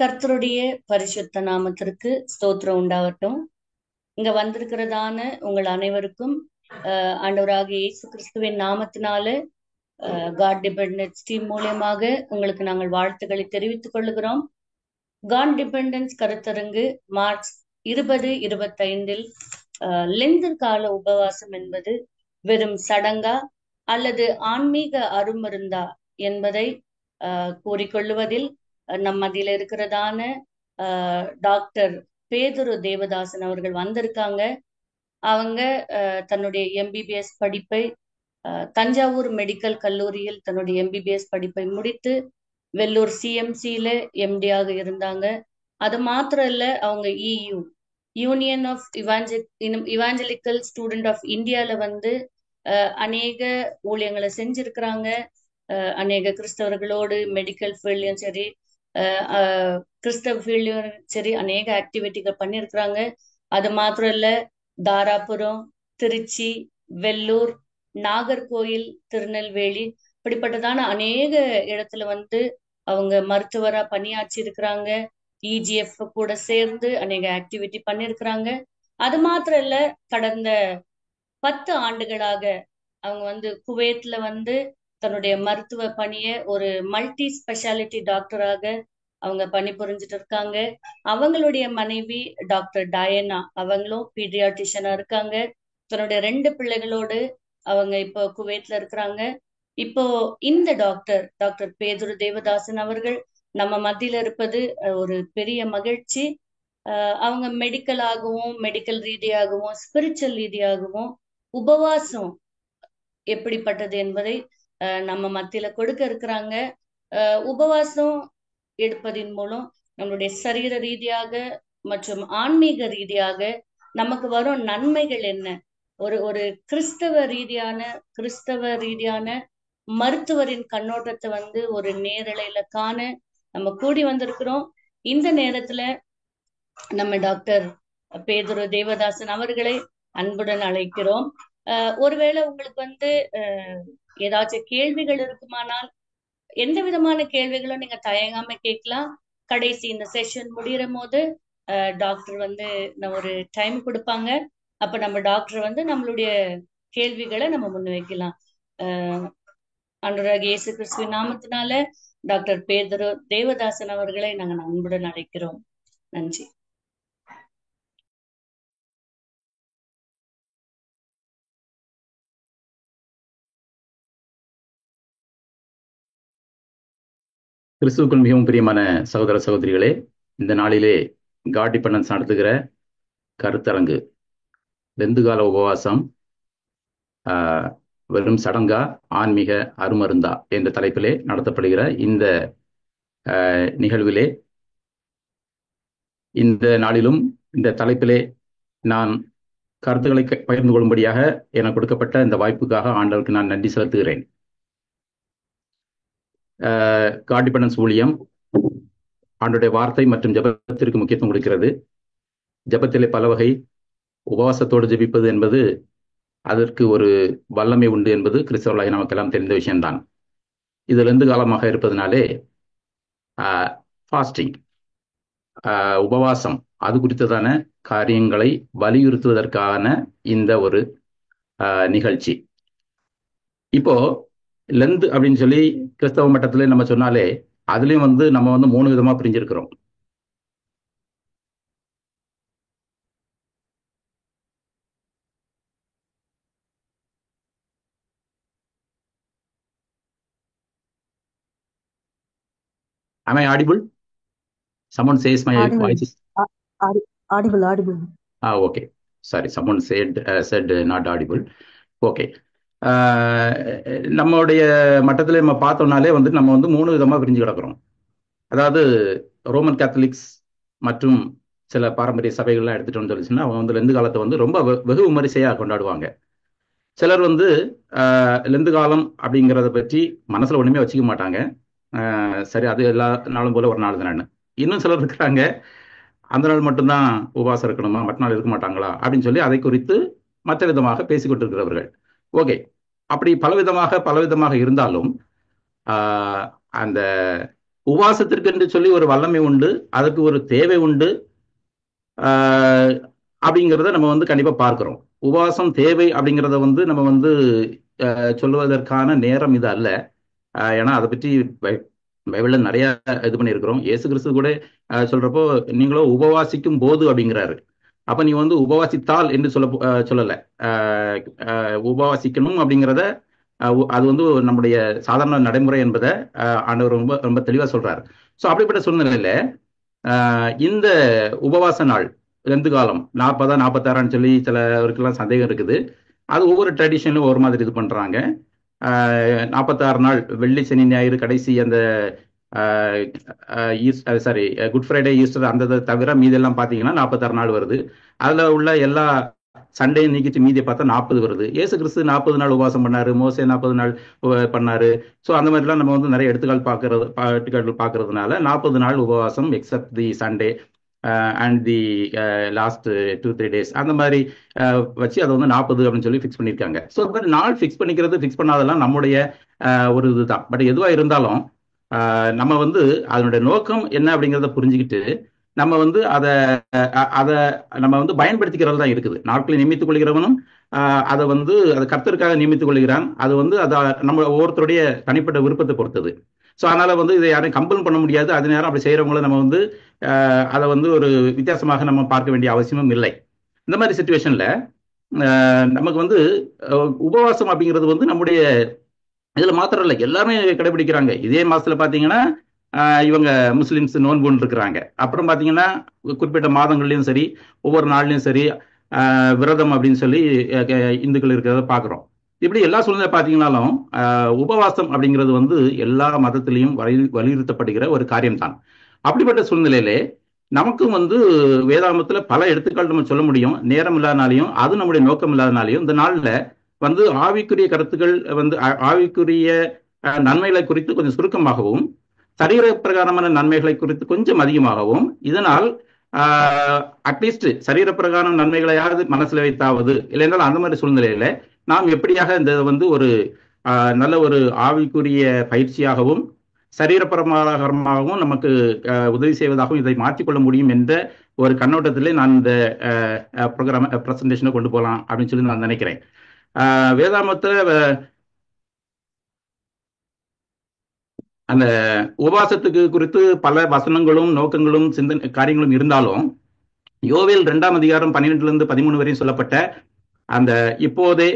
கர்த்தருடைய பரிசுத்த நாமத்திற்கு ஸ்தோத்திரம் உண்டாகட்டும். இங்க வந்திருக்கிறதான உங்கள் அனைவருக்கும் ஆண்டவராகிய இயேசு கிறிஸ்துவின் நாமத்தினால காட் டிபெண்டன்ஸ் டீம் மூலியமாக உங்களுக்கு நாங்கள் வாழ்த்துக்களை தெரிவித்துக் கொள்கிறோம். காட் டிபெண்டன்ஸ் கருத்தரங்கு மார்ச் 2025 லெந்து கால உபவாசம் என்பது வெறும் சடங்கா அல்லது ஆன்மீக அருமருந்தா என்பதை கூறிக்கொள்ளுவதில் நம் மத்தியில இருக்கிறதான டாக்டர் பேதுரு தேவதாசன் அவர்கள் வந்திருக்காங்க. அவங்க தன்னுடைய எம்பிபிஎஸ் படிப்பை தஞ்சாவூர் மெடிக்கல் கல்லூரியில் தன்னுடைய எம்பிபிஎஸ் படிப்பை முடித்து வெள்ளூர் சிஎம்சியில எம்டியாக இருந்தாங்க. அது மாத்திரம் இல்ல, அவங்க union of evangelical student of இந்தியால வந்து அநேக ஊழியங்களை செஞ்சிருக்கிறாங்க. அநேக கிறிஸ்தவர்களோடு மெடிக்கல் ஃபீல்ட்லயும் சரி, கிறிஸ்தவ ஃபீல்ட்லயும் சரி அநேக ஆக்டிவிட்டிகள் பண்ணியிருக்கிறாங்க. அது மாத்திரம் இல்ல, தாராபுரம், திருச்சி, வெள்ளூர், நாகர்கோயில், திருநெல்வேலி இப்படிப்பட்டதான அநேக இடத்துல வந்து அவங்க மருத்துவரா பணியாற்றி இருக்கிறாங்க. இஜிஎஃப் கூட சேர்ந்து அநேக ஆக்டிவிட்டி பண்ணியிருக்கிறாங்க. அது மாத்திரம் இல்ல, கடந்த 10 ஆண்டுகளாக அவங்க வந்து குவைத்ல வந்து தன்னுடைய மருத்துவ பணியை ஒரு மல்டி ஸ்பெஷாலிட்டி டாக்டராக அவங்க பணிபுரிஞ்சிட்டு இருக்காங்க. அவங்களுடைய மனைவி டாக்டர் டயனா, அவங்களும் பீடியாட்ரிஷியனா இருக்காங்க. தன்னுடைய 2 பிள்ளைகளோடு அவங்க இப்போ குவைத்ல இருக்கிறாங்க. இப்போ இந்த டாக்டர் பேதுரு தேவதாசன் அவர்கள் நம்ம மத்தியில இருப்பது ஒரு பெரிய மகிழ்ச்சி. அவங்க மெடிக்கல் ரீதியாகவும் ஸ்பிரிச்சுவல் ரீதியாகவும் உபவாசம் எப்படிப்பட்டது என்பதை நம்ம மத்தியில கொடுக்க இருக்கிறாங்க. உபவாசம் எடுப்பதின் மூலம் நம்மளுடைய சரீர ரீதியாக மற்றும் ஆன்மீக ரீதியாக நமக்கு வரும் நன்மைகள் என்ன, ஒரு கிறிஸ்தவ ரீதியான மருத்துவரின் கண்ணோட்டத்தை வந்து ஒரு நேரலையில காண நம்ம கூடி வந்திருக்கிறோம். இந்த நேரத்துல நம்ம டாக்டர் பேதுரு தேவதாசன் அவர்களை அன்புடன் அழைக்கிறோம். ஒருவேளை உங்களுக்கு வந்து ஏதாச்சும் கேள்விகள் இருக்குமானால் எந்த விதமான கேள்விகளும் நீங்க தயங்காம கேட்கலாம். கடைசி இந்த செஷன் முடிகிற போது டாக்டர் வந்து ஒரு டைம் கொடுப்பாங்க. அப்ப நம்ம டாக்டர் வந்து நம்மளுடைய கேள்விகளை நம்ம முன்வைக்கலாம். ஆண்டவராகிய இயேசு கிறிஸ்துவின் நாமத்தினால டாக்டர் பேதுரு தேவதாசன் அவர்களை நாங்கள் அன்புடன் அழைக்கிறோம். நன்றி. கிறிஸ்துவுக்குள் மிகவும் பிரியமான சகோதர சகோதரிகளே, இந்த நாளிலே காட் டிபெண்டன்ஸ் நடத்துகிற கருத்தரங்கு லெந்து கால உபவாசம் வெறும் சடங்கா ஆன்மீக அருமருந்தா என்ற தலைப்பிலே நடத்தப்படுகிற இந்த நிகழ்விலே இந்த நாளிலும் இந்த தலைப்பிலே நான் கருத்துக்களை பகிர்ந்து கொள்ளும்படியாக எனக்கு கொடுக்கப்பட்ட இந்த வாய்ப்புக்காக ஆண்டவருக்கு நான் நன்றி செலுத்துகிறேன். காட் டிபெண்டன்ஸ் ஊழியம் ஆண்டவருடைய வார்த்தை மற்றும் ஜெபத்திற்கு முக்கியத்துவம் கொடுக்கிறது. ஜெபத்திலே பல வகை, உபவாசத்தோடு ஜெபிப்பது என்பது அதற்கு ஒரு வல்லமை உண்டு என்பது கிறிஸ்தவர்களாக நமக்கெல்லாம் தெரிந்த விஷயம்தான். இது லெந்து காலமாக இருப்பதனாலே ஃபாஸ்டிங், உபவாசம் அது குறித்ததான காரியங்களை வலியுறுத்துவதற்கான இந்த ஒரு நிகழ்ச்சி. இப்போ லெந்து அப்படின்னு சொல்லி கிறிஸ்தவ மட்டத்திலே நம்ம சொன்னாலே அதுலயும் வந்து நம்ம வந்து 3 விதமா பிரிஞ்சிருக்கிறோம். Am I audible? Someone says my voice is audible. Okay. Sorry, someone said not audible. Okay. நம்மளுடைய மட்டத்தில் நம்ம பார்த்தோம்னாலே வந்து நம்ம வந்து 3 விதமா பிரிஞ்சு கிடக்கிறோம். அதாவது ரோமன் கேத்தலிக்ஸ் மற்றும் சில பாரம்பரிய சபைகள்லாம் எடுத்துட்டோம்னு சொல்லிச்சுன்னா அவங்க வந்து லெந்து காலத்தை வந்து ரொம்ப வெகு விமரிசையாக கொண்டாடுவாங்க. சிலர் வந்து லெந்து காலம் அப்படிங்கிறத பற்றி மனசுல ஒண்ணுமே வச்சுக்க மாட்டாங்க. சரி, அது எல்லா நாளும் போல ஒரு நாள் தானே. இன்னும் சிலர் இருக்கிறாங்க, அந்த நாள் மட்டும்தான் உபவாசம் இருக்கணுமா, மற்ற நாள் இருக்க மாட்டாங்களா அப்படின்னு சொல்லி அதை குறித்து மற்ற விதமாக பேசிக்கொண்டிருக்கிறவர்கள். ஓகே, அப்படி பலவிதமாக இருந்தாலும் அந்த உபவாசத்திற்கு என்று சொல்லி ஒரு வல்லமை உண்டு, அதுக்கு ஒரு தேவை உண்டு. ஆஹ் அப்படிங்கிறத நம்ம வந்து கண்டிப்பா பார்க்கிறோம். உபவாசம் தேவை அப்படிங்கிறத வந்து நம்ம வந்து சொல்லுவதற்கான நேரம் இது அல்ல. ஏன்னா அதை பற்றி பைபிள்ல நிறைய இது பண்ணியிருக்கிறோம். இயேசு கிறிஸ்து கூட சொல்றப்போ நீங்களோ உபவாசிக்கும் போது அப்படிங்கிறாரு. அப்ப நீ வந்து உபவாசித்தால் என்று சொல்லல. உபவாசிக்கணும் அப்படிங்கிறத அது வந்து நம்முடைய சாதாரண நடைமுறை என்பதை ஆண்டவர் ரொம்ப ரொம்ப தெளிவா சொல்றாரு. ஸோ அப்படிப்பட்ட சூழ்நிலையில இந்த உபவாச நாள் ரெண்டு காலம் 40 46 சொல்லி சிலருக்கெல்லாம் சந்தேகம் இருக்குது. அது ஒவ்வொரு ட்ரெடிஷன்லையும் ஒவ்வொரு மாதிரி இது பண்றாங்க. 46 நாள் வெள்ளி சனி ஞாயிறு கடைசி அந்த சாரி குட் ஃப்ரைடே ஈஸ்டர் அந்த தவிர மீதெல்லாம் பார்த்தீங்கன்னா 46 நாள் வருது. அதுல உள்ள எல்லா சண்டே நீக்கிட்டு மீதியை பார்த்தா 40 வருது. இயேசு கிறிஸ்து 40 நாள் உபவாசம் பண்ணாரு, மோசே 40 நாள் பண்ணாரு. ஸோ அந்த மாதிரிலாம் நம்ம வந்து நிறைய எடுத்துக்காட்டு பார்க்கறதுனால 40 நாள் உபவாசம் accept the Sunday and the last 2-3 days அந்த மாதிரி வச்சு அதை வந்து 40 அப்படின்னு சொல்லி ஃபிக்ஸ் பண்ணியிருக்காங்க. ஸோ இந்த மாதிரி நாள் ஃபிக்ஸ் பண்ணிக்கிறது ஃபிக்ஸ் பண்ணாதெல்லாம் நம்முடைய ஒரு இதுதான். பட் எதுவாக இருந்தாலும் நம்ம வந்து அதனுடைய நோக்கம் என்ன அப்படிங்கிறத புரிஞ்சுக்கிட்டு நம்ம வந்து அதை நம்ம வந்து பயன்படுத்திக்கிறது தான் இருக்குது. நாட்களை நியமித்துக் கொள்கிறவனும் அதை வந்து அதை கர்த்தருக்காக நியமித்துக் கொள்கிறான். அது வந்து அதை நம்ம ஒவ்வொருத்தருடைய தனிப்பட்ட விருப்பத்தை பொறுத்தது. ஸோ அதனால வந்து இதை யாரையும் கம்பல் பண்ண முடியாது. அது நேரம் அப்படி செய்யறவங்கள நம்ம வந்து அதை வந்து ஒரு வித்தியாசமாக நம்ம பார்க்க வேண்டிய அவசியமும் இல்லை. இந்த மாதிரி சுச்சுவேஷன்ல நமக்கு வந்து உபவாசம் அப்படிங்கிறது வந்து நம்முடைய இதுல மாத்திரம் இல்லை, எல்லாருமே கடைபிடிக்கிறாங்க. இதே மாசத்துல பாத்தீங்கன்னா இவங்க முஸ்லிம்ஸ் நோன்புன்னு இருக்கிறாங்க. அப்புறம் பாத்தீங்கன்னா குறிப்பிட்ட மாதங்கள்லயும் சரி ஒவ்வொரு நாள்லயும் சரி விரதம் அப்படின்னு சொல்லி இந்துக்கள் இருக்கிறத பாக்குறோம். இப்படி எல்லா சூழ்நிலை பாத்தீங்கன்னாலும் உபவாசம் அப்படிங்கிறது வந்து எல்லா மதத்திலையும் வலியுறுத்தப்படுகிற ஒரு காரியம்தான். அப்படிப்பட்ட சூழ்நிலையிலே நமக்கும் வந்து வேதாகமத்துல பல எடுத்துக்காட்டு நம்ம சொல்ல முடியும். நேரம் இல்லாதனாலையும் அது நம்முடைய நோக்கம் இல்லாதனாலையும் இந்த நாள்ல வந்து ஆவிக்குரிய கருத்துக்கள் வந்து ஆவிக்குரிய நன்மைகளை குறித்து கொஞ்சம் சுருக்கமாகவும் சரீர பிரகாரமான நன்மைகளை குறித்து கொஞ்சம் அதிகமாகவும், இதனால் அட்லீஸ்ட் சரீர பிரகாரம் நன்மைகளையாவது மனசுல வைத்தாவது இல்லைன்றால் அந்த மாதிரி சூழ்நிலையில நாம் எப்படியாக இந்த வந்து ஒரு நல்ல ஒரு ஆவிக்குரிய பயிற்சியாகவும் சரீரபரமாகவும் நமக்கு உதவி செய்வதாகவும் இதை மாற்றிக்கொள்ள முடியும் என்ற ஒரு கண்ணோட்டத்திலே நான் இந்த ப்ரோக்ராம் பிரசன்டேஷனை கொண்டு போகலாம் அப்படின்னு சொல்லி நான் நினைக்கிறேன். வேதாகமத்துல அந்த உபவாசத்துக்கு குறித்து பல வசனங்களும் நோக்கங்களும் சிந்தனை காரியங்களும் இருந்தாலும் யோவேல் 2ஆம் அதிகாரம் 12 13 வரையும் சொல்லப்பட்ட அந்த இப்போதே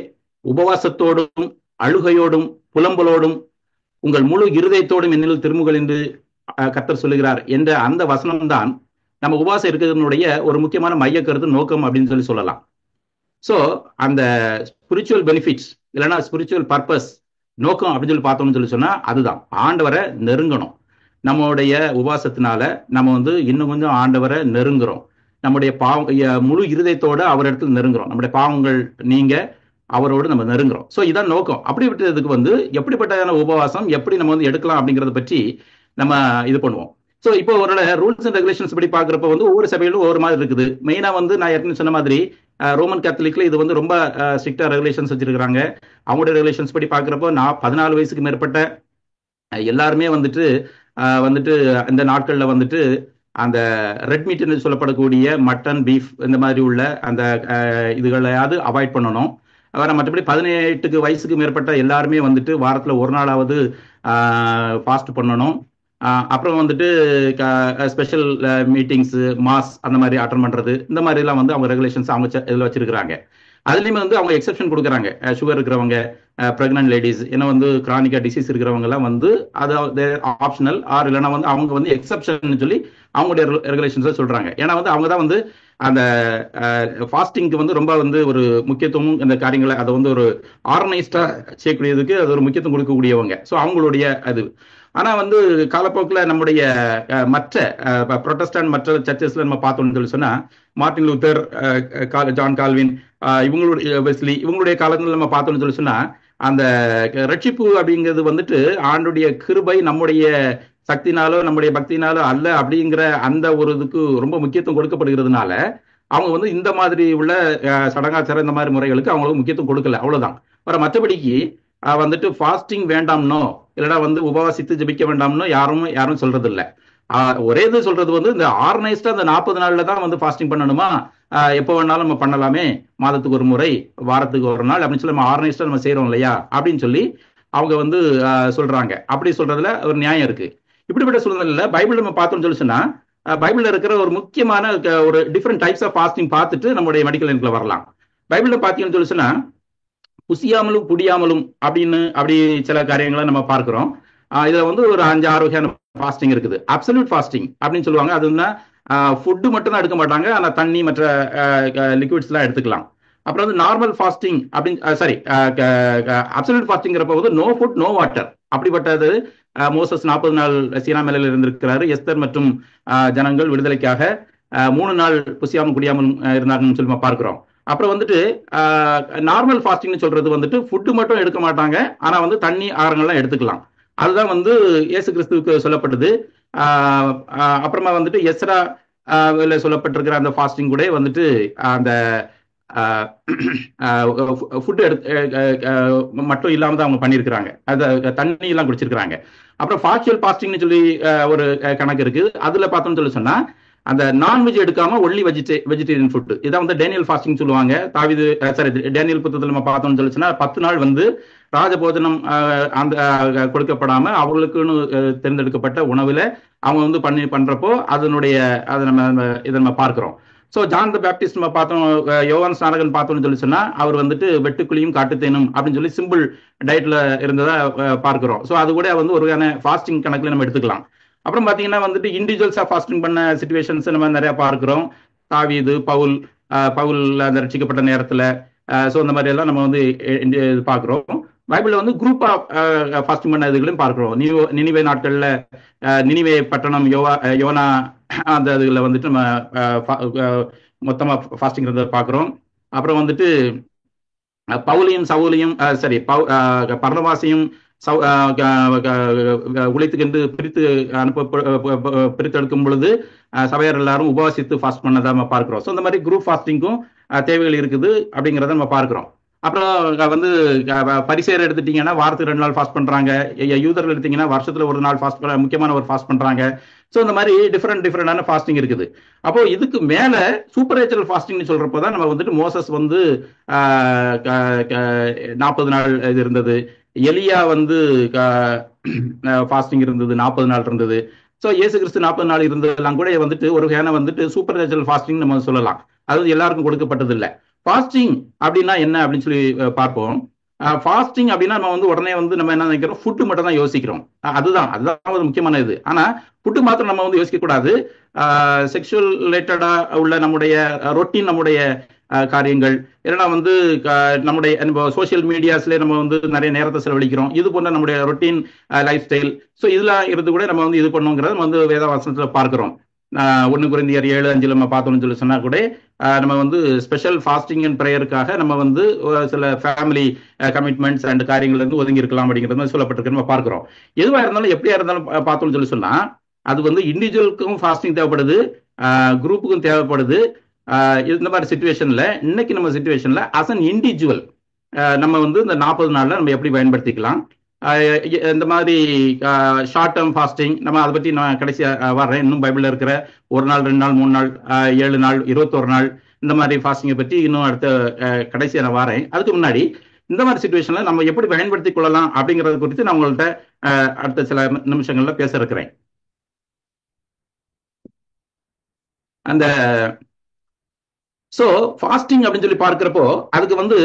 உபவாசத்தோடும் அழுகையோடும் புலம்பலோடும் உங்கள் முழு இருதயத்தோடும் என்னில் திரும்புகள் என்று கர்த்தர் சொல்லுகிறார் என்ற அந்த வசனம் தான் நம்ம உபவாசம் இருக்கிறதுனுடைய ஒரு முக்கியமான மைய கருத்து நோக்கம் அப்படின்னு சொல்லலாம். ஸோ அந்த ஸ்பிரிச்சுவல் பெனிஃபிட்ஸ் இல்லைன்னா ஸ்பிரிச்சுவல் பர்பஸ் நோக்கம் அப்படின்னு சொல்லி பார்த்தோம்னு சொன்னா அதுதான் ஆண்டவரை நெருங்கணும். நம்மளுடைய உபவாசத்தினால நம்ம வந்து இன்னும் கொஞ்சம் ஆண்டவரை நெருங்குறோம். நம்முடைய முழு இருதயத்தோட அவர் இடத்துல நெருங்குறோம். நம்முடைய பாவங்கள் நீங்க அவரோடு நம்ம நெருங்குறோம். ஸோ இதான் நோக்கம். அப்படி விட்டதுக்கு வந்து எப்படிப்பட்ட உபவாசம் எப்படி நம்ம வந்து எடுக்கலாம் அப்படிங்கிறத பற்றி நம்ம இது பண்ணுவோம். ஸோ இப்போ ஒரு ரூல்ஸ் அண்ட் ரெகுலேஷன்ஸ் படி பார்க்குறப்ப வந்து ஒவ்வொரு சபையிலும் ஒவ்வொரு மாதிரி இருக்குது. மெயினாக வந்து நான் ஏற்கனவே சொன்ன மாதிரி ரோமன் கேத்தலிக்ல இது வந்து ரொம்ப ஸ்ட்ரிக்டா ரெகுலேஷன்ஸ் வச்சிருக்காங்க. அவங்களுடைய ரெகுலேஷன்ஸ் படி பார்க்குறப்போ 14 வயசுக்கு மேற்பட்ட எல்லாருமே வந்துட்டு இந்த நாட்களில் வந்துட்டு அந்த ரெட் மீட்னு சொல்லப்படக்கூடிய மட்டன் பீஃப் இந்த மாதிரி உள்ள அந்த இதுகளையாவது அவாய்ட் பண்ணணும். மற்றபடி 18 வயசுக்கு மேற்பட்ட எல்லாருமே வந்துட்டு வாரத்தில் ஒரு நாளாவது ஃபாஸ்ட் பண்ணணும். அப்புறம் வந்துட்டு ஸ்பெஷல் மீட்டிங்ஸ் மாஸ் அந்த மாதிரி அட்டன் பண்றது இந்த மாதிரி எல்லாம் வந்து அவங்க ரெகுலேஷன்ஸ் அவங்க இதில் வச்சிருக்கிறாங்க. அதுலயுமே வந்து அவங்க எக்ஸெப்ஷன் கொடுக்குறாங்க. சுகர் இருக்கிறவங்க, பிரெக்னன்ட் லேடிஸ், ஏன்னா வந்து கிரானிக்கா டிசீஸ் இருக்கிறவங்க எல்லாம் வந்து அது ஆப்ஷனல் ஆர் இல்லைன்னா வந்து அவங்க வந்து எக்ஸப்ஷன் சொல்லி அவங்களுடைய ரெகுலேஷன்ஸ் சொல்றாங்க. ஏன்னா வந்து அவங்க தான் வந்து அந்த ஃபாஸ்டிங்க்கு வந்து ரொம்ப வந்து ஒரு முக்கியத்துவம் இந்த காரியங்களை அதை வந்து ஒரு ஆர்கனைஸ்டா செய்யக்கூடியதுக்கு அது ஒரு முக்கியத்துவம் கொடுக்கக்கூடியவங்க. ஸோ அவங்களுடைய அது ஆனா வந்து காலப்போக்கில் நம்முடைய மற்ற புரொட்டஸ்டாண்ட் மற்ற சர்ச்சஸ்ல நம்ம பார்த்தோம்னு சொல்லி சொன்னா மார்ட்டின் லூத்தர், ஜான் கால்வின், இவங்களுடைய வெஸ்லி இவங்களுடைய காலத்தில் நம்ம பார்த்தோம்னு சொல்லி சொன்னா அந்த ரட்சிப்பு அப்படிங்கிறது வந்துட்டு ஆண்டுடைய கிருபை நம்முடைய சக்தினாலோ நம்முடைய பக்தினாலோ அல்ல அப்படிங்கிற அந்த ஒரு இதுக்கு ரொம்ப முக்கியத்துவம் கொடுக்கப்படுகிறதுனால அவங்க வந்து இந்த மாதிரி உள்ள சடங்காச்சாரம் இந்த மாதிரி முறைகளுக்கு அவங்களுக்கு முக்கியத்துவம் கொடுக்கல, அவ்வளவுதான். மற்றபடிக்கு வந்துட்டு ஃபாஸ்டிங் வேண்டாம்னோ இல்லைன்னா வந்து உபவாசித்து ஜெபிக்க வேண்டாம்னோ யாரும் சொல்றது இல்லை. ஒரே இது சொல்றது வந்து இந்த ஆர்கனைஸ்டா அந்த 40 நாள்ல தான் வந்து ஃபாஸ்டிங் பண்ணணுமா, எப்போ வேணாலும் நம்ம பண்ணலாமே, மாதத்துக்கு ஒரு முறை வாரத்துக்கு ஒரு நாள் அப்படின்னு சொல்லி நம்ம ஆர்கனைஸ்டா நம்ம செய்யறோம் இல்லையா அப்படின்னு சொல்லி அவங்க வந்து சொல்றாங்க. அப்படி சொல்றதுல ஒரு நியாயம் இருக்கு. இப்படிப்பட்ட சூழ்நிலையில பைபிள் நம்ம பார்த்தோம்னு சொல்லி சொன்னா பைபிள்ல இருக்கிற ஒரு முக்கியமான ஒரு டிஃப்ரெண்ட் டைப்ஸ் ஆஃப் ஃபாஸ்டிங் பார்த்துட்டு நம்மளுடைய மெடிக்கல் லைனுக்குள்ள வரலாம். பைபிள்ல பார்த்தீங்கன்னு சொல்லி சொன்னா புசியாமலும் குடியாமலும் அப்படி சில காரியங்களை நம்ம பார்க்கிறோம். இதுல வந்து ஒரு 5-6 வகையான ஃபாஸ்டிங் இருக்குது. அப்சல்யூட் ஃபாஸ்டிங் அப்படின்னு சொல்லுவாங்க. அது ஃபுட்டு மட்டும் தான் எடுக்க மாட்டாங்க, ஆனா தண்ணி மற்ற லிக்விட்ஸ் எல்லாம் எடுத்துக்கலாம். அப்புறம் வந்து நார்மல் ஃபாஸ்டிங் அப்படின்னு சாரி அப்சல்யூட் ஃபாஸ்டிங்கிறப்ப வந்து நோ ஃபுட் நோ வாட்டர். அப்படிப்பட்டது மோசஸ் 40 நாள் சீனா மேலையில் இருந்திருக்கிறாரு. எஸ்தர் மற்றும் ஜனங்கள் விடுதலைக்காக 3 நாள் புசியாமல் குடியாமல் இருந்தாங்கன்னு சொல்லி பார்க்கிறோம். அப்புறம் வந்துட்டு நார்மல் ஃபாஸ்டிங்னு சொல்றது வந்துட்டு ஃபுட்டு மட்டும் எடுக்க மாட்டாங்க, ஆனா வந்து தண்ணி ஆகாரங்கள்லாம் எடுத்துக்கலாம். அதுதான் வந்து இயேசு கிறிஸ்துவுக்கு சொல்லப்பட்டது. அப்புறமா வந்துட்டு எஸ்ரா சொல்லப்பட்டிருக்கிற அந்த ஃபாஸ்டிங் கூட வந்துட்டு அந்த ஃபுட் மட்டும் இல்லாம தான் அவங்க பண்ணியிருக்கிறாங்க, அது தண்ணி எல்லாம் குடிச்சிருக்கிறாங்க. அப்புறம் பார்ஷியல் ஃபாஸ்டிங்னு சொல்லி ஒரு கணக்கு இருக்கு. அதுல பார்த்தோம்னு சொல்லி சொன்னா அந்த நான்வெஜ் எடுக்காம ஒன்லி வெஜிடேரியன் ஃபுட். இதான் வந்து டேனியல் ஃபாஸ்டிங் சொல்லுவாங்க. டேனியல் புத்தகத்தில் நம்ம பார்த்தோம்னு சொல்லிச்சுன்னா 10 நாள் வந்து ராஜபோஜனம் அந்த கொடுக்கப்படாம அவங்களுக்குன்னு தேர்ந்தெடுக்கப்பட்ட உணவுல அவங்க வந்து பண்றப்போ அதனுடைய இதை நம்ம பார்க்கிறோம். ஸோ ஜான் த பேப்டிஸ்ட் நம்ம பார்த்தோம், யோவான் ஸ்நானகன் பார்த்தோம்னு சொல்லி சொன்னா அவர் வந்துட்டு வெட்டுக்குழியும் காட்டுத்தேனும் அப்படின்னு சொல்லி சிம்பிள் டயட்ல இருந்ததா பார்க்கிறோம். ஸோ அது கூட வந்து ஒரு வகையான ஃபாஸ்டிங் கணக்குல நம்ம எடுத்துக்கலாம். அப்புறம் பாத்தீங்கன்னா வந்துட்டு இண்டிவிஜுவல்ஸா ஃபாஸ்டிங் பண்ண சிச்சுவேஷன்ஸ் நம்ம நிறைய பார்க்கிறோம். தாவீது, பவுல் அந்த ரட்சிக்கப்பட்ட நேரத்துல ஸோ இந்த மாதிரி எல்லாம் நம்ம வந்து பார்க்கிறோம். பைபிள்ல வந்து குரூப்பா ஃபாஸ்டிங் பண்ண இதுகளையும் பார்க்கிறோம். நினிவே நாட்கள்ல நினிவே பட்டணம் யோனா அந்த இதுல வந்துட்டு நம்ம மொத்தமா ஃபாஸ்டிங் பார்க்கிறோம். அப்புறம் வந்துட்டு பவுலையும் சவுலையும் பர்னபாசையும் உழைத்துக்கென்று பிரித்தெடுக்கும் பொழுது சபையார் எல்லாரும் உபவாசித்து ஃபாஸ்ட் பண்ணதை நம்ம பார்க்கிறோம். ஸோ இந்த மாதிரி குரூப் ஃபாஸ்டிங்கும் தேவைகள் இருக்குது அப்படிங்கிறத நம்ம பார்க்கிறோம். அப்புறம் வந்து பரிசேயர் எடுத்துட்டீங்கன்னா வாரத்துக்கு 2 நாள் ஃபாஸ்ட் பண்றாங்க. யூதர்கள் எடுத்தீங்கன்னா வருஷத்துல ஒரு நாள் ஃபாஸ்ட் முக்கியமான ஒரு ஃபாஸ்ட் பண்றாங்க. ஸோ இந்த மாதிரி டிஃப்ரெண்டான ஃபாஸ்டிங் இருக்குது. அப்போ இதுக்கு மேல சூப்பர் நேச்சுரல் ஃபாஸ்டிங்னு சொல்றப்போ தான் நம்ம வந்துட்டு மோசஸ் வந்து 40 நாள் இது இருந்தது. எலியா வந்து ஃபாஸ்டிங் இருந்தது, 40 நாள் இருந்தது. ஸோ இயேசு கிறிஸ்து 40 நாள் இருந்ததெல்லாம் கூட வந்துட்டு ஒரு வகையான வந்துட்டு சூப்பர் நேச்சுரல் ஃபாஸ்டிங் நம்ம சொல்லலாம். அது எல்லாருக்கும் கொடுக்கப்பட்டது இல்லை. ஃபாஸ்டிங் அப்படின்னா என்ன அப்படின்னு சொல்லி பார்ப்போம். ஃபாஸ்டிங் அப்படின்னா நம்ம வந்து உடனே வந்து நம்ம என்ன நினைக்கிறோம், ஃபுட்டு மட்டும் தான் யோசிக்கிறோம். அதுதான் ஒரு முக்கியமான இது. ஆனா ஃபுட்டு மாத்திரம் நம்ம வந்து யோசிக்க கூடாது. செக்ஷுவல் ரிலேட்டடா உள்ள நம்முடைய ரொட்டீன், நம்முடைய காரியங்கள் இல்லைன்னா வந்து நம்முடைய சோசியல் மீடியாஸ்ல நம்ம வந்து நிறைய நேரத்தை செலவழிக்கிறோம். இது போன்ற நம்முடைய ரொட்டீன் லைஃப் ஸ்டைல். ஸோ இதுல இருந்து கூட நம்ம வந்து இது பண்ணுங்கிறத நம்ம வந்து வேதவசனத்துல பார்க்கிறோம். 1 கொரிந்தியர் 7:5 நம்ம பார்த்தோம்னு சொல்லி சொன்னா கூட நம்ம வந்து ஸ்பெஷல் ஃபாஸ்டிங் அண்ட் ப்ரேயருக்காக நம்ம வந்து சில ஃபேமிலி கமிட்மெண்ட்ஸ் அண்ட் காரியங்கள் இருந்து ஒதுங்கி இருக்கலாம் அப்படிங்கிறது மாதிரி சொல்லப்பட்டிருக்கு நம்ம பார்க்கிறோம். எதுவா இருந்தாலும் எப்படியா இருந்தாலும் பார்த்தோம்னு சொல்லி சொன்னா அது வந்து இண்டிவிஜுவலுக்கும் ஃபாஸ்டிங் தேவைப்படுது, குரூப்புக்கும் தேவைப்படுது. இந்த மாதிரி சிச்சுவேஷன்ல இன்னைக்கு நம்ம சிச்சுவேஷன்ல அஸ் அன் இண்டிவிஜுவல் நம்ம வந்து இந்த 40 நாள்ல நம்ம எப்படி பயன்படுத்திக்கலாம். இந்த மாதிரி ஷார்ட் டேர்ம் ஃபாஸ்டிங் நம்ம அதை பற்றி நான் கடைசியாக வர்றேன். இன்னும் பைபிளில் இருக்கிற 1 நாள் 2 நாள் 3 நாள் 7 நாள் 21 நாள் இந்த மாதிரி ஃபாஸ்டிங்கை பற்றி இன்னும் அடுத்த கடைசியாக நான் வரேன். அதுக்கு முன்னாடி இந்த மாதிரி சிச்சுவேஷன்ல நம்ம எப்படி பயன்படுத்தி கொள்ளலாம் அப்படிங்கறது குறித்து நான் உங்கள்கிட்ட அடுத்த சில நிமிஷங்கள்ல பேச இருக்கிறேன். அந்த ஸோ ஃபாஸ்டிங் அப்படின்னு சொல்லி பார்க்கிறப்போ அதுக்கு வந்து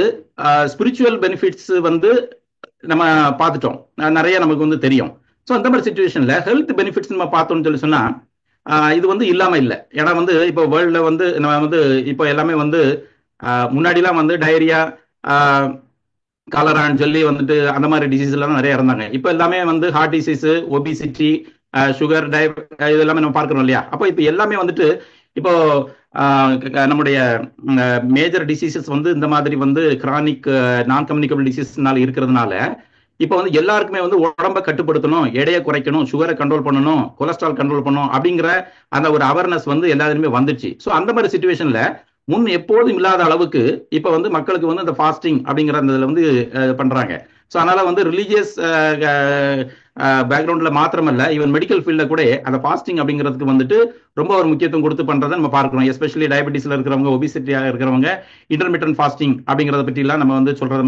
ஸ்பிரிச்சுவல் பெனிஃபிட்ஸ் வந்து நம்ம பார்த்துட்டோம், நிறைய நமக்கு வந்து தெரியும். ஸோ அந்த மாதிரி சிச்சுவேஷன்ல ஹெல்த் பெனிஃபிட்ஸ் நம்ம பார்த்தோம்னு சொல்லி சொன்னா இது வந்து இல்லாம இல்லை. ஏன்னா வந்து இப்போ வேர்ல்ட்ல வந்து நம்ம வந்து இப்போ எல்லாமே வந்து முன்னாடிலாம் வந்து டயரியா காலரான்னு சொல்லி வந்துட்டு அந்த மாதிரி டிசீஸ் எல்லாம் நிறைய இருந்தாங்க. இப்போ எல்லாமே வந்து ஹார்ட் டிசீஸ், ஒபிசிட்டி, சுகர், இது எல்லாமே நம்ம பார்க்கிறோம் இல்லையா. அப்போ இப்போ எல்லாமே வந்துட்டு இப்போ நம்முடைய மேஜர் டிசீசஸ் வந்து இந்த மாதிரி வந்து கிரானிக் நான் கம்யூனிகபிள் டிசீஸ்னால இருக்கிறதுனால இப்போ வந்து எல்லாருக்குமே வந்து உடம்பை கட்டுப்படுத்தணும், எடையை குறைக்கணும், சுகரை கண்ட்ரோல் பண்ணணும், கொலஸ்ட்ரால் கண்ட்ரோல் பண்ணணும் அப்படிங்கிற அந்த ஒரு அவேர்னஸ் வந்து எல்லாருமே வந்துச்சு. ஸோ அந்த மாதிரி சிச்சுவேஷன்ல முன் எப்போதும் இல்லாத அளவுக்கு இப்போ வந்து மக்களுக்கு வந்து இந்த ஃபாஸ்டிங் அப்படிங்கிற அந்த இதில் வந்து பண்றாங்க. ஸோ அதனால வந்து ரிலீஜியஸ் பேக்ரவுண்ட்ல மாத்திரமல்ல, ஈவன் மெடிக்கல் ஃபீல்ட்ல கூட அந்த ஃபாஸ்டிங் அப்படிங்கிறதுக்கு வந்துட்டு ரொம்ப ஒரு முக்கியத்துவம் கொடுத்து பண்றதை நம்ம பார்க்கிறோம். எஸ்பெஷலி டயபெட்டிஸ்ல இருக்கிறவங்க, ஒபிசிட்டியா இருக்கிறவங்க இன்டர்மீடியன்ட் ஃபாஸ்டிங் அப்படிங்கிறத பற்றி எல்லாம் நம்ம வந்து சொல்றத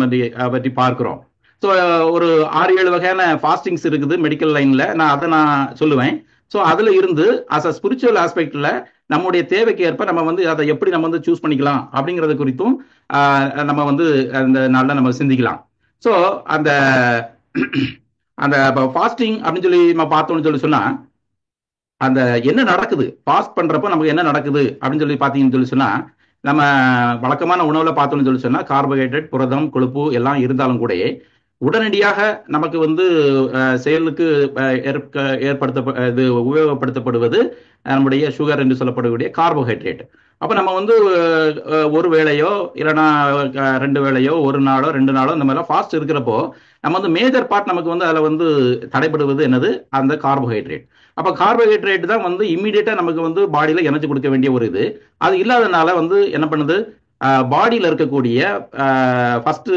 பற்றி பார்க்கிறோம். ஸோ ஒரு 6-7 வகையான ஃபாஸ்டிங்ஸ் இருக்குது மெடிக்கல் லைன்ல. நான் சொல்லுவேன். ஸோ அதுல இருந்து அஸ் அ ஸ்பிரிச்சுவல் ஆஸ்பெக்ட்ல நம்முடைய தேவைக்கு ஏற்ப நம்ம வந்து அதை எப்படி நம்ம வந்து சூஸ் பண்ணிக்கலாம் அப்படிங்கிறது குறித்தும் நம்ம வந்து அந்த நாளில் நம்ம சிந்திக்கலாம். ஸோ அந்த அந்த ஃபாஸ்டிங் அப்படின்னு சொல்லி நம்ம பார்த்தோம்னு சொன்னா அந்த என்ன நடக்குது ஃபாஸ்ட் பண்றப்போ நமக்கு என்ன நடக்குது அப்படின்னு சொல்லி பார்த்தீங்கன்னு சொன்னா, நம்ம வழக்கமான உணவுல பார்த்தோம்னு சொன்னா கார்போஹைட்ரேட், புரதம், கொழுப்பு எல்லாம் இருந்தாலும் கூட உடனடியாக நமக்கு வந்து செயலுக்கு இது உபயோகப்படுத்தப்படுவது நம்முடைய சுகர் என்று சொல்லப்படக்கூடிய கார்போஹைட்ரேட். அப்ப நம்ம வந்து ஒரு வேளையோ இல்லைன்னா 2 வேளையோ, ஒரு நாளோ 2 நாளோ இந்த மாதிரிலாம் ஃபாஸ்ட் இருக்கிறப்போ நம்ம வந்து மேஜர் பார்ட் நமக்கு வந்து அதில் வந்து தடைபடுவது என்னது, அந்த கார்போஹைட்ரேட். அப்ப கார்போஹைட்ரேட் தான் வந்து இம்மிடியேட்டா நமக்கு வந்து பாடியில எனர்ஜி கொடுக்க வேண்டிய ஒரு இது. அது இல்லாதனால வந்து என்ன பண்ணுது, பாடியில் இருக்கக்கூடிய ஃபர்ஸ்ட்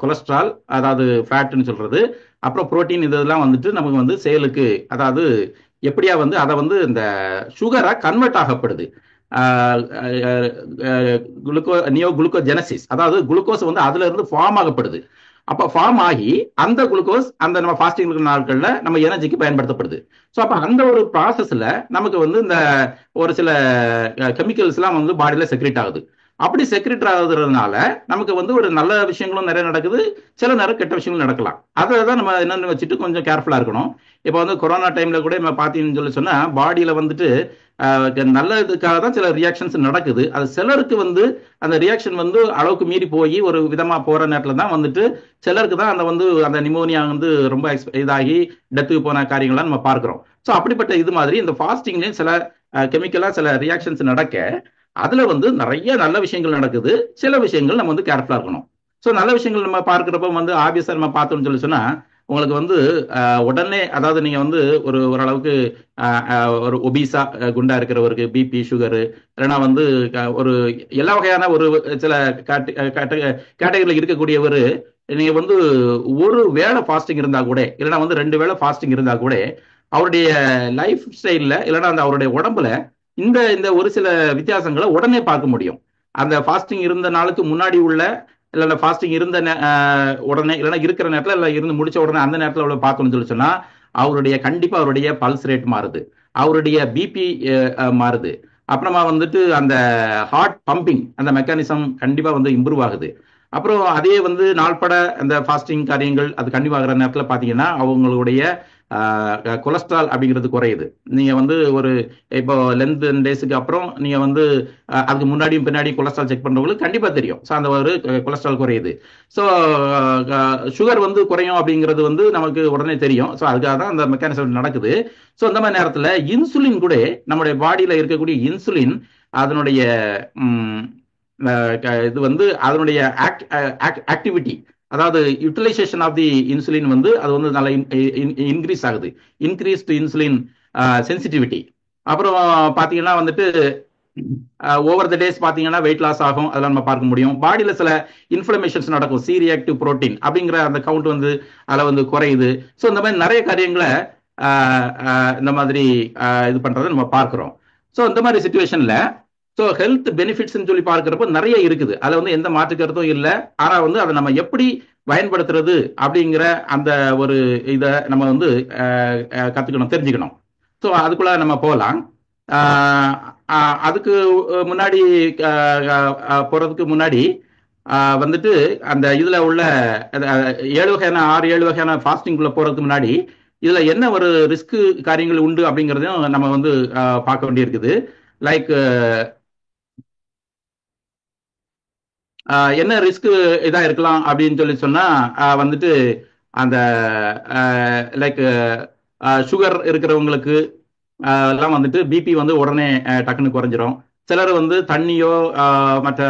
கொலஸ்ட்ரால், அதாவது ஃபேட்னு சொல்றது, அப்புறம் புரோட்டீன், இதெல்லாம் வந்துட்டு நமக்கு வந்து செயலுக்கு, அதாவது எப்படியா வந்து அதை வந்து இந்த சுகரா கன்வெர்ட் ஆகப்படுது. நியோ குளுக்கோஜெனசிஸ், அதாவது குளுக்கோஸ் வந்து அதுல இருந்து ஃபார்ம் ஆகப்படுது. அப்ப ஃபார்ம் ஆகி அந்த குளுக்கோஸ் அந்த நம்ம ஃபாஸ்டிங் இருக்கிற நாட்கள்ல நம்ம எனர்ஜிக்கு பயன்படுத்தப்படுது. ஸோ அப்ப அந்த ஒரு ப்ராசஸ்ல நமக்கு வந்து இந்த ஒரு சில கெமிக்கல்ஸ் எல்லாம் வந்து பாடியில செக்ரேட் ஆகுது. அப்படி செக்ரேட் ஆகுறதுனால நமக்கு வந்து ஒரு நல்ல விஷயங்களும் நிறைய நடக்குது, சில நேரம் கெட்ட விஷயங்களும் நடக்கலாம். அதை தான் நம்ம என்னன்னு வச்சுட்டு கொஞ்சம் கேர்ஃபுல்லா இருக்கணும். இப்போ வந்து கொரோனா டைம்ல கூட நம்ம பார்த்தீங்கன்னு சொன்னா பாடியில வந்துட்டு நல்லதுக்காக தான் சில ரியாக்ஷன்ஸ் நடக்குது. அது சிலருக்கு வந்து அந்த ரியாக்ஷன் வந்து அளவுக்கு மீறி போய் ஒரு விதமா போற நேரத்துல தான் வந்துட்டு சிலருக்கு தான் அந்த வந்து அந்த நிமோனியா வந்து ரொம்ப இதாகி டெத்துக்கு போன காரியங்கள்லாம் நம்ம பார்க்கிறோம். ஸோ அப்படிப்பட்ட இது மாதிரி இந்த ஃபாஸ்டிங்லயும் சில கெமிக்கலா சில ரியாக்ஷன்ஸ் நடக்க அதுல வந்து நிறைய நல்ல விஷயங்கள் நடக்குது, சில விஷயங்கள் நம்ம வந்து கேர்ஃபுல்லா இருக்கணும். ஸோ நல்ல விஷயங்கள் நம்ம பார்க்கிறப்ப வந்து ஆப்வியஸா நம்ம பார்த்தோம்னு சொன்னா உங்களுக்கு வந்து உடனே, அதாவது நீங்க வந்து ஓரளவுக்கு ஒரு ஒபீஸா குண்டா இருக்கிறவருக்கு பிபி, சுகரு, இல்லைன்னா வந்து ஒரு எல்லா வகையான ஒரு சில கேட்டகரியில் இருக்கக்கூடியவர், நீங்க வந்து ஒரு வேளை ஃபாஸ்டிங் இருந்தா கூட, இல்லைன்னா வந்து 2 வேளை ஃபாஸ்டிங் இருந்தா கூட அவருடைய லைஃப் ஸ்டைல்ல இல்லைன்னா அந்த அவருடைய உடம்புல இந்த இந்த ஒரு சில வித்தியாசங்களை உடனே பார்க்க முடியும். அந்த ஃபாஸ்டிங் இருந்த நாளுக்கு முன்னாடி உள்ள, இல்ல ஃபாஸ்டிங் இருந்த உடனே, இல்லைன்னா இருக்கிற நேரத்தில், இல்லை இருந்து முடிச்ச உடனே அந்த நேரத்தில் உள்ள பார்க்கணும்னு சொல்லி சொன்னா கண்டிப்பா அவருடைய பல்ஸ் ரேட் மாறுது, அவருடைய பிபி மாறுது, அப்புறமா வந்துட்டு அந்த ஹார்ட் பம்பிங் அந்த மெக்கானிசம் கண்டிப்பா வந்து இம்ப்ரூவ் ஆகுது. அப்புறம் அதே வந்து நாள்பட அந்த ஃபாஸ்டிங் காரியங்கள் அது கண்டிப்பா ஆகிற நேரத்தில் பார்த்தீங்கன்னா அவங்களுடைய கொலஸ்ட்ரால் அப்படிங்கிறது குறையுது. நீங்க வந்து ஒரு இப்போ லென்த் டேஸுக்கு அப்புறம் நீங்க வந்து அதுக்கு முன்னாடியும் பின்னாடி கொலஸ்ட்ரால் செக் பண்றவங்களுக்கு கண்டிப்பா தெரியும். ஸோ அந்த ஒரு கொலஸ்ட்ரால் குறையுது. ஸோ சுகர் வந்து குறையும் அப்படிங்கிறது வந்து நமக்கு உடனே தெரியும். ஸோ அதுக்காக தான் அந்த மெக்கானிசம் நடக்குது. ஸோ அந்த மாதிரி நேரத்தில் இன்சுலின் கூட, நம்முடைய பாடியில இருக்கக்கூடிய இன்சுலின் அதனுடைய இது வந்து அதனுடைய ஆக்டிவிட்டி, அதாவது யூட்டிலைசேஷன் ஆஃப் தி இன்சுலின் வந்து அது வந்து நல்லா இன்க்ரீஸ் ஆகுது. Increase to insulin sensitivity. அப்புறம் பார்த்தீங்கன்னா வந்துட்டு ஓவர் த டேஸ் பார்த்தீங்கன்னா வெயிட் லாஸ் ஆகும், அதெல்லாம் நம்ம பார்க்க முடியும். பாடியில் சில இன்ஃப்ளமேஷன்ஸ் நடக்கும், சி ரியாக்டிவ் புரோட்டீன் அப்படிங்கிற அந்த கவுண்ட் வந்து அதில் வந்து குறையுது. ஸோ இந்த மாதிரி நிறைய காரியங்களை இந்த மாதிரி இது பண்றதை நம்ம பார்க்கிறோம். ஸோ இந்த மாதிரி சுச்சுவேஷன்ல ஸோ ஹெல்த் பெனிஃபிட்ஸ் சொல்லி பார்க்கிறப்ப நிறைய இருக்குது, அதில் வந்து எந்த மாற்று கருத்தும் இல்லை. ஆனால் வந்து அதை நம்ம எப்படி பயன்படுத்துறது அப்படிங்கிற அந்த ஒரு இதை நம்ம வந்து கற்றுக்கணும், தெரிஞ்சுக்கணும். ஸோ அதுக்குள்ள நம்ம போகலாம். அதுக்கு முன்னாடி போறதுக்கு முன்னாடி வந்துட்டு அந்த இதுல உள்ள 6-7 வகையான ஃபாஸ்டிங்குள்ள போறதுக்கு முன்னாடி இதுல என்ன ஒரு ரிஸ்க் காரியங்கள் உண்டு அப்படிங்கிறதையும் நம்ம வந்து பார்க்க வேண்டியிருக்குது. லைக் என்ன ரிஸ்க் இதா இருக்கலாம் அப்படின்னு சொல்லி சொன்னா வந்துட்டு அந்த லைக் சுகர் இருக்கிறவங்களுக்கு எல்லாம் வந்துட்டு பிபி வந்து உடனே டக்குன்னு குறைஞ்சிரும். சிலர் வந்து தண்ணியோ மற்ற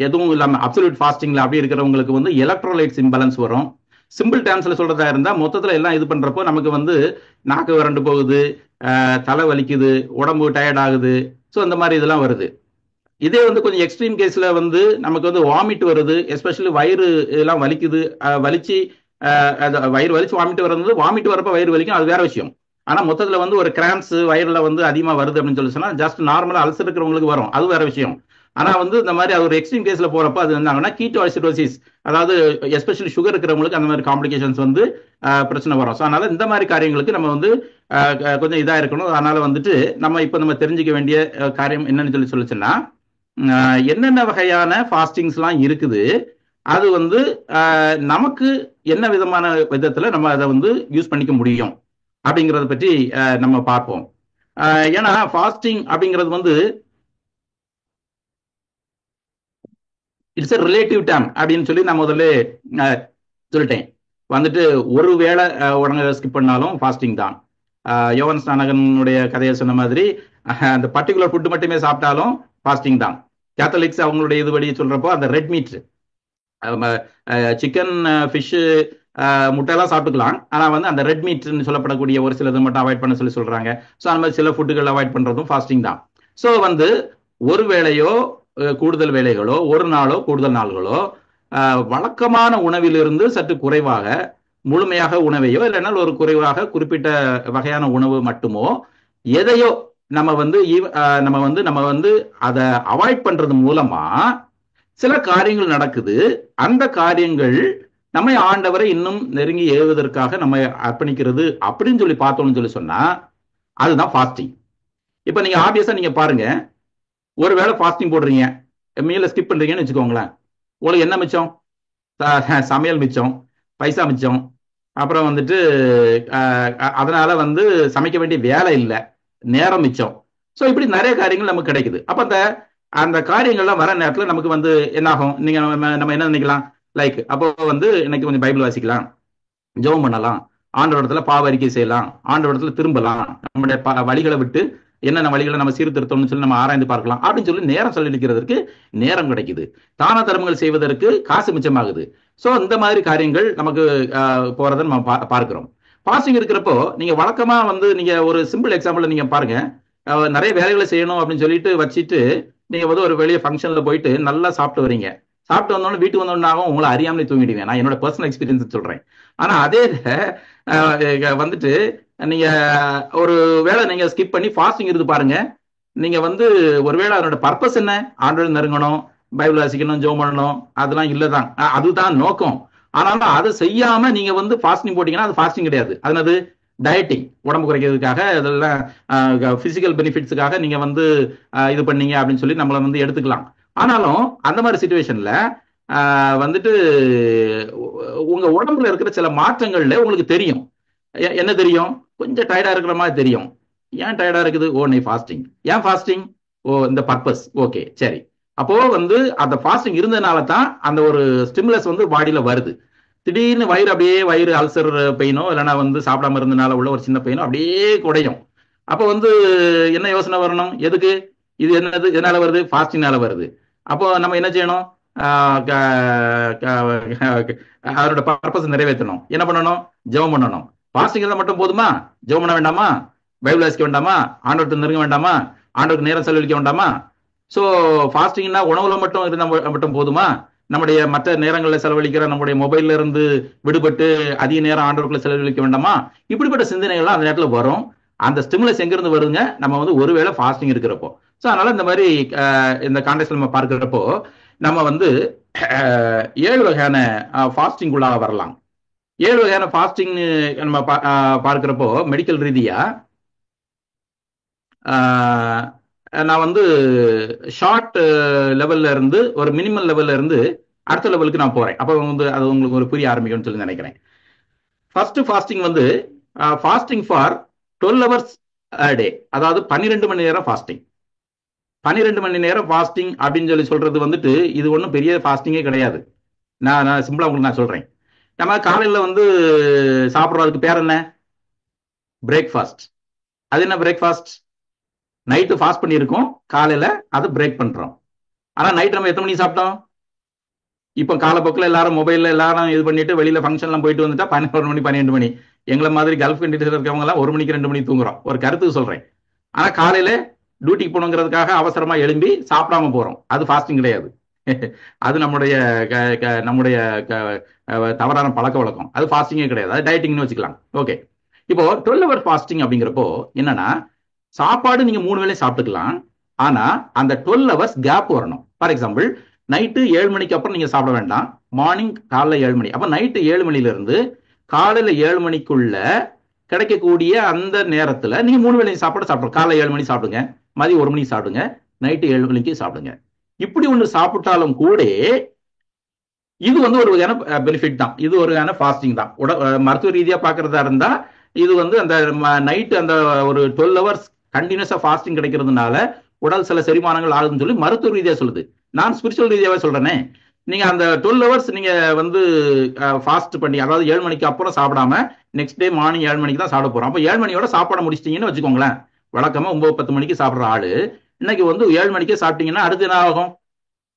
எதுவும் இல்லாம அப்சல்யூட் ஃபாஸ்டிங்ல அப்படி இருக்கிறவங்களுக்கு வந்து எலக்ட்ரோலைட்ஸ் இம்பேலன்ஸ் வரும். சிம்பிள் டேர்ம்ஸ்ல சொல்றதா இருந்தா மொத்தத்துல எல்லாம் இது பண்றப்போ நமக்கு வந்து நாக்கு வறண்டு போகுது, தலை வலிக்குது, உடம்பு டயர்ட் ஆகுது. ஸோ இந்த மாதிரி இதெல்லாம் வருது. இதே வந்து கொஞ்சம் எக்ஸ்ட்ரீம் கேஸ்ல வந்து நமக்கு வந்து வாமிட் வருது, எஸ்பெஷலி வயிறு இதெல்லாம் வலிக்குது, வலிச்சு வயிறு வலிச்சு வாமிட் வர்றது, வாமிட் வரப்ப வயிறு வலிக்கும், அது வேற விஷயம். ஆனா மொத்தத்துல வந்து ஒரு கிராம்ஸ் வயிறுல வந்து அதிகமா வருது அப்படின்னு சொல்லி சொன்னா ஜஸ்ட் நார்மலா அல்சர் இருக்கிறவங்களுக்கு வரும், அது வேற விஷயம். ஆனா வந்து இந்த மாதிரி அது ஒரு எக்ஸ்ட்ரீம் கேஸ்ல போறப்ப அது என்னங்கன்னா கீட்டோ அசிடோசிஸ், அதாவது எஸ்பெஷலி சுகர் இருக்கிறவங்களுக்கு அந்த மாதிரி காம்ப்ளிகேஷன்ஸ் வந்து பிரச்சனை வரும். ஸோ அதனால இந்த மாதிரி காரியங்களுக்கு நம்ம வந்து கொஞ்சம் இதா இருக்கணும். அதனால வந்துட்டு நம்ம தெரிஞ்சுக்க வேண்டிய காரியம் என்னன்னு சொல்லிச்சுன்னா, என்னென்ன வகையான ஃபாஸ்டிங்ஸ்லாம் இருக்குது, அது வந்து நமக்கு என்ன விதமான விதத்துல நம்ம அதை வந்து யூஸ் பண்ணிக்க முடியும் அப்படிங்கறத பற்றி நம்ம பார்ப்போம். ஏன்னா ஃபாஸ்டிங் அப்படிங்கிறது வந்து இட்ஸ் எ ரிலேட்டிவ் டேம் அப்படின்னு சொல்லி நான் முதல்ல சொல்லிட்டேன். வந்துட்டு ஒரு வேளை உடனே ஸ்கிப் பண்ணாலும் ஃபாஸ்டிங் தான். யோவன் ஸ்நானகனுடைய கதையை சொன்ன மாதிரி அந்த பர்டிகுலர் ஃபுட் மட்டுமே சாப்பிட்டாலும் ஃபாஸ்டிங் தான். கேத்தலிக்ஸ் அவங்களுடைய இதுபடி சொல்றப்போ அந்த ரெட் மீட், சிக்கன், ஃபிஷ், முட்டையெல்லாம் சாப்பிட்டுக்கலாம். ஆனா வந்து அந்த ரெட் மீட்னு சொல்லப்படக்கூடிய ஒரு சிலது மட்டும் அவாய்ட் பண்ண சொல்றாங்க. ஸோ அந்த மாதிரி சில ஃபுட்டுகள் அவாய்ட் பண்றதும் ஃபாஸ்டிங் தான். ஸோ வந்து ஒரு வேளையோ கூடுதல் வேலைகளோ, ஒரு நாளோ கூடுதல் நாள்களோ, வழக்கமான உணவிலிருந்து சற்று குறைவாக, முழுமையாக உணவையோ இல்லைன்னா ஒரு குறைவாக குறிப்பிட்ட வகையான உணவு மட்டுமோ எதையோ நம்ம வந்து அதை அவாய்ட் பண்றது மூலமா சில காரியங்கள் நடக்குது. அந்த காரியங்கள் நம்மை ஆண்டவரை இன்னும் நெருங்கி ஏறுவதற்காக நம்ம அர்ப்பணிக்கிறது அப்படின்னு சொல்லி பார்த்தோம்னு சொல்லி சொன்னா அதுதான் ஃபாஸ்டிங். இப்ப நீங்க ஆப்வியஸா நீங்க பாருங்க, ஒருவேளை ஃபாஸ்டிங் போடுறீங்க, மீல ஸ்கிப் பண்றீங்கன்னு வச்சுக்கோங்களேன், உங்களுக்கு என்ன மிச்சம்? சமையல் மிச்சம், பைசா மிச்சம், அப்புறம் வந்துட்டு அதனால வந்து சமைக்க வேண்டிய வேலை இல்லை, நேரம் மிச்சம். ஸோ இப்படி நிறைய காரியங்கள் நமக்கு கிடைக்குது. அப்ப அந்த காரியங்கள்லாம் வர நேரத்தில் நமக்கு வந்து என்ன ஆகும்? நீங்க நம்ம என்ன நினைக்கலாம், லைக் அப்போ வந்து இன்னைக்கு கொஞ்சம் பைபிள் வாசிக்கலாம், ஜெபம் பண்ணலாம், ஆண்டவரிடத்துல பாவ அறிக்கை செய்யலாம், ஆண்டவரிடத்துல திரும்பலாம், நம்முடைய வழிகளை விட்டு என்னென்ன வழிகளை நம்ம சீர்திருத்தம்னு சொல்லி நம்ம ஆராய்ந்து பார்க்கலாம் அப்படின்னு சொல்லி நேரம் செலவழிக்கிறதுக்கு நேரம் கிடைக்குது. தான தர்மங்கள் செய்வதற்கு காசு மிச்சமாகுது. ஸோ இந்த மாதிரி காரியங்கள் நமக்கு போறதை நம்ம பார்க்கிறோம். பாஸ்டிங் இருக்கிறப்போ நீங்க வழக்கமா வந்து நீங்க ஒரு சிம்பிள் எக்ஸாம்பிள் நீங்க பாருங்க, நிறைய வேலைகளை செய்யணும் அப்படின்னு சொல்லிட்டு வச்சுட்டு நீங்க வந்து ஒரு வெளியே ஃபங்க்ஷன்ல போயிட்டு நல்லா சாப்பிட்டு வரீங்க. சாப்பிட்டு வந்தோன்னு வீட்டுக்கு வந்தோன்னாகும் உங்களை அறியாமலே தூங்கிடுவேன். நான் என்னோட பர்சனல் எக்ஸ்பீரியன்ஸ் சொல்றேன். ஆனா அதே வந்துட்டு நீங்க ஒரு வேளை நீங்க ஸ்கிப் பண்ணி ஃபாஸ்டிங் இருந்து பாருங்க, நீங்க வந்து ஒருவேளை அதனோட பர்பஸ் என்ன, ஆண்டவர் நெருங்கணும், பைபிள் வாசிக்கணும், ஜெபம் பண்ணணும், அதெல்லாம் இல்லதான், அதுதான் நோக்கம். ஆனாலும் அதை செய்யாம நீங்க வந்து ஃபாஸ்டிங் போட்டீங்கன்னா அது ஃபாஸ்டிங் கிடையாது. அதனது டயட்டிங், உடம்பு குறைக்கிறதுக்காக, இதெல்லாம் பிசிக்கல் பெனிஃபிட்ஸுக்காக நீங்க வந்து இது பண்ணீங்க அப்படின்னு சொல்லி நம்மளை வந்து எடுத்துக்கலாம். ஆனாலும் அந்த மாதிரி சிச்சுவேஷன்ல வந்துட்டு உங்க உடம்புல இருக்கிற சில மாற்றங்கள்ல உங்களுக்கு தெரியும். என்ன தெரியும்? கொஞ்சம் டயர்டா இருக்கிற மாதிரி தெரியும். ஏன் டயர்டா இருக்குது? ஓ நீ ஃபாஸ்டிங். ஏன் ஃபாஸ்டிங்? ஓ இந்த பர்பஸ். ஓகே சரி. அப்போ வந்து அந்த ஃபாஸ்டிங் இருந்ததுனால தான் அந்த ஒரு ஸ்டிமுலஸ் வந்து பாடியில வருது. திடீர்னு வயிறு அல்சர் பெயினோ இல்லைன்னா வந்து சாப்பிடாம இருந்தனால உள்ள ஒரு சின்ன பெயினோ அப்படியே குடையும். அப்போ வந்து என்ன யோசனை வரணும்? எதுக்கு இது என்னது, எதனால வருது? ஃபாஸ்டிங்னால வருது. அப்போ நம்ம என்ன செய்யணும்? அதோட பர்பஸ் நிறைவேற்றணும். என்ன பண்ணணும்? ஜெபம் பண்ணணும். ஃபாஸ்டிங் இருந்தால் மட்டும் போதுமா? ஜெபம் பண்ண வேண்டாமா? பைபிள் வாசிக்க வேண்டாமா? ஆண்டவர்கிட்ட நெருங்க வேண்டாமா? ஆண்டவருக்கு நேரம் செலவழிக்க வேண்டாமா? ஸோ ஃபாஸ்டிங்னா உணவுல மட்டும் இருந்தால் மட்டும் போதுமா? நம்முடைய மற்ற நேரங்களில் செலவழிக்கிற நம்முடைய மொபைல்ல இருந்து விடுபட்டு அதிக நேரம் ஆண்டவருக்குள்ள செலவழிக்க வேண்டாமா? இப்படிப்பட்ட சிந்தனைகள்லாம் அந்த நேரத்தில் வரும். அந்த ஸ்டிமுலஸ் எங்கிருந்து வருங்க? நம்ம வந்து ஒருவேளை ஃபாஸ்டிங் இருக்கிறப்போ. ஸோ அதனால இந்த மாதிரி இந்த கான்டெக்ட்ல நம்ம பார்க்கிறப்போ நம்ம வந்து 7 வகையான ஃபாஸ்டிங் உள்ளாக வரலாம். 7 வகையான ஃபாஸ்டிங் நம்ம பார்க்கிறப்போ மெடிக்கல் ரீதியா நான் வந்து ஷார்ட் லெவல்ல இருந்து ஒரு மினிமல் லெவல்ல இருந்து அடுத்த லெவலுக்கு நான் போறேன். அப்போ வந்து அது உங்களுக்கு ஒரு புரிய ஆரம்பிக்கும்னு சொல்லி நினைக்கிறேன். ஃபர்ஸ்ட் ஃபாஸ்டிங் வந்து fasting for 12 hours a day, அதாவது 12 மணி நேரம் ஃபாஸ்டிங். 12 மணி நேரம் ஃபாஸ்டிங் அப்படின்னு சொல்றது வந்துட்டு இது ஒன்றும் பெரிய ஃபாஸ்டிங்கே கிடையாது. நான் சிம்பிளா உங்களுக்கு நான் சொல்றேன். நம்ம காலையில வந்து சாப்பிட்றதுக்கு பேர் என்ன? பிரேக்ஃபாஸ்ட். அது என்ன பிரேக்ஃபாஸ்ட்? நைட்டு ஃபாஸ்ட் பண்ணியிருக்கோம், காலையில அதை பிரேக் பண்றோம். ஆனா நைட் நம்ம எத்தனை மணிக்கு சாப்பிட்டோம்? இப்போ காலப்போக்கில் எல்லாரும் மொபைல்ல எல்லாரும் இது பண்ணிட்டு வெளியில ஃபங்க்ஷன்லாம் போயிட்டு வந்துட்டா 11 மணி 12 மணி. எங்களை மாதிரி கல்ஃப் கண்ட்ரிஸ்ல இருக்கவங்க எல்லாம் 1 மணிக்கு 2 மணிக்கு தூங்குறோம். ஒரு கருத்துக்கு சொல்றேன். ஆனா காலையில டியூட்டிக்கு போகணுங்கிறதுக்காக அவசரமா எழும்பி சாப்பிடாம போறோம், அது ஃபாஸ்டிங் கிடையாது. அது நம்முடைய நம்முடைய தவறான பழக்க வழக்கம், அது ஃபாஸ்டிங்கே கிடையாது, அது டயட்டிங்னு வச்சுக்கலாம். ஓகே, இப்போ 12 ஹவர் ஃபாஸ்டிங் அப்படிங்கிறப்போ என்னன்னா, சாப்பாடு நீங்க 3 வேளையும் சாப்பிட்டுக்கலாம், ஆனா அந்த 12 ஹவர்ஸ் கேப் வரணும். ஃபார் எக்ஸாம்பிள், நைட்டு 7 மணிக்கு அப்புறம் நீங்க சாப்பிட வேண்டாம், மார்னிங் காலைல 7 மணி, அப்ப நைட்டு 7 மணில இருந்து காலையில 7 மணிக்குள்ள கிடைக்கக்கூடிய அந்த நேரத்துல நீங்க 3 வேளையும் சாப்பாடு சாப்பிடுங்க. காலைல 7 மணி சாப்பிடுங்க, மதியம் 1 மணிக்கு சாப்பிடுங்க, நைட்டு 7 மணிக்கு சாப்பிடுங்க. இப்படி ஒன்று சாப்பிட்டாலும் கூட இது வந்து ஒரு வகையான பெனிஃபிட் தான், இது ஒரு வகையான ஃபாஸ்டிங் தான். மருத்துவ ரீதியா பாக்குறதா இருந்தா இது வந்து அந்த நைட்டு அந்த ஒரு 12 ஹவர்ஸ் கண்டினியூஸா ஃபாஸ்டிங் கிடைக்கிறதுனால உடல் சில செரிமானங்கள் ஆகுதுன்னு சொல்லி மருத்துவ ரீதியா சொல்லுது. நான் ஸ்பிரிச்சுவல் ரீதியாவே சொல்றேனே, நீங்க அந்த 12 ஹவர்ஸ் நீங்க வந்து ஃபாஸ்ட் பண்ணி, அதாவது 7 மணிக்கு அப்புறம் சாப்பிடாம நெக்ஸ்ட் டே மார்னிங் 7 மணிக்கு தான் சாப்பிட போறோம். அப்போ 7 மணியோட சாப்பாட முடிச்சிட்டீங்கன்னு வச்சுக்கோங்களேன். வழக்கமா 9-10 மணிக்கு சாப்பிடுற ஆளு இன்னைக்கு வந்து 7 மணிக்கே சாப்பிட்டீங்கன்னா அடுத்து என்ன ஆகும்?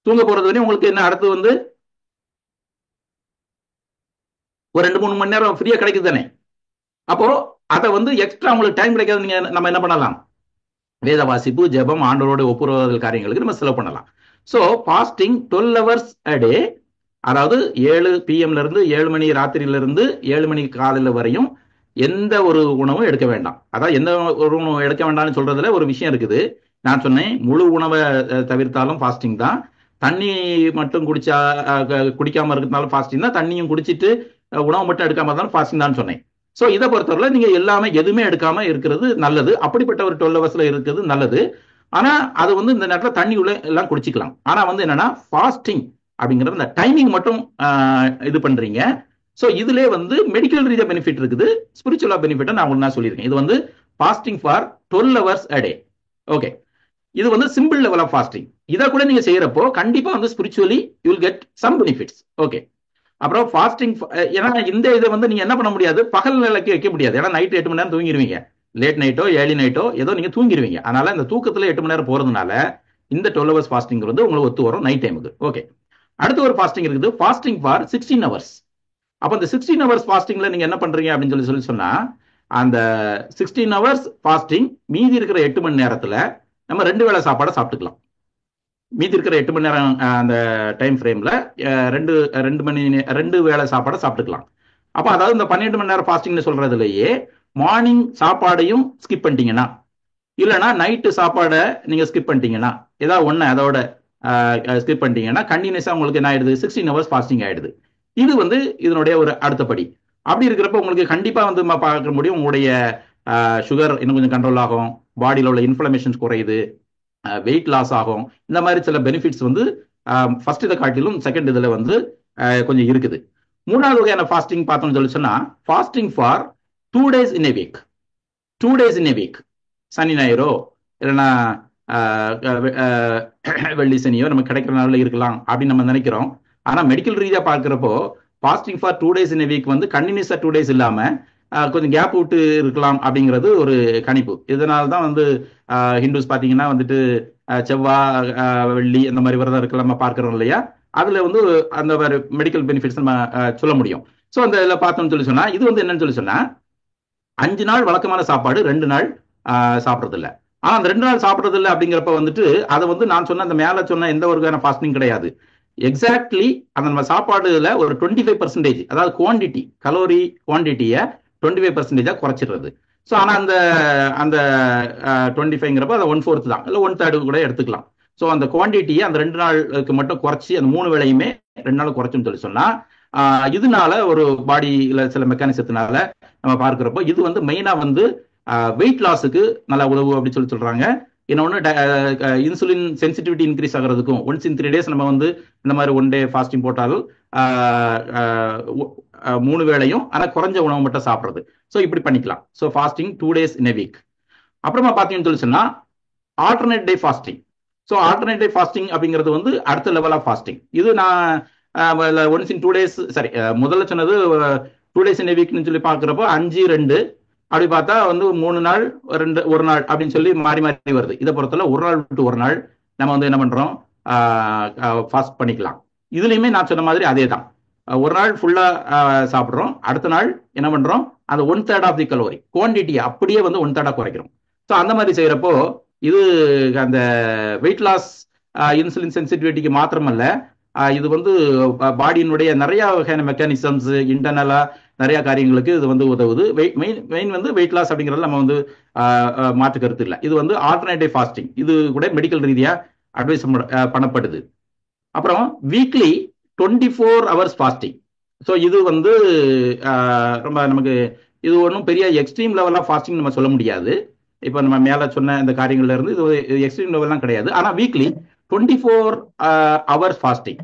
தூங்க போறது வரையும் உங்களுக்கு என்ன அடுத்து வந்து ஒரு 2-3 மணி நேரம் ஃப்ரீயா கிடைக்குது தானே. அப்போ அதை வந்து எக்ஸ்ட்ரா உங்களுக்கு டைம் கிடைக்காது, நீங்க நம்ம என்ன பண்ணலாம்? வேத வாசிப்பு, ஜெபம், ஆண்டவரோட ஒப்புரவுதல் காரியங்களுக்கு நம்ம செலவு பண்ணலாம். ஸோ ஃபாஸ்டிங் 12 ஹவர்ஸ் அ டே, அதாவது 7 PM இருந்து 7 மணி ராத்திரியில இருந்து 7 மணி காலையில வரையும் எந்த ஒரு உணவும் எடுக்க வேண்டாம். அதாவது எந்த ஒரு உணவு எடுக்க வேண்டாம்னு சொல்றதுல ஒரு விஷயம் இருக்குது. நான் சொன்னேன், முழு உணவை தவிர்த்தாலும் ஃபாஸ்டிங் தான். தண்ணி மட்டும் குடிக்காம இருக்கிறதுனால ஃபாஸ்டிங் தான். தண்ணியும் குடிச்சிட்டு உணவு மட்டும் எடுக்காம இருந்தாலும் ஃபாஸ்டிங் தான் சொன்னேன். ஸோ இதை பொறுத்தவரை நீங்க எல்லாமே எதுவுமே எடுக்காம இருக்கிறது நல்லது. அப்படிப்பட்ட ஒரு 12 ஹவர்ஸ்ல இருக்கிறது நல்லது. ஆனா அது வந்து இந்த நேரத்தில் தண்ணி உள்ள எல்லாம் குடிச்சிக்கலாம். ஆனா வந்து என்னன்னா, ஃபாஸ்டிங் அப்படிங்கிறது இந்த டைமிங் மட்டும் இது பண்றீங்க. ஸோ இதுல வந்து மெடிக்கல் ரீதியா பெனிஃபிட் இருக்குது, ஸ்பிரிச்சுவலா பெனிஃபிட் நான் உங்களுக்கு சொல்லியிருக்கேன். இது வந்து fasting for 12 hours a day. Okay, இது வந்து சிம்பிள் லெவல் ஆஃப் ஃபாஸ்டிங். இதை கூட நீங்க செய்யறப்போ கண்டிப்பா வந்து spiritually you will get some benefits. Okay, அப்புறம் ஃபாஸ்டிங், ஏன்னா இந்த இதை வந்து நீங்க என்ன பண்ண முடியாது, பகல் நிலைக்கு வைக்க முடியாது. ஏன்னா நைட் 8 மணி நேரம் தூங்கிடுவீங்க, லேட் நைட்டோ ஏர்லி நைட்டோ ஏதோ நீங்க தூங்கிடுவீங்க. அதனால இந்த தூக்கத்துல 8 மணி நேரம் போறதுனால இந்த 12 ஹவர்ஸ் ஃபாஸ்டிங் வந்து உங்களுக்கு ஒத்து வரும் நைட் டைமுக்கு. ஓகே, அடுத்து ஒரு ஃபாஸ்டிங் இருக்குது, ஃபாஸ்டிங் ஃபார் 16 ஹவர்ஸ். அப்ப இந்த 16 ஹவர்ஸ் ஃபாஸ்டிங்ல நீங்க என்ன பண்றீங்க அப்படின்னு சொல்லி சொன்னா, அந்த 16 ஹவர்ஸ் ஃபாஸ்டிங் மீதி இருக்கிற 8 மணி நேரத்துல நம்ம 2 வேளை சாப்பாடை சாப்பிட்டுக்கலாம். மீதி இருக்கிற 8 மணி நேரம் அந்த டைம் ஃப்ரேம்ல 2 வேளை சாப்பாடை சாப்பிட்டுக்கலாம். அப்ப அதாவது இந்த 12 மணி நேரம் ஃபாஸ்டிங்னு சொல்றதுலயே மார்னிங் சாப்பாடையும் ஸ்கிப் பண்ணிட்டீங்கன்னா, இல்லைன்னா நைட்டு சாப்பாடை நீங்க ஸ்கிப் பண்ணிட்டீங்கன்னா, ஏதாவது ஒண்ணு அதோட ஸ்கிப் பண்ணிட்டீங்கன்னா கண்டினியூஸா உங்களுக்கு என்ன ஆயிடுது, 16 ஹவர்ஸ் ஃபாஸ்டிங் ஆயிடுது. இது வந்து இதனுடைய ஒரு அடுத்த படி. அப்படி இருக்கிறப்ப உங்களுக்கு கண்டிப்பா வந்து பார்க்க முடியும், உங்களுடைய சுகர் இன்னும் கொஞ்சம் கண்ட்ரோல் ஆகும், பாடியில் உள்ள இன்ஃப்ளமேஷன்ஸ் குறையுது, வெயிட் லாஸ் ஆகும். இந்த மாதிரி சில பெனிஃபிட்ஸ் வந்து ஃபர்ஸ்ட் இதை காட்டிலும் செகண்ட் இதுல வந்து கொஞ்சம் இருக்குது. மூணாவது வகையான ஃபாஸ்டிங் பார்த்தோம்னு சொன்னா, fasting for 2 days in a week. 2 days in a week, சனி ஞாயிறோ இல்லைன்னா வெள்ளி சனியோ நமக்கு கிடைக்கிற நாளில் இருக்கலாம் அப்படின்னு நம்ம நினைக்கிறோம். ஆனா மெடிக்கல் ரீதியா பார்க்கிறப்போ fasting for 2 days in a week வந்து கண்டினியூஸா 2 days இல்லாம கொஞ்சம் கேப் விட்டு இருக்கலாம் அப்படிங்கிறது ஒரு கணிப்பு. இதனால தான் வந்து ஹிந்துஸ் பார்த்தீங்கன்னா வந்துட்டு செவ்வாய் வெள்ளி அந்த மாதிரி விரதம் இருக்கலாம் நம்ம பார்க்கிறோம் இல்லையா, அதுல வந்து அந்த மாதிரி மெடிக்கல் பெனிஃபிட்ஸ் நம்ம சொல்ல முடியும். ஸோ அந்த இதில் பார்த்தோம்னு சொல்லி சொன்னா, இது வந்து என்னன்னு சொல்லி சொன்னா, 5 நாள் வழக்கமான சாப்பாடு, 2 நாள் சாப்பிட்றது இல்லை. ஆனா அந்த 2 நாள் சாப்பிட்றது இல்லை அப்படிங்கிறப்ப வந்துட்டு அதை வந்து நான் சொன்ன அந்த மேல சொன்ன எந்த ஒரு ஃபாஸ்டிங் கிடையாது. எக்ஸாக்ட்லி அந்த நம்ம சாப்பாடுல ஒரு 25%, அதாவது குவான்டிட்டி, கலோரி குவான்டிட்டியை 25% குறைச்சிடுறது. ஸோ ஆனா அந்த அந்த 25ங்கிறப்ப அதை 1/4 தான், இல்லை 1/3 கூட எடுத்துக்கலாம். ஸோ அந்த குவான்டிட்டியை அந்த 2 நாளுக்கு மட்டும் குறைச்சி அந்த 3 வேளையுமே 2 நாள் குறைச்சுன்னு சொல்லி சொன்னா, இதனால ஒரு பாடியில சில மெக்கானிசத்தினால நம்ம பார்க்கிறப்போ இது வந்து மெயினா வந்து வெயிட் லாஸுக்கு நல்லா உதவு அப்படின்னு சொல்லி சொல்றாங்க. இன்னொன்று இன்சுலின் சென்சிட்டிவிட்டி இன்க்ரீஸ் ஆகிறதுக்கும், ஒன்ஸ் இன் 3 days நம்ம வந்து இந்த மாதிரி 1 day ஃபாஸ்டிங் போட்டாலும் 3 வேளையும் ஆனால் குறைஞ்ச உணவு மட்டும் சாப்பிட்றது. ஸோ இப்படி பண்ணிக்கலாம். So fasting 2 days in a week. அப்புறமா பார்த்தீங்கன்னு சொல்லி சொன்னா alternate day fasting. So alternate day fasting அப்படிங்கிறது வந்து அடுத்த லெவல் ஆஃப் ஃபாஸ்டிங். இது நான் ஒன்ஸ் இன் 2 days, சரி முதல்ல சொன்னது 2 days in a weekனு சொல்லி பார்க்குறப்போ 5-2 அப்படி பார்த்தா வந்து 3 நாள் 1 நாள் அப்படின்னு சொல்லி மாறி மாறி வருது. இதை பொறுத்தவரை 1 நாள் விட்டு 1 நாள் நம்ம வந்து என்ன பண்றோம், ஃபாஸ்ட் பண்ணிக்கலாம். இதுலையுமே நான் சொன்ன மாதிரி அதே தான், 1 நாள் ஃபுல்லா சாப்பிட்றோம், அடுத்த நாள் என்ன பண்றோம், அந்த 1/3 ஆஃப் தி கலோரி குவான்டிட்டியை அப்படியே வந்து 1/3 குறைக்கிறோம். ஸோ அந்த மாதிரி செய்யறப்போ இது அந்த வெயிட் லாஸ் இன்சுலின் சென்சிட்டிவிட்டிக்கு மாத்திரமல்ல, இது வந்து பாடியினுடைய நிறைய வகையான மெக்கானிசம்ஸ் இன்டர்னலா நிறைய காரியங்களுக்கு இது வந்து உதவுது. மெயின் வந்து வெயிட் லாஸ் அப்படிங்கிறது நம்ம வந்து மாற்று கருத்து இல்லை. இது வந்து ஆல்டர்னேட்டிவ் ஃபாஸ்டிங், இது கூட மெடிக்கல் ரீதியா அட்வைஸ் பண்ணப்படுது. அப்புறம் வீக்லி 24 hours ஃபாஸ்டிங். ஸோ இது வந்து ரொம்ப நமக்கு இது ஒன்றும் பெரிய எக்ஸ்ட்ரீம் லெவல் ஆஃப் ஃபாஸ்டிங் நம்ம சொல்ல முடியாது. இப்போ நம்ம மேலே சொன்ன இந்த காரியங்கள்ல இருந்து இது எக்ஸ்ட்ரீம் லெவல்லாம் கிடையாது. ஆனால் வீக்லி 24 hours ஃபாஸ்டிங்,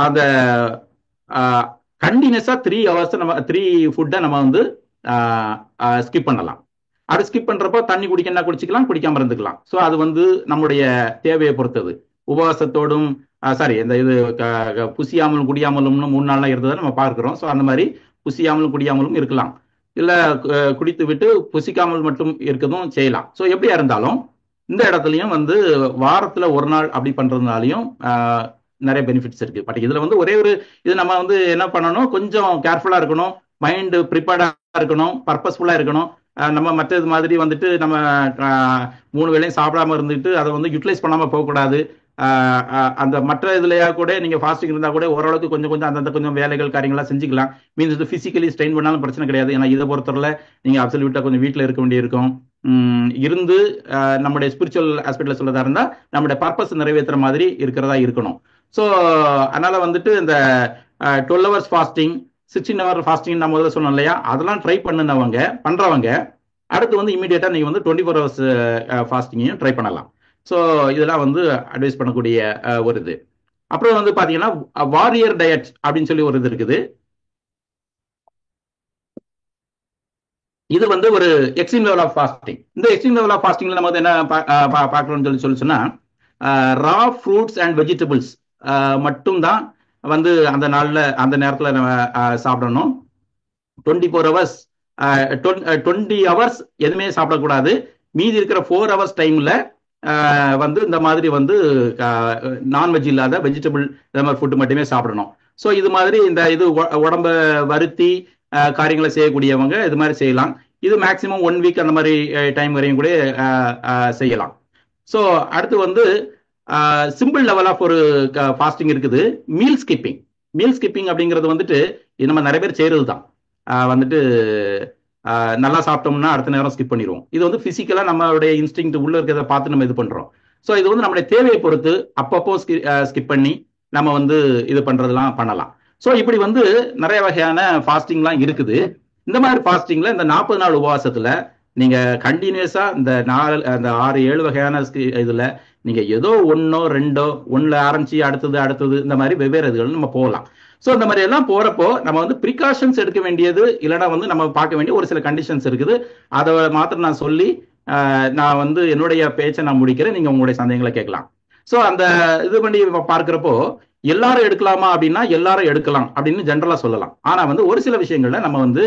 அந்த கண்டினியூஸா 3 hours நம்ம 3 ஃபுட்டை நம்ம வந்து ஸ்கிப் பண்ணலாம். அது ஸ்கிப் பண்றப்போ தண்ணி குடிக்கணும்னா குடிச்சிக்கலாம், குடிக்காம இருந்துக்கலாம். ஸோ அது வந்து நம்முடைய தேவையை பொறுத்தது. உபவாசத்தோடும் இந்த இது புசியாமலும் குடியாமலும்னு 3 நாள்லாம் இருந்ததை நம்ம பார்க்கிறோம். ஸோ அந்த மாதிரி புசியாமலும் குடியாமலும் இருக்கலாம், இல்ல குடித்து விட்டு புசிக்காமல் மட்டும் இருக்கதும் செய்யலாம். ஸோ எப்படியா இருந்தாலும் இந்த இடத்துலயும் வந்து வாரத்துல ஒரு நாள் அப்படி பண்றதுனாலையும் நிறைய பெனிஃபிட்ஸ் இருக்கு. பட் இதுல வந்து ஒரே ஒரு இது நம்ம வந்து என்ன பண்ணணும், கொஞ்சம் கேர்ஃபுல்லா இருக்கணும், மைண்ட் ப்ரிப்பேர்டா இருக்கணும், பர்பஸ்ஃபுல்லா இருக்கணும். நம்ம மற்றது மாதிரி வந்துட்டு நம்ம 3 வேளையும் சாப்பிடாம இருந்துட்டு அதை வந்து யூட்டிலைஸ் பண்ணாம போகக்கூடாது. அந்த மற்ற இதுலயா கூட நீங்க ஃபாஸ்டிங் இருந்தா கூட ஓரளவுக்கு கொஞ்சம் கொஞ்சம் அந்தந்த கொஞ்சம் வேலைகள் காரியங்கள்லாம் செஞ்சுக்கலாம். மீன்ஸ் இது பிசிக்கலி ஸ்ட்ரெயின் பண்ணாலும் பிரச்சனை கிடையாது. ஏன்னா இதை பொறுத்தவரை நீங்க அப்சல்யூட்டா கொஞ்சம் வீட்டில் இருக்க வேண்டியிருக்கும். இருந்து நம்முடைய ஸ்பிரிச்சுவல் ஆஸ்பெக்ட்ல சொல்லதா இருந்தா நம்முடைய பர்பஸ் நிறைவேற்றுற மாதிரி இருக்கிறதா இருக்கணும். ஸோ அதனால வந்துட்டு இந்த 12 hours ஃபாஸ்டிங், 16 hour ஃபாஸ்டிங் நான் முதல்ல சொன்னோம் இல்லையா, அதெல்லாம் ட்ரை பண்றவங்க அடுத்து வந்து இமீடியட்டா நீங்க வந்து 24 hours ஃபாஸ்டிங்கையும் ட்ரை பண்ணலாம். ஸோ இதெல்லாம் வந்து அட்வைஸ் பண்ணக்கூடிய ஒரு இது. அப்புறம் வந்து பாத்தீங்கன்னா வாரியர் டயட் அப்படின்னு சொல்லி ஒரு இது இருக்குது. இது வந்து ஒரு எக்ஸ்ட்ரீம் லெவல் ஆஃப் ஃபாஸ்டிங். இந்த எக்ஸ்ட்ரீம் லெவல் ஆஃப் ஃபாஸ்டிங்ல நம்ம வந்து என்ன பார்க்கணும்னு சொல்லி சொன்னா, ரா ஃப்ரூட்ஸ் அண்ட் வெஜிடபிள்ஸ் மட்டும் தான் வந்து அந்த நாள்ல அந்த நேரத்துல நம்ம சாப்பிடணும். 24 hours 20 hours எதுவுமே சாப்பிடக்கூடாது. மீதி இருக்கிற 4 hours டைம்ல வந்து இந்த மாதிரி வந்து நான்வெஜ் இல்லாத வெஜிடபிள் இந்த மாதிரி ஃபுட்டு மட்டுமே சாப்பிடணும். ஸோ இது மாதிரி இந்த இது உடம்ப வருத்தி காரியங்களை செய்யக்கூடியவங்க இது மாதிரி செய்யலாம். இது மேக்சிமம் 1 week அந்த மாதிரி டைம் வரையும் கூட செய்யலாம். ஸோ அடுத்து வந்து சிம்பிள் லெவல் ஆஃப் ஒரு ஃபாஸ்டிங் இருக்குது, மீல் ஸ்கிப்பிங். மீல் ஸ்கிப்பிங் அப்படிங்கிறது வந்துட்டு இது நம்ம நிறைய பேர் செய்யறது தான். வந்துட்டு நல்லா சாப்பிட்டோம்னா அடுத்த நேரம் ஸ்கிப் பண்ணிடுவோம். இது வந்து பிசிக்கலா நம்மளுடைய இன்ஸ்டிங் உள்ள இருக்கிறத பார்த்து நம்ம இது பண்றோம். ஸோ இது வந்து நம்மளுடைய தேவையை பொறுத்து அப்பப்போ ஸ்கிப் பண்ணி நம்ம வந்து இது பண்றதெல்லாம் பண்ணலாம். ஸோ இப்படி வந்து நிறைய வகையான ஃபாஸ்டிங்லாம் இருக்குது. இந்த மாதிரி ஃபாஸ்டிங்ல இந்த 40 நாள் உபவாசத்துல நீங்க கண்டினியூஸா இந்த 6-7 வகையான இதுல நீங்க ஏதோ 1-2 ஒண்ணுல ஆரம்பிச்சு அடுத்தது இந்த மாதிரி வெவ்வேறு இதுகள் நம்ம போகலாம். ஸோ இந்த மாதிரி எல்லாம் போறப்போ நம்ம வந்து ப்ரிகாஷன்ஸ் எடுக்க வேண்டியது, இல்லைன்னா வந்து நம்ம பார்க்க வேண்டிய ஒரு சில கண்டிஷன்ஸ் இருக்குது. அதை மாத்திரம் நான் சொல்லி நான் வந்து என்னுடைய பேச்சை நான் முடிக்கிறேன். நீங்க உங்களுடைய சந்தேகங்களை கேட்கலாம். ஸோ அந்த இது பண்ணி பார்க்கிறப்போ எல்லாரும் எடுக்கலாமா அப்படின்னா எல்லாரும் எடுக்கலாம் அப்படின்னு ஜென்ரலா சொல்லலாம். ஆனா வந்து ஒரு சில விஷயங்கள்ல நம்ம வந்து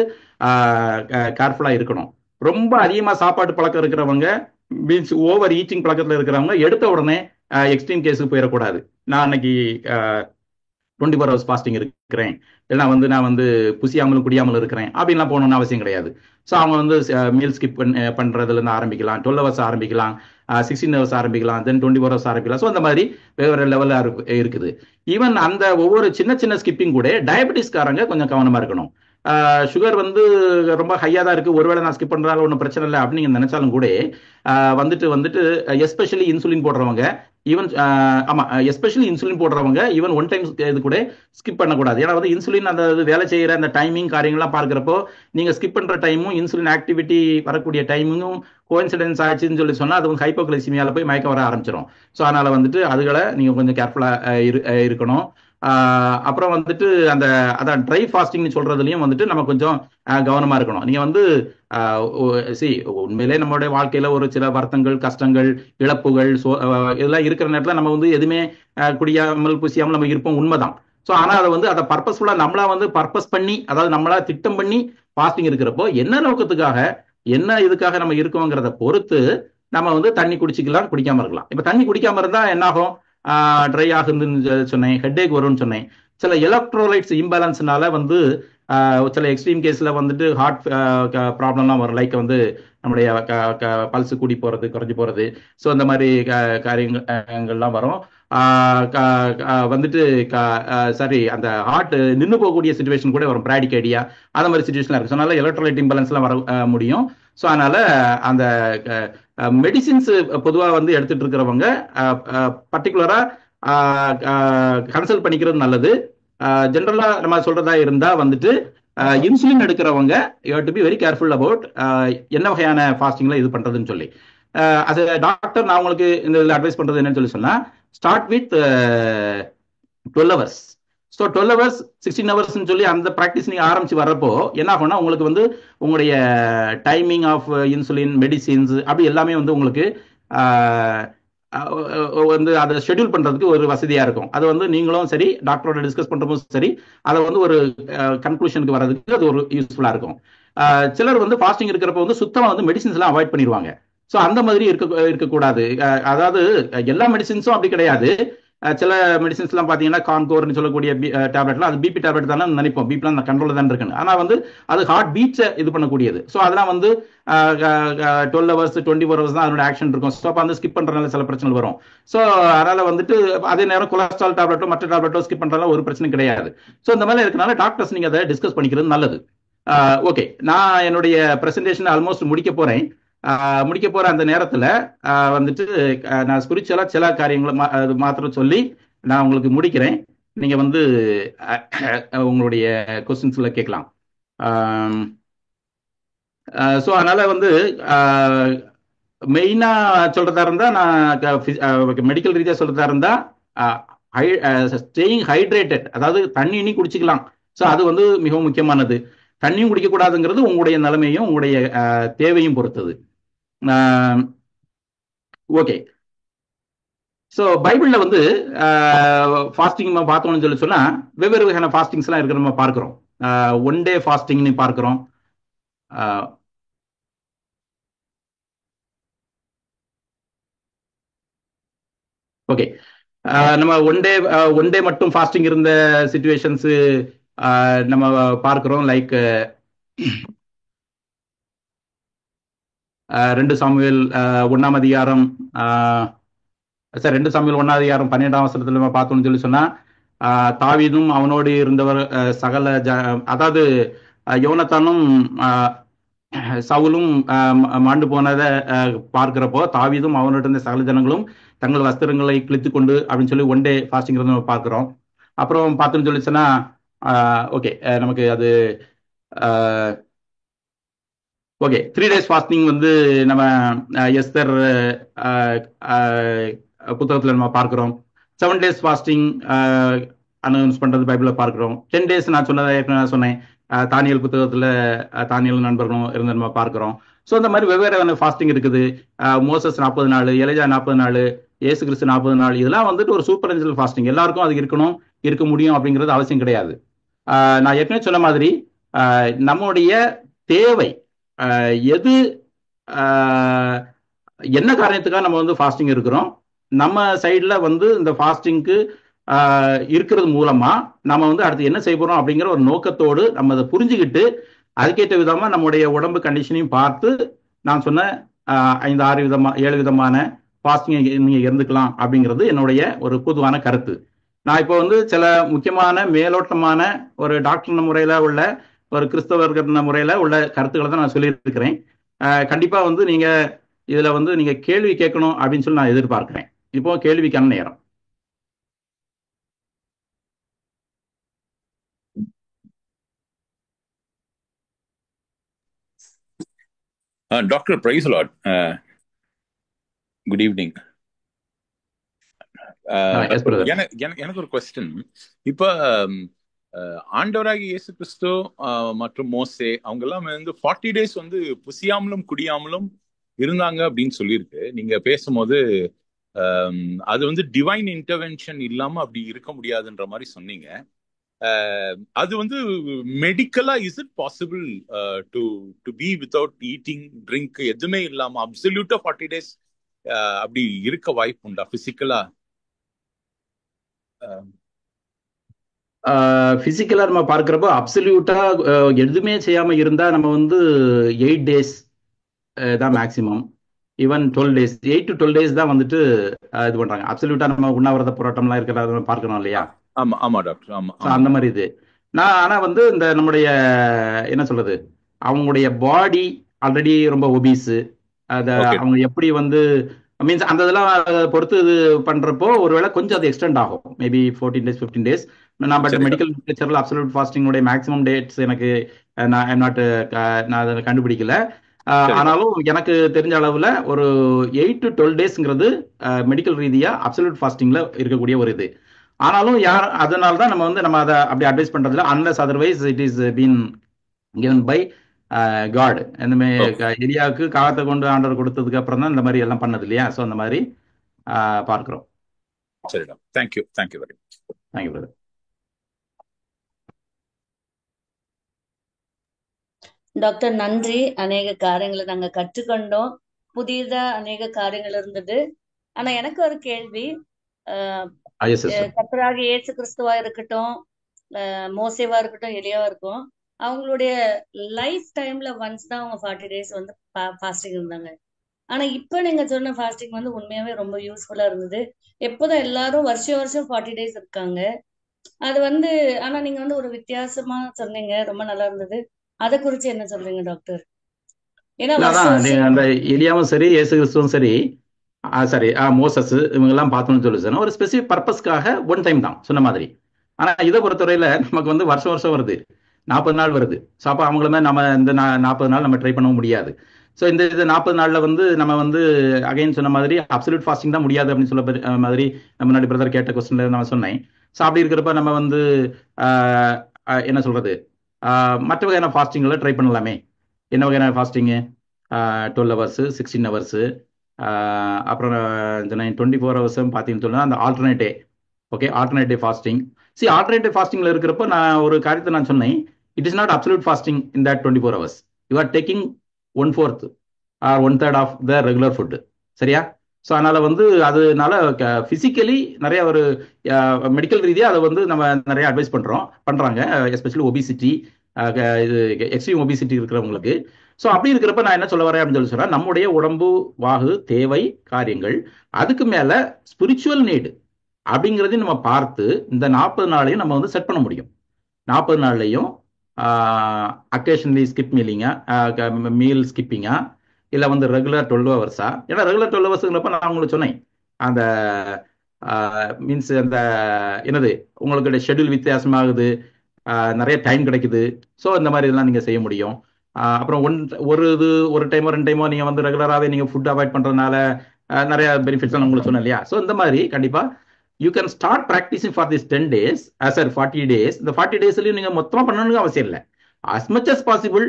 கேர்ஃபுல்லா இருக்கணும். ரொம்ப அதிகமா சாப்பாட்டு பழக்கம் இருக்கிறவங்க, மீன்ஸ் ஓவர் ஈட்டிங் பழக்கத்துல இருக்கிறவங்க எடுத்த உடனே எக்ஸ்ட்ரீம் கேஸுக்கு போயிடக்கூடாது. நான் அன்னைக்கு 24 hours ஃபாஸ்டிங் இருக்கிறேன், இல்லைனா வந்து நான் வந்து புசியாமலும் குடியாமலும் இருக்கிறேன் அப்படின்லாம் போகணும்னு அவசியம் கிடையாது. ஸோ அவங்க வந்து மீல் ஸ்கிப் பண்றதுலேருந்து ஆரம்பிக்கலாம், 12 hours ஆரம்பிக்கலாம், 16 hours ஆரம்பிக்கலாம், தென் 24 hours ஆரம்பிக்கலாம். ஸோ அந்த மாதிரி வெவ்வேறு லெவலில் இருக்குது. ஈவன் அந்த ஒவ்வொரு சின்ன சின்ன ஸ்கிப்பிங் கூட டயபெட்டிஸ்காரங்க கொஞ்சம் கவனமா இருக்கணும். சுகர் வந்து ரொம்ப ஹையா தான் இருக்கு, ஒருவேளை நான் ஸ்கிப் பண்றதால ஒன்றும் பிரச்சனை இல்லை அப்படின்னு நீங்க நினைச்சாலும் கூட வந்துட்டு எஸ்பெஷலி இன்சுலின் போடுறவங்க, ஈவன் எஸ்பெஷலி இன்சுலின் போடுறவங்க ஈவன் 1 time இது கூட ஸ்கிப் பண்ணக்கூடாது. ஏன்னா வந்து இன்சுலின் அந்த வேலை செய்யற அந்த டைமிங் காரியங்கள்லாம் பார்க்கிறப்போ நீங்க ஸ்கிப் பண்ற டைமும் இன்சுலின் ஆக்டிவிட்டி வரக்கூடிய டைமிங்கும் கோயின்சிடென்ஸ் ஆச்சுன்னு சொல்லி சொன்னா அது வந்து ஹைப்போகிளைசிமியால போய் மயக்கம் வர ஆரம்பிச்சிடும். ஸோ அதனால வந்துட்டு அதுகளை நீங்க கொஞ்சம் கேர்ஃபுல்லா இருக்கணும். அப்புறம் வந்துட்டு அதான் ட்ரை ஃபாஸ்டிங்னு சொல்றதுலயும் வந்துட்டு நம்ம கொஞ்சம் கவனமா இருக்கணும். நீங்க வந்து உண்மையிலே நம்மளுடைய வாழ்க்கையில ஒரு சில வருத்தங்கள், கஷ்டங்கள், இழப்புகள் இதெல்லாம் இருக்கிற நேரத்துல நம்ம வந்து எதுவுமே குடியாமல் புசியாமல் நம்ம இருப்போம், உண்மைதான். ஸோ ஆனா அதை பர்பஸ்ஃபுல்லா நம்மளா வந்து பர்பஸ் பண்ணி, அதாவது நம்மளா திட்டம் பண்ணி ஃபாஸ்டிங் இருக்கிறப்போ என்ன நோக்கத்துக்காக என்ன இதுக்காக நம்ம இருக்கோங்கிறத பொறுத்து நம்ம வந்து தண்ணி குடிச்சிக்கலாம், குடிக்காம இருக்கலாம். இப்ப தண்ணி குடிக்காம இருந்தா என்ன ஆகும், ட்ரை ஆகுதுன்னு சொன்னேன், ஹெட்டேக் வரும்னு சொன்னேன். சில எலக்ட்ரோலைட்ஸ் இம்பேலன்ஸ்னால வந்து சில எக்ஸ்ட்ரீம் கேஸில் வந்துட்டு ஹார்ட் ப்ராப்ளம்லாம் வரும். லைக் வந்து நம்முடைய பல்ஸ் கூடி போகிறது குறைஞ்சி போகிறது. ஸோ இந்த மாதிரி காரியங்கள்லாம் வரும். வந்துட்டு சாரி அந்த ஹார்ட் நின்று போகக்கூடிய சுச்சுவேஷன் கூட வரும். பிராடிகேடியா அந்த மாதிரி சுச்சுவேஷன்லாம் இருக்குது. ஸோ அதனால எலக்ட்ரோலைட் இம்பேலன்ஸ்லாம் வர முடியும். ஸோ அதனால அந்த மெடிசின்ஸ் பொதுவாக வந்து எடுத்துட்டு இருக்கிறவங்க பர்டிகுலரா கன்சல்ட் பண்ணிக்கிறது நல்லது. ஜென்ரலா நம்ம சொல்றதா இருந்தா வந்துட்டு இன்சுலின் எடுக்கிறவங்க you have to be very careful about என்ன வகையான ஃபாஸ்டிங்ல இது பண்றதுன்னு சொல்லி. அஸ் டாக்டர் நான் உங்களுக்கு இந்த இதில் அட்வைஸ் பண்றது என்னன்னு சொல்லி சொன்னா, start with 12 hours. So 12 hours 16 hours சொல்லி அந்த ப்ராக்டிஸ் நீங்க ஆரம்பிச்சு வர்றப்போ என்ன ஆகும்னா, உங்களுக்கு வந்து உங்களுடைய டைமிங் ஆஃப் இன்சுலின் மெடிசின்ஸ் அப்படி எல்லாமே வந்து உங்களுக்கு வந்து அதை ஷெட்யூல் பண்றதுக்கு ஒரு வசதியா இருக்கும். அது வந்து நீங்களும் சரி டாக்டரோட டிஸ்கஸ் பண்றதும் சரி அதை வந்து ஒரு கன்க்ளூஷனுக்கு வர்றதுக்கு அது ஒரு யூஸ்ஃபுல்லா இருக்கும். சிலர் வந்து ஃபாஸ்டிங் இருக்கிறப்ப வந்து சுத்தமா வந்து மெடிசின்ஸ் எல்லாம் அவாய்ட் பண்ணிடுவாங்க. ஸோ அந்த மாதிரி இருக்கக்கூடாது. அதாவது எல்லா மெடிசின்ஸும் அப்படி கிடையாது. சில மெடிசின்ஸ் எல்லாம் பாத்தீங்கன்னா கான்கோர்னு சொல்லக்கூடிய டேப்லெட்லாம் அது பிபி டேப்லெட் தானே நினைப்போம், பிபிலாம் கண்ட்ரோல் தான் இருக்குன்னு. ஆனா வந்து அது ஹார்ட் பீட்ஸை இது பண்ணக்கூடியது. ஸோ அதெல்லாம் வந்து 12 hours 24 hours தான் அதோட ஆக்ஷன் இருக்கும். ஸோ அப்போ வந்து ஸ்கிப் பண்றதுனால சில பிரச்சனை வரும். ஸோ அதனால வந்துட்டு அதே நேரம் கொலஸ்ட்ரால் டேப்லெட்டோ மற்ற டேப்லெட்டோ ஸ்கிப் பண்றதுனால ஒரு பிரச்சனை கிடையாது. ஸோ இந்த மாதிரி இருக்கனால டாக்டர்ஸ் நீங்க அதை டிஸ்கஸ் பண்ணிக்கிறது நல்லது. ஓகே, நான் என்னுடைய பிரசன்டேஷன் ஆல்மோஸ்ட் முடிக்க போற அந்த நேரத்துல வந்துட்டு நான் ஸ்பிரிச்சுவலா சில காரியங்களை மாத்திரம் சொல்லி நான் உங்களுக்கு முடிக்கிறேன். நீங்க வந்து உங்களுடைய கொஸ்டின்ஸ்ல கேட்கலாம். ஸோ அதனால வந்து மெயினா சொல்றதா இருந்தா, நான் மெடிக்கல் ரீதியா சொல்றதா இருந்தா ஸ்டேயிங் ஹைட்ரேட்டட், அதாவது தண்ணி குடிச்சுக்கலாம். ஸோ அது வந்து மிகவும் முக்கியமானது. தண்ணியும் குடிக்க கூடாதுங்கிறது உங்களுடைய நிலைமையும் உங்களுடைய தேவையும் பொறுத்தது. ஓகே, ஸோ பைபிள்ல வந்து ஃபாஸ்டிங் பார்த்தோம்னு சொல்லி சொன்னா வெவ்வேறு வகையான ஃபாஸ்டிங்ஸ் எல்லாம் இருக்கிற நம்ம பார்க்கிறோம். 1 day ஃபாஸ்டிங்னு பார்க்கிறோம். ஓகே, நம்ம ஒன் டே மட்டும் ஃபாஸ்டிங் இருந்த சிச்சுவேஷன்ஸ் நம்ம பார்க்கிறோம். லைக் 2 சாமுவேல் 1ஆம் அதிகாரம் 2 சாமுவேல் 1ஆம் அதிகாரம் 12ஆம் வசனத்துல நம்ம பார்த்தோம்னு சொல்லி சொன்னா, தாவீதும் அவனோடு இருந்தவர் சகல அதாவது யோனத்தானும் சவுலும் மாண்டு போனதை பார்க்கிறப்போ தாவீதும் அவனோட இருந்த சகல ஜனங்களும் தங்கள் வஸ்திரங்களை கிழித்து கொண்டு அப்படின்னு சொல்லி 1 day ஃபாஸ்டிங் நம்ம பார்க்கிறோம். அப்புறம் பார்த்தோம்னு சொல்லி சொன்னா ஓகே, நமக்கு அது ஓகே 3 days ஃபாஸ்டிங் வந்து நம்ம எஸ்தர் புத்தகத்துல நம்ம பார்க்கிறோம். 7 days ஃபாஸ்டிங் அனௌன்ஸ் பண்றது பைபிள்ல பார்க்கிறோம். 10 days நான் சொன்னேன் தானியல் புத்தகத்துல தானியல் நண்பர்களும் இருந்து நம்ம பார்க்கிறோம். ஸோ இந்த மாதிரி வெவ்வேறு ஃபாஸ்டிங் இருக்குது. மோசஸ் 40 நாள், எலிஜா 40 நாள், ஏசு கிறிஸ்து 40 நாள். இதெல்லாம் வந்துட்டு ஒரு சூப்பர் நேச்சுரல் ஃபாஸ்டிங். எல்லாருக்கும் அது இருக்க முடியும் அப்படிங்கிறது அவசியம் கிடையாது. நான் ஏற்கனவே சொன்ன மாதிரி நம்முடைய தேவை எது, என்ன காரணத்துக்காக நம்ம வந்து ஃபாஸ்டிங் இருக்கிறோம், நம்ம சைட்ல வந்து இந்த ஃபாஸ்டிங்க்கு இருக்கிறது மூலமா நம்ம வந்து அடுத்து என்ன செய்ய போறோம் அப்படிங்கிற ஒரு நோக்கத்தோடு நம்ம அதை புரிஞ்சுக்கிட்டு அதுக்கேற்ற விதமா நம்முடைய உடம்பு கண்டிஷனையும் பார்த்து நான் சொன்ன 5 6 விதமா 7 விதமான ஃபாஸ்டிங் நீங்க இருந்துக்கலாம் அப்படிங்கிறது என்னுடைய ஒரு பொதுவான கருத்து. நான் இப்போ வந்து சில முக்கியமான மேலோட்டமான ஒரு டாக்டர் முறையில உள்ள ஒரு கிறிஸ்தவர்கள் முறையில உள்ள கருத்துக்களை தான் நான் சொல்லியிருக்கிறேன். கண்டிப்பா வந்து நீங்க இதுல வந்து நீங்க கேள்வி கேட்கணும் அப்படின்னு சொல்லி நான் எதிர்பார்க்கிறேன். இப்போ கேள்விக்கான நேரம். Dr. Praise the Lord. Good evening. எனக்கு ஒரு கொஸ்டின். இப்ப ஆண்டவராகி இயேசு கிறிஸ்து மற்றும் மோசே அவங்க எல்லாம் வந்து 40 days வந்து புசியாமலும் குடியாமலும் இருந்தாங்க அப்படின்னு சொல்லியிருக்கு. நீங்க பேசும்போது அது வந்து டிவைன் இன்டர்வென்ஷன் இல்லாம அப்படி இருக்க முடியாதுன்ற மாதிரி சொன்னீங்க. அது வந்து மெடிக்கலா is it possible to be without eating drink எதுவுமே இல்லாம அப்சல்யூட்டா 40 days அப்படி இருக்க வாய்ப்பு உண்டா பிசிக்கலா? பிசிக்கலா நம்ம பார்க்கிறப்போ அப்சல்யூட்டா எதுவுமே செய்யாம இருந்தா நம்ம வந்து 8 days தான் maximum. Even 12 days, 8 to 12 days தான் வந்துட்டு இது பண்றாங்க. அப்சல்யூட்டா நம்ம உண்ணாவிரத போராட்டம்லாம் இருக்கிறத பார்க்கணும் இல்லையா? ஆமா ஆமா டாக்டர், ஆமா ஸோ ஆமா. அந்த மாதிரி இது. ஆனா வந்து இந்த நம்முடைய என்ன சொல்றது, அவங்களுடைய பாடி ஆல்ரெடி ரொம்ப ஒபீஸு, அதை ஓகே அவங்க எப்படி வந்து மீன்ஸ் அந்த இதெல்லாம் பொறுத்து இது பண்றப்போ ஒருவேளை கொஞ்சம் அது எக்ஸ்டெண்ட் ஆகும். Maybe 14 days 15 days. நான் பட் சரி மெடிக்கல் லிட்ரேச்சர்ல அப்சல்யூட் ஃபாஸ்டிங்கோடைய மேக்ஸிமம் டேட்ஸ் எனக்கு நான் அதை கண்டுபிடிக்கல. சரி ஆனாலும் எனக்கு தெரிஞ்ச அளவுல ஒரு 8 to 12 daysங்கிறது மெடிக்கல் ரீதியா அப்சல்யூட் ஃபாஸ்டிங்ல இருக்கக்கூடிய ஒரு இது. ஆனாலும் அதனால தான் நம்ம அதை அப்படி அட்வைஸ் பண்றதுல unless otherwise it is been given by God. இந்த மாதிரி எலியாவுக்கு காகத்தை கொண்டு ஆண்டவர் கொடுத்ததுக்கு அப்புறம் தான் இந்த மாதிரி எல்லாம் பண்ணது இல்லையா? ஸோ அந்த மாதிரி பார்க்கிறோம். சரி doctor, thank you thank you very much. Thank you brother. Doctor நன்றி. அநேக காரியங்களை நாங்க கற்றுக்கொண்டோம். புதியதா அநேக காரியங்கள் இருந்தது. ஆனா எனக்கு ஒரு கேள்வி. கர்த்தராக இயேசு கிறிஸ்துவா இருக்கட்டும், மோசேவா இருக்கட்டும், எலியாவா இருக்கும், அவங்களுடைய லைஃப் டைம்ல ஒன்ஸ் தான் அவங்க 40 days வந்து ஃபாஸ்டிங் இருந்தாங்க. ஆனா இப்ப நீங்க சொன்ன ஃபாஸ்டிங் வந்து உண்மையாவே ரொம்ப யூஸ்ஃபுல்லா இருந்தது. எப்போதும் எல்லாரும் வருஷம் 40 days இருக்காங்க. அது வந்து ஆனா நீங்க வந்து ஒரு வித்தியாசமா சொன்னீங்க, ரொம்ப நல்லா இருந்தது. அதை குறிச்சு என்ன சொல்றீங்க டாக்டர்? ஏன்னா அந்த எலியாவும் சரி இயேசு கிறிஸ்துவும் சரி சாரி மோசஸ் இவங்க எல்லாம் பார்த்தோம்னு சொல்லி ஒரு ஸ்பெசிபிக் பர்பஸ்க்காக ஒன் டைம் தான் சொன்ன மாதிரி. ஆனா இதை பொறுத்தவரையில நமக்கு வந்து வருஷம் வருது, 40 நாள் வருது. ஸோ அப்போ அவங்களுமே நம்ம இந்த 40 நாள் நம்ம ட்ரை பண்ண முடியாது. ஸோ இந்த 40 நாளில் வந்து நம்ம வந்து அகைன் சொன்ன மாதிரி அப்சல்யூட் ஃபாஸ்டிங் தான் முடியாது அப்படின்னு சொல்ல மாதிரி முன்னாடி பிரதர் கேட்ட கொஸ்டின்ல நம்ம சொன்னேன். ஸோ அப்படி இருக்கிறப்ப நம்ம வந்து என்ன சொல்றது, மற்ற வகையான ஃபாஸ்டிங்களை ட்ரை பண்ணலாமே. என்ன வகையான ஃபாஸ்டிங்கு? 12 hours 16 hours, அப்புறம் 24 hours பார்த்தீங்கன்னு சொன்னா அந்த ஆல்டர்னேட் டே ஃபாஸ்டிங். ஆல்டர்னேட்டிவ் ஃபாஸ்டிங்ல இருக்கிறப்போ நான் ஒரு காரியத்தை நான் சொன்னேன். It is not absolute fasting in that 24 hours. You are taking 1/4 or 1/3 of the regular food. சரியா? ஸோ அதனால வந்து அதனால பிசிக்கலி நிறைய ஒரு மெடிக்கல் ரீதியாக அதை வந்து நம்ம நிறைய அட்வைஸ் பண்றாங்க, எஸ்பெஷலி ஒபிசிட்டி, இது எக்ஸ்ட்ரீம் ஒபிசிட்டி இருக்கிறவங்களுக்கு. ஸோ அப்படி இருக்கிறப்ப நான் என்ன சொல்ல வரேன் அப்படின்னு சொன்னா, நம்முடைய உடம்பு வாகு தேவை காரியங்கள், அதுக்கு மேல ஸ்பிரிச்சுவல் நீடு அப்படிங்கிறதையும் நம்ம பார்த்து இந்த 40 நாளையும் நம்ம வந்து செட் பண்ண முடியும். 40 நாள்லையும் அக்கேஷனலி ஸ்கிப் மீல் ஸ்கிப்பிங்கா, இல்லை வந்து ரெகுலர் 12 hours. ஏன்னா ரெகுலர் 12 hours நான் உங்களுக்கு சொன்னேன், அந்த மீன்ஸ் அந்த என்னது உங்களுக்கு ஷெட்யூல் வித்தியாசமாகுது, நிறைய டைம் கிடைக்குது. ஸோ இந்த மாதிரி இதெல்லாம் நீங்கள் செய்ய முடியும். அப்புறம் ஒரு டைமோ 2 டைமோ நீங்கள் வந்து ரெகுலராகவே நீங்கள் ஃபுட் அவாய்ட் பண்ணுறதுனால நிறைய பெனிஃபிட்ஸ் உங்களுக்கு சொன்னேன் இல்லையா? ஸோ இந்த மாதிரி கண்டிப்பாக you can start practising for this 10 days, sir 40 days. இந்த 40 daysலையும் நீங்கள் மொத்தமாக பண்ணணும்னு அவசியம் இல்லை. as much as possible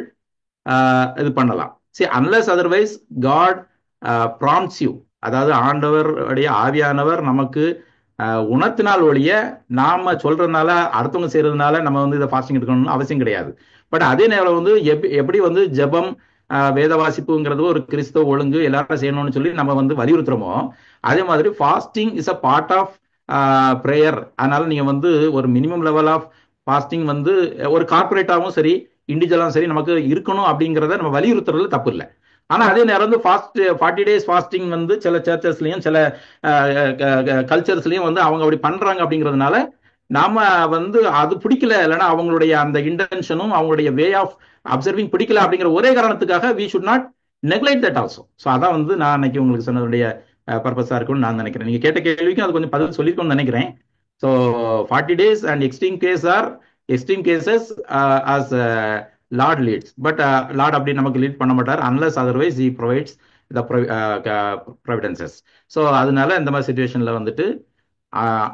இது பண்ணலாம். unless otherwise God prompts you, அதாவது ஆண்டவருடைய ஆவியானவர் நமக்கு உணர்த்தினால் ஒழிய நாம சொல்றதுனால அடுத்தவங்க செய்யறதுனால நம்ம வந்து இதை ஃபாஸ்டிங் எடுக்கணும்னு அவசியம் கிடையாது. பட் அதே நேரம் வந்து எப்படி வந்து ஜெபம் வேத வாசிப்புங்கிறது ஒரு கிறிஸ்தவ ஒழுங்கு எல்லாரும் செய்யணும்னு சொல்லி நம்ம வந்து வலியுறுத்துறோமோ, அதே மாதிரி fasting is a part of prayer. அதனால நீங்க வந்து ஒரு மினிமம் லெவல் ஆஃப் ஃபாஸ்டிங் வந்து ஒரு கார்பரேட்டாகவும் சரி இண்டிவிஜுவலாகவும் சரி நமக்கு இருக்கணும் அப்படிங்கிறத நம்ம வலியுறுத்துறதுல தப்பு இல்லை. ஆனா அதே நேரம் வந்து 40 days ஃபாஸ்டிங் வந்து சில சர்ச்சஸ்லயும் சில கல்ச்சர்ஸ்லயும் வந்து அவங்க அப்படி பண்றாங்க. அப்படிங்கிறதுனால நாம வந்து அது பிடிக்கல, இல்லைன்னா அவங்களுடைய அந்த இன்டென்ஷனும் அவங்களுடைய வே ஆஃப் அப்சர்விங் பிடிக்கல அப்படிங்கிற ஒரே காரணத்துக்காக we should not neglect that also. So அதான் வந்து நான் அன்னைக்கு உங்களுக்கு சொன்னதுடைய பர்பஸா இருக்கும்னு நான் நினைக்கிறேன். நீங்க கேட்ட கேள்விக்கும் அது கொஞ்சம் பதில் சொல்லிருக்கோம்னு நினைக்கிறேன். So 40 days and extreme cases as lord leads. But lord அப்படி நமக்கு லீட் பண்ண மாட்டார் unless otherwise he provides the providences. So அதனால இந்த மாதிரி சிச்சுவேஷன்ல வந்துட்டு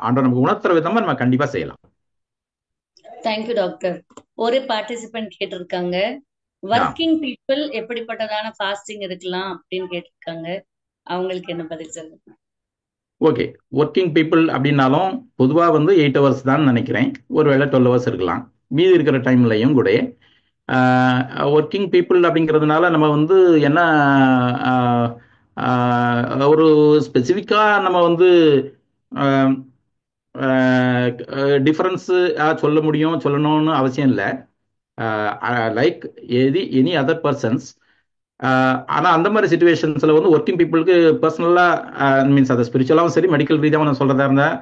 ஆண்டவர் நமக்கு உணர்த்துற விதமா நம்ம கண்டிப்பா செய்யலாம். Thank you doctor. ஒரு பார்ட்டிசிபென்ட் கேட்டிருக்காங்க, ஒர்க்கிங் பீப்புள் எப்படிப்பட்டதான ஃபாஸ்டிங் இருக்கலாம் அப்படின்னு கேட்டிருக்காங்க. அவங்களுக்கு என்ன பதில் சொல்லுங்க? ஓகே, ஒர்க்கிங் பீப்புள் அப்படின்னாலும் பொதுவா வந்து 8 hours தான் நினைக்கிறேன். ஒருவேளை 12 hours இருக்கலாம். மீதி இருக்கிற டைம்லையும் கூட ஒர்க்கிங் பீப்புள் அப்படிங்கிறதுனால நம்ம வந்து என்ன ஒரு ஸ்பெசிஃபிக்காக நம்ம வந்து டிஃபரன்ஸ் சொல்ல முடியும், சொல்லணும்னு அவசியம் இல்லை. Like any other persons. ஆனால் அந்த மாதிரி சுச்சுவேஷன்ஸில் வந்து ஒர்க்கிங் பீப்புளுக்கு பர்சனலாக மீன்ஸ் அதை ஸ்பிரிச்சுவலாகவும் சரி மெடிக்கல் ரீதியாக நான் சொல்கிறதா இருந்தால்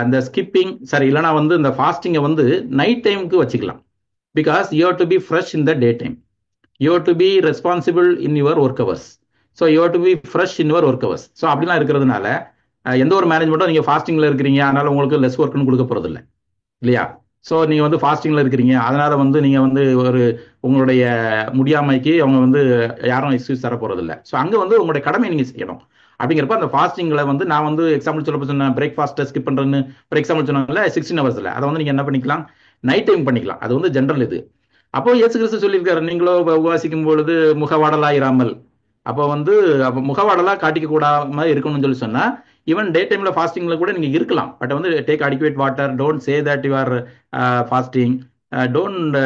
இந்த ஸ்கிப்பிங் சரி இல்லைனா வந்து இந்த ஃபாஸ்டிங்கை வந்து நைட் டைமுக்கு வச்சுக்கலாம். Because you have to be fresh in the day time. You have to be responsible in your work hours. So you have to be fresh in your work hours. So அப்படிலாம் இருக்கிறதுனால எந்த ஒரு மேனேஜ்மெண்ட்டும் நீங்கள் ஃபாஸ்டிங்கில் இருக்கிறீங்க அதனால உங்களுக்கு லெஸ் ஒர்க்குன்னு கொடுக்க போகிறதில்ல இல்லையா? ஸோ நீங்கள் வந்து ஃபாஸ்டிங்கில் இருக்கிறீங்க அதனால் வந்து நீங்கள் வந்து ஒரு உங்களுடைய முடியாமைக்கு அவங்க வந்து யாரும் எக்ஸ்கியூஸ் தர போகிறதில்ல. ஸோ அங்கே வந்து உங்களுடைய கடமை நீங்கள் செய்யணும். அப்படிங்கிறப்ப அந்த ஃபாஸ்டிங்கில் வந்து நான் வந்து எக்ஸாம்பிள் சொல்ல சொன்னேன், பிரேக்ஃபாஸ்ட்டை ஸ்கிப் பண்ணுறேன்னு ஒரு எக்ஸாம்பிள் சொன்னால 16 ஹவர்ஸில் அதை வந்து நீங்கள் என்ன பண்ணிக்கலாம், நைட் டைம் பண்ணிக்கலாம். அது வந்து ஜென்ரல் இது. அப்போ இயேசு கிறிஸ்து சொல்லியிருக்காரு, நீங்களோ உபவாசிக்கும் பொழுது முகவாடலாயிராமல். அப்போ வந்து அப்போ முகவாடலா காட்டிக்க கூடாம இருக்கணும்னு சொல்லி சொன்னா ஈவன் டே டைம்ல ஃபாஸ்டிங்ல கூட நீங்க இருக்கலாம். பட் வந்து take adequate water, don't say that you are fasting, don't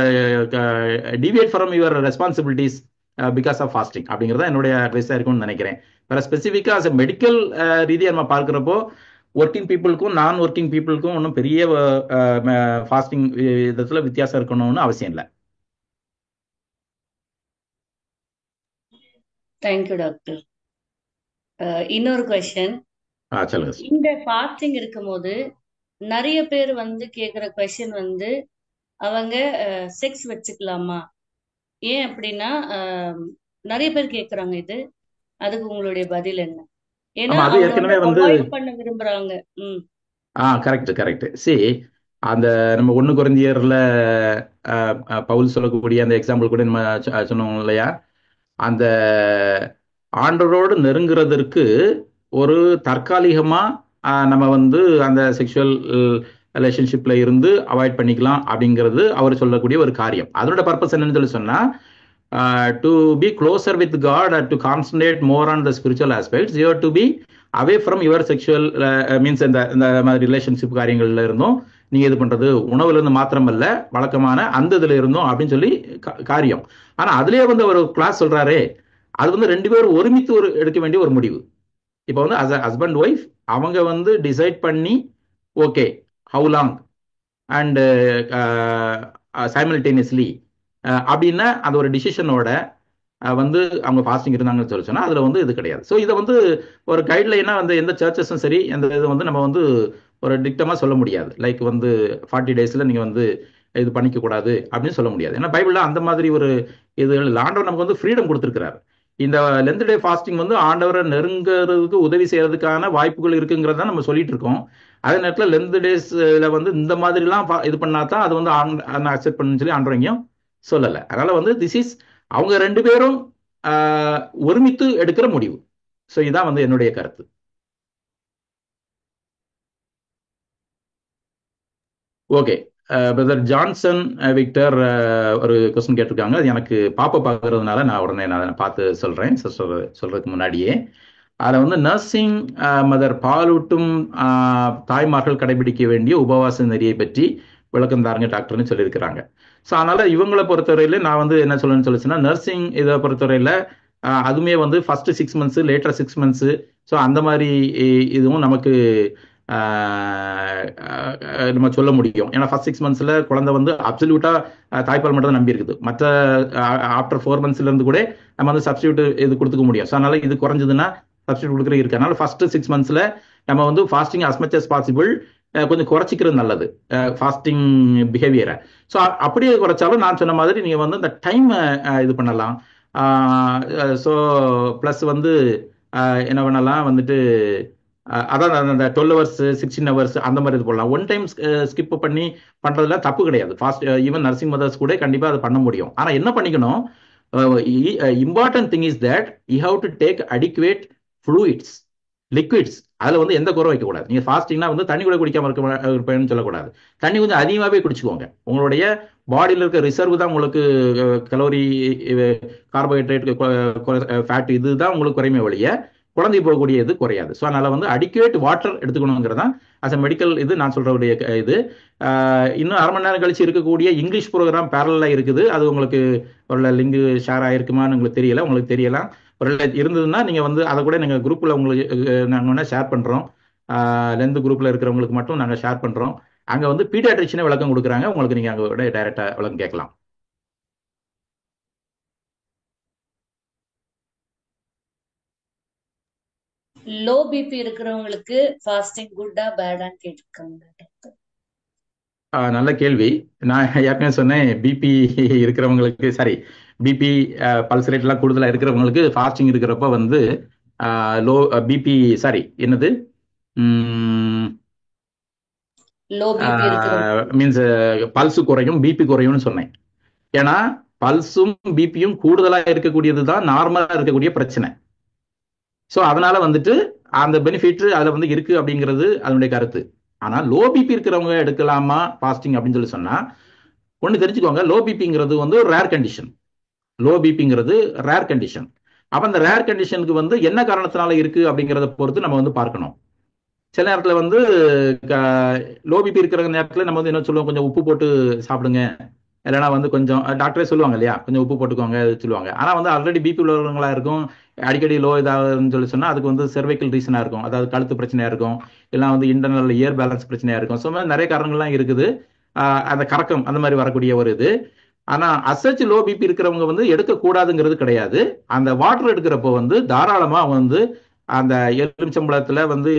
deviate from your responsibilities because of fasting. அப்படிங்கிறத என்னுடைய அட்வைஸாக இருக்கும்னு நினைக்கிறேன். வேற ஸ்பெசிஃபிக்காக அஸ் மெடிக்கல் ரீதியாக நம்ம பார்க்குறப்போ ஒர்க்கிங் பீப்புளுக்கும் நான் ஒர்க்கிங் பீப்புளுக்கும் ஒன்றும் பெரிய ஃபாஸ்டிங் விதத்தில் வித்தியாசம் இருக்கணும்னு அவசியம் இல்லை. Thank you doctor. இன்னொரு கொஸ்டின், சொல்லுங்க. இந்த ஃபாஸ்டிங் இருக்கும்போது நிறைய பேர் வந்து கேக்குற கொஸ்டின் வந்து அவங்க செக்ஸ் வச்சுக்கலாமா? ஏன் அப்படின்னா நிறைய பேர் கேக்குறாங்க இது. அதுக்கு உங்களுடைய பதில் என்ன? ஏன்னா அது ஏற்கனவே வந்து அவாய்ட் பண்ண விரும்புறாங்க. கரெக்ட். சரி, அந்த நம்ம 1 கொரிந்தியர்ல பவுல் சொல்லக்கூடிய அந்த எக்ஸாம்பிள் கூட நம்ம சொன்னோம் இல்லையா, அந்த ஆண்டவரோடு நெருங்குறதற்கு ஒரு தற்காலிகமா நம்ம வந்து அந்த செக்ஷுவல் ரிலேஷன்ஷிப்ல இருந்து அவாய்ட் பண்ணிக்கலாம் அப்படிங்கிறது அவர் சொல்லக்கூடிய ஒரு காரியம். அதோட பர்பஸ் என்னன்னு சொல்லி சொன்னா, to be closer with God, to concentrate more on the spiritual aspects, you to be away from your sexual means இந்த மாதிரி ரிலேஷன்ஷிப் காரியங்கள்ல இருந்தும் நீங்க இது பண்றது, உணவுல இருந்து மாத்திரமல்ல வழக்கமான அந்த இதுல இருந்தும் அப்படின்னு சொல்லி காரியம். ஆனா அதுலயே வந்து ஒரு கிளாஸ் சொல்றாரே, அது வந்து 2 பேரும் ஒருமித்து எடுக்க வேண்டிய ஒரு முடிவு. இப்போ வந்து அஸ் ஹஸ்பண்ட் ஒய்ஃப் அவங்க வந்து டிசைட் பண்ணி okay how long and simultaneously அப்படின்னா அந்த ஒரு டிசிஷனோட வந்து அவங்க ஃபாஸ்டிங் இருந்தாங்கன்னு சொல்லி சொன்னா அதுல வந்து இது கிடையாது. ஸோ இதை வந்து ஒரு கைட்லைனா வந்து எந்த சர்ச்சஸும் சரி எந்த இது வந்து நம்ம வந்து ஒரு டிக்டமா சொல்ல முடியாது. லைக் வந்து 40 டேஸ்ல நீங்க வந்து இது பண்ணிக்க கூடாது அப்படின்னு சொல்ல முடியாது. ஏன்னா பைபிள்ல அந்த மாதிரி ஒரு இது ஆண்டவர் நமக்கு வந்து ஃப்ரீடம் கொடுத்துருக்கிறார். இந்த லென்த் டே ஃபாஸ்டிங் வந்து ஆண்டவரை நெருங்கிறதுக்கு உதவி செய்யறதுக்கான வாய்ப்புகள் இருக்குங்கிறத நம்ம சொல்லிட்டு இருக்கோம். அதே நேரத்தில் லென்த் டேஸ்ல வந்து இந்த மாதிரிலாம் இது பண்ணாதான் அது வந்து அக்செப்ட் பண்ணுன்னு சொல்லி ஆண்டவரையும் சொல்லலை. அதனால வந்து திஸ் இஸ் அவங்க 2 பேரும் ஒருமித்து எடுக்கிற முடிவு. ஸோ இதான் வந்து என்னுடைய கருத்து. ஓகே, பிரதர் ஜான்சன் விக்டர் ஒரு கொஸ்டின் கேட்டிருக்காங்க. அது எனக்கு பாப்பா பார்க்கறதுனால நான் உடனே நான் பார்த்து சொல்றேன் சொல்றதுக்கு முன்னாடியே. அதில் வந்து நர்சிங் மதர் பாலூட்டும் தாய்மார்கள் கடைபிடிக்க வேண்டிய உபவாச நெறியை பற்றி விளக்கம் தாருங்க டாக்டர்னு சொல்லியிருக்கிறாங்க. ஸோ அதனால இவங்களை பொறுத்தவரையில நான் வந்து என்ன சொல்லணும்னு சொல்லிச்சுன்னா, நர்சிங் இதை பொறுத்தவரையில அதுவுமே வந்து first 6 months later 6 months so அந்த மாதிரி இதுவும் நமக்கு நம்ம சொல்ல முடியும். ஏன்னா ஃபர்ஸ்ட் 6 மந்த்ஸ்ல குழந்தை வந்து அப்சல்யூட்டா தாய்ப்பால் மட்டும் தான் நம்பி இருக்குது. மற்ற ஆஃப்டர் 4 மந்த்ஸ்ல இருந்து கூட நம்ம வந்து சப்ஸ்டியூட் இது கொடுத்துக்க முடியும். ஸோ அதனால இது குறைஞ்சதுன்னா சப்ஸ்டியூட் கொடுக்குறது இருக்கு. அதனால ஃபர்ஸ்ட் 6 மந்த்ஸ்ல நம்ம வந்து fasting as much as possible கொஞ்சம் குறைச்சிக்கிறது நல்லது ஃபாஸ்டிங் பிஹேவியரை. ஸோ அப்படியே குறைச்சாலும் நான் சொன்ன மாதிரி நீங்க வந்து இந்த டைம் இது பண்ணலாம். ஸோ ப்ளஸ் வந்து என்ன பண்ணலாம் வந்துட்டு அதான் அந்த 12 ஹவர்ஸ் 16 ஹவர்ஸ் அந்த மாதிரி இது போடலாம். ஒன் டைம் ஸ்கிப் பண்ணி பண்றதுல தப்பு கிடையாது. ஃபாஸ்ட் ஈவன் நர்சிங் மதர்ஸ் கூட கண்டிப்பா அதை பண்ண முடியும். ஆனா என்ன பண்ணிக்கணும், important thing is that you have to take adequate fluids, liquids. அதுல வந்து எந்த குறை வைக்கக்கூடாது. நீங்க ஃபாஸ்டிங்னா வந்து தண்ணி கூட குடிக்காம இருப்பேன்னு சொல்லக்கூடாது. தண்ணி கொஞ்சம் அதிகமாகவே குடிச்சுக்கோங்க. உங்களுடைய பாடியில் இருக்க ரிசர்வ் தான் உங்களுக்கு கலோரி, கார்போஹைட்ரேட், ஃபேட் இதுதான் உங்களுக்கு குறைமை வழிய குழந்தை போகக்கூடிய இது குறையாது. ஸோ அதனால வந்து அடிக்குவேட் வாட்டர் எடுத்துக்கணுங்கிறதான் அஸ் அ மெடிக்கல் இது நான் சொல்றக்கூடிய இது. இன்னும் 1/2 மணி நேரம் கழிச்சு இருக்கக்கூடிய இங்கிலீஷ் ப்ரோக்ராம் பேரலா இருக்குது. அது உங்களுக்கு ஒரு லிங்க் ஷேர் ஆயிருக்குமான்னு உங்களுக்கு தெரியல. உங்களுக்கு தெரியலாம் ஒரு இருந்ததுன்னா நீங்க வந்து அதை கூட நீங்க குரூப்ல உங்களுக்கு நாங்கள் வேணா ஷேர் பண்றோம். லென்த் குரூப்ல இருக்கிறவங்களுக்கு மட்டும் நாங்கள் ஷேர் பண்றோம். அங்க வந்து பீடியாட்ரிஷனே விளக்கம் கொடுக்குறாங்க. உங்களுக்கு நீங்க அங்க டைரக்டா விளக்கம் கேட்கலாம். லோ பிபி இருக்கிறவங்களுக்கு ஃபாஸ்டிங் குட்டா பேடான்னு கேட்டிருக்காங்க டாக்டர். நல்ல கேள்வி. நான் ஏற்கனவே சொன்னேன், பிபி இருக்கிறவங்களுக்கு பிபி பல்ஸ் ரேட் எல்லாம் கூடுதலா இருக்கிறவங்களுக்கு ஃபாஸ்டிங் இருக்கிறப்ப வந்து லோ பிபி என்னது லோ பிபி இருக்கிறவங்க மீன்ஸ் பல்ஸ் குறையும், பிபி குறையும்னு சொன்னேன். ஏன்னா பல்ஸும் பிபியும் கூடுதலா இருக்கக்கூடியது தான் நார்மலா இருக்கக்கூடிய பிரச்சனை. ஸோ அதனால வந்துட்டு அந்த பெனிஃபிட் அதுல வந்து இருக்கு அப்படிங்கிறது அதனுடைய கருத்து. ஆனா லோ பிபி இருக்கிறவங்க எடுக்கலாமா ஃபாஸ்டிங் அப்படின்னு சொல்லி சொன்னா, ஒண்ணு தெரிஞ்சுக்கோங்க, லோ பிபிங்கிறது வந்து ஒரு ரேர் கண்டிஷன். லோ பிபிங்கிறது ரேர் கண்டிஷன். அப்ப அந்த ரேர் கண்டிஷனுக்கு வந்து என்ன காரணத்தினால இருக்கு அப்படிங்கிறத பொறுத்து நம்ம வந்து பார்க்கணும். சில நேரத்துல வந்து லோ பிபி இருக்கிற நேரத்துல நம்ம வந்து என்ன சொல்லுவோம், கொஞ்சம் உப்பு போட்டு சாப்பிடுங்க, இல்லைன்னா வந்து கொஞ்சம் டாக்டரே சொல்லுவாங்க இல்லையா, கொஞ்சம் உப்பு போட்டுக்கோங்க சொல்லுவாங்க. ஆனா வந்து ஆல்ரெடி பிபி உள்ளவங்களா இருக்கும், அடிக்கடி லோ இதாகுதுன்னு சொல்லி சொன்னா அதுக்கு வந்து செர்வைக்கல் ரீசனா இருக்கும், அதாவது கழுத்து பிரச்சனையா இருக்கும், இல்லை வந்து இன்டர்னல் இயர் பேலன்ஸ் பிரச்சனையா இருக்கும். ஸோ நிறைய காரணங்கள்லாம் இருக்குது. அந்த கறக்கம் அந்த மாதிரி வரக்கூடிய ஒரு இது. ஆனா அசச் லோ பிபி இருக்கிறவங்க வந்து எடுக்கக்கூடாதுங்கிறது கிடையாது. அந்த வாட்டர் எடுக்கிறப்போ வந்து தாராளமா வந்து அந்த எலுமிச்சம்பழத்துல வந்து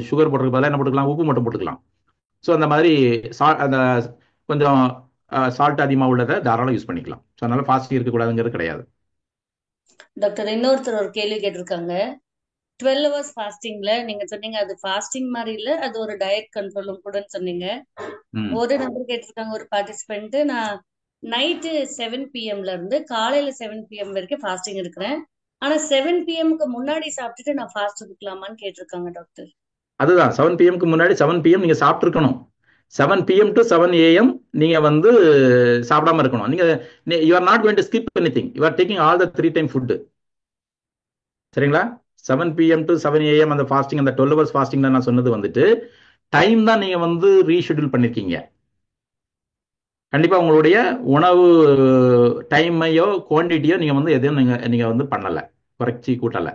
சுகர் போட்டுருக்கு பதிலாக என்ன போட்டுக்கலாம், உப்பு மட்டும் போட்டுக்கலாம். ஸோ அந்த மாதிரி அந்த கொஞ்சம் சால்ட் அதிகமாக உள்ளதை தாராளம் யூஸ் பண்ணிக்கலாம். ஸோ அதனால ஃபாஸ்டிங் இருக்கக்கூடாதுங்கிறது கிடையாது. டாக்டர் இன்னொருத்தர் ஒரு கேள்வி கேட்டிருக்காங்க. 12 hours ஃபாஸ்டிங்ல நீங்க சொன்னீங்க அது ஃபாஸ்டிங் மாதிரி இல்ல, அது ஒரு டயட் கண்ட்ரோலும் கூடன்னு சொன்னீங்க. ஒரு நம்பர் கேட்டிருக்காங்க, ஒரு பார்ட்டிசிபென்ட், நான் நைட்டு 7 PM இருந்து காலையில 7 PM வரைக்கும் ஃபாஸ்டிங் இருக்கிறேன், ஆனா 7 PMக்கு முன்னாடி சாப்பிட்டுட்டு நான் ஃபாஸ்ட் இருக்கலாமான்னு கேட்டிருக்காங்க டாக்டர். அதுதான் 7 PMக்கு முன்னாடி 7 PM நீங்க சாப்பிட்டு இருக்கணும். 7 PM to 7 AM நீங்க வந்து சாப்பிடாம இருக்கணும். நீங்க you are not going to skip anything, you are taking all the 3 time food. சரிங்களா? 7 PM to 7 AM அந்த ஃபாஸ்டிங், அந்த 12 hours ஃபாஸ்டிங் நான் சொன்னது வந்துட்டு டைம் தான் நீங்க வந்து ரீஷெட்யூல் பண்ணிருக்கீங்க. கண்டிப்பா உங்களுடைய உணவு டைமையோ குவான்டிட்டியோ நீங்க வந்து எதையும் நீங்க வந்து பண்ணல, குறைச்சி கூட்டல.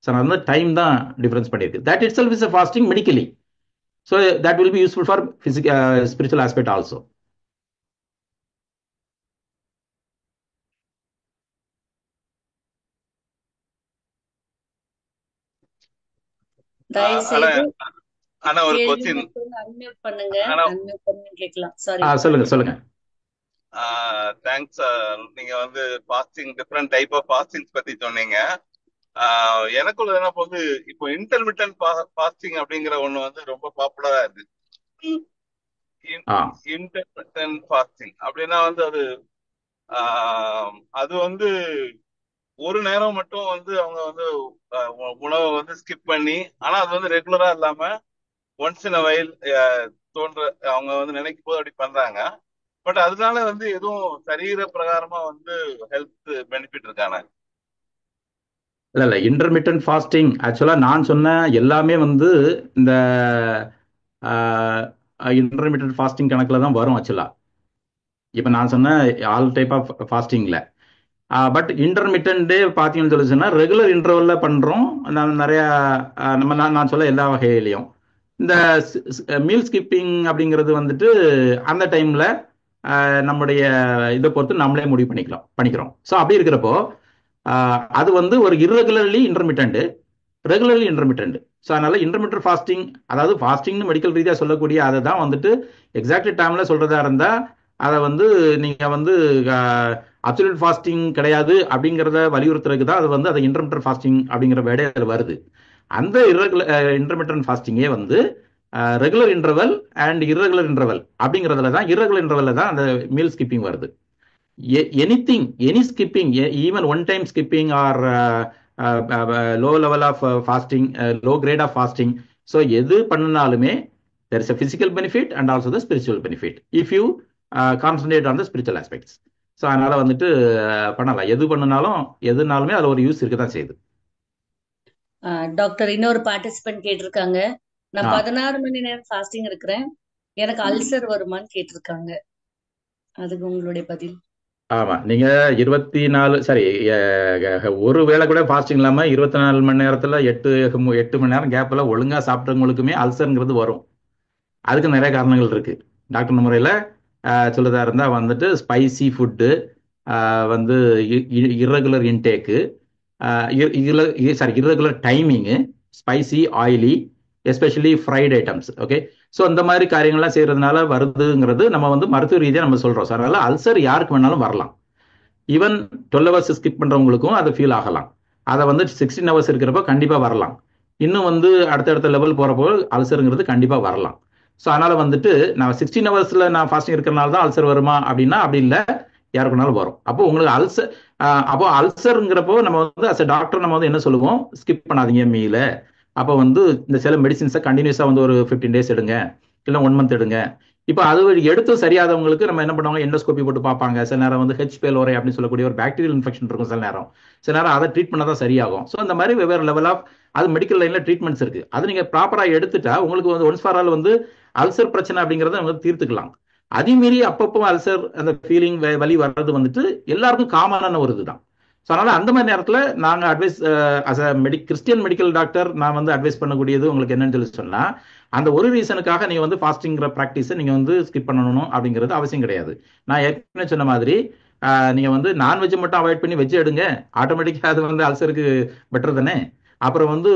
ஸோ நான் வந்து டைம் தான் டிஃபரன்ஸ் பண்ணியிருக்கு. That it self is a fasting medically. So that will be useful for spiritual aspect also. தயவு செய்து ஆனா ஒரு கேள்வி கொஸ்டின் மட்டும் அன்மியூட் பண்ணுங்க, அன்மியூட் பண்ணி கேட்கலாம். சாரி. சொல்லுங்க. தேங்க்ஸ். நீங்க வந்து fasting, different type of fastings பத்தி சொன்னீங்க. எனக்குள்ள என்ன வந்து இப்போ இன்டர்மிட்டன்ட் ஃபாஸ்டிங் அப்படிங்கிற ஒண்ணு வந்து ரொம்ப பாப்புலரா இருக்கு. இன்டர்மிட்டன்ட் ஃபாஸ்டிங் அப்படின்னா வந்து அது வந்து ஒரு நேரம் மட்டும் வந்து அவங்க வந்து உணவை வந்து ஸ்கிப் பண்ணி, ஆனா அது வந்து ரெகுலரா இல்லாம ஒன்ஸ் இன் அ வைல் தோன்ற அவங்க வந்து நினைக்கும் போது அப்படி பண்றாங்க. பட் அதனால வந்து எதுவும் சரீர பிரகாரமா வந்து ஹெல்த் பெனிஃபிட் இருக்கானே? இல்ல இன்டர்மிட்டன்ட் ஃபாஸ்டிங் ஆக்சுவலா நான் சொன்ன எல்லாமே வந்து இந்த இன்டர்மிட்டன்ட் ஃபாஸ்டிங் கணக்குல தான் வரும் ஆக்சுவலா. இப்போ நான் சொன்ன ஆல் டைப் ஆஃப் ஃபாஸ்டிங்ல. பட் இன்டர்மிட்டன்ட் பார்த்தீங்கன்னு சொல்லி சொன்னா ரெகுலர் இன்டர்வல்ல பண்றோம். நிறைய நான் சொல்ல எல்லா வகையிலையும் இந்த மீல் ஸ்கிப்பிங் அப்படிங்கிறது வந்துட்டு அந்த டைம்ல நம்முடைய இதை பொறுத்து நம்மளே முடிவு பண்ணிக்கிறோம். ஸோ அப்படி இருக்கிறப்போ அது வந்து ஒரு irregularly intermittent, regularly intermittent. So அதனால இன்டர்மிட்டன்ட் ஃபாஸ்டிங், அதாவது ஃபாஸ்டிங்னு மெடிக்கல் ரீதியாக சொல்லக்கூடிய அதை தான் வந்துட்டு எக்ஸாக்ட் டைம்ல சொல்றதா இருந்தா அதை வந்து நீங்க வந்து அப்சல்யூட் ஃபாஸ்டிங் கிடையாது அப்படிங்கிறத வலியுறுத்துறதுக்கு தான் அது வந்து அது இன்டர்மிட்டன்ட் ஃபாஸ்டிங் அப்படிங்கிற வேர்டே அதில் வருது. அந்த இன்டர்மிட்டன்ட் ஃபாஸ்டிங்கே வந்து regular interval and irregular interval அப்படிங்கிறதுல தான், irregular இன்டர்வல்ல தான் அந்த மீல் ஸ்கிப்பிங் வருது. any skipping, even one time skipping or low level of fasting, low grade of fasting, so எது பண்ணினாலுமே there is a physical benefit and also the spiritual benefit if you concentrate on the spiritual aspects. So அதனால வந்துட்டு பண்ணலாம், எது பண்ணினாலும் எதுனாலுமே அதுல ஒரு use இருக்க தான் செய்யுது. டாக்டர் இன்னொரு பார்ட்டிசிபென்ட் கேட்டிருக்காங்க, நான் 16 மணி நேரம் ஃபாஸ்டிங் இருக்கிறேன், எனக்கு அல்சர் வருமான்னு கேட்டிருக்காங்க. அதுக்கு உங்களுடைய பதில்? ஆமா, நீங்க 24 சரி, ஒரு வேளை கூட ஃபாஸ்டிங் இல்லாம 24 மணி நேரத்துல 8 மணி நேரம் கேப்ல ஒழுங்கா சாப்பிட்டவங்களுக்குமே அல்சர்ங்கிறது வரும். அதுக்கு நிறைய காரணங்கள் இருக்கு. டாக்டர் முறையில சொல்றதா இருந்தா வந்துட்டு ஸ்பைசி ஃபுட்டு, வந்து irregular intake, irregular timing, spicy, oily, especially fried items. Okay, so இந்த மாதிரி காரியங்கள்லாம் செய்யறதுனால வருதுங்கிறது நம்ம வந்து மருத்துவ ரீதியாக நம்ம சொல்றோம். ஸோ அதனால அல்சர் யாருக்கு வேணாலும் வரலாம். ஈவன் 12 ஹவர்ஸ் ஸ்கிப் பண்றவங்களுக்கும் அது ஃபீல் ஆகலாம். அதை வந்து 16 ஹவர்ஸ் இருக்கிறப்போ கண்டிப்பா வரலாம். இன்னும் வந்து அடுத்தடுத்த லெவல் போறப்போ அல்சருங்கிறது கண்டிப்பா வரலாம். ஸோ அதனால வந்துட்டு நான் 16 ஹவர்ஸ்ல நான் ஃபாஸ்டிங் இருக்கிறனால தான் அல்சர் வருமா அப்படின்னா அப்படி இல்லை, யாருக்குனாலும் வரும். அப்போ உங்களுக்கு அல்சர், அப்போ அல்சருங்கிறப்போ நம்ம வந்து அஸ் டாக்டர் நம்ம வந்து என்ன சொல்லுவோம், ஸ்கிப் பண்ணாதீங்க மீல. அப்போ வந்து இந்த சில மெடிசின்ஸை கண்டினியூஸா வந்து ஒரு 15 டேஸ் எடுங்க, இல்லை 1 மந்த் எடுங்க. இப்போ அது எடுத்து சரியாதவங்களுக்கு நம்ம என்ன பண்ணுவாங்க, எண்டோஸ்கோபி போட்டு பார்ப்பாங்க. சில நேரம் வந்து ஹெச் பேலோரை அப்படின்னு சொல்லக்கூடிய ஒரு பாக்டீரியல் இன்ஃபெக்ஷன் இருக்கும் சில நேரம் அதை ட்ரீட் பண்ணால் தான் சரியாகும். ஸோ அந்த மாதிரி வெவ்வேறு லெவல் ஆஃப் அது மெடிக்கல் லைன்ல ட்ரீட்மெண்ட்ஸ் இருக்கு. அது நீங்க ப்ராப்பரா எடுத்துட்டா உங்களுக்கு வந்து ஒன்ஸ் ஃபார் ஆல் வந்து அல்சர் பிரச்சனை அப்படிங்கறத அவங்க தீர்த்துக்கலாம். அதே மீறி அப்பப்போ அல்சர் அந்த ஃபீலிங் வலி வர்றது வந்துட்டு எல்லாருக்கும் காமனான ஒரு இதுதான். ஸோ அதனால அந்த மாதிரி நேரத்தில் நாங்கள் advise as a Christian medical doctor நான் வந்து அட்வைஸ் பண்ணக்கூடியது உங்களுக்கு என்னன்னு சொல்லி சொன்னா, அந்த ஒரு ரீசனுக்காக நீங்க வந்து ஃபாஸ்டிங்கிற ப்ராக்டிஸை நீங்க வந்து ஸ்கிப் பண்ணணும் அப்படிங்கிறது அவசியம் கிடையாது. நான் ஏற்கனவே சொன்ன மாதிரி நீங்க வந்து நான்வெஜ் மட்டும் அவாய்ட் பண்ணி வெஜ் எடுங்க, ஆட்டோமேட்டிக்கா அது வந்து அல்சருக்கு பெட்டர் தானே. அப்புறம் வந்து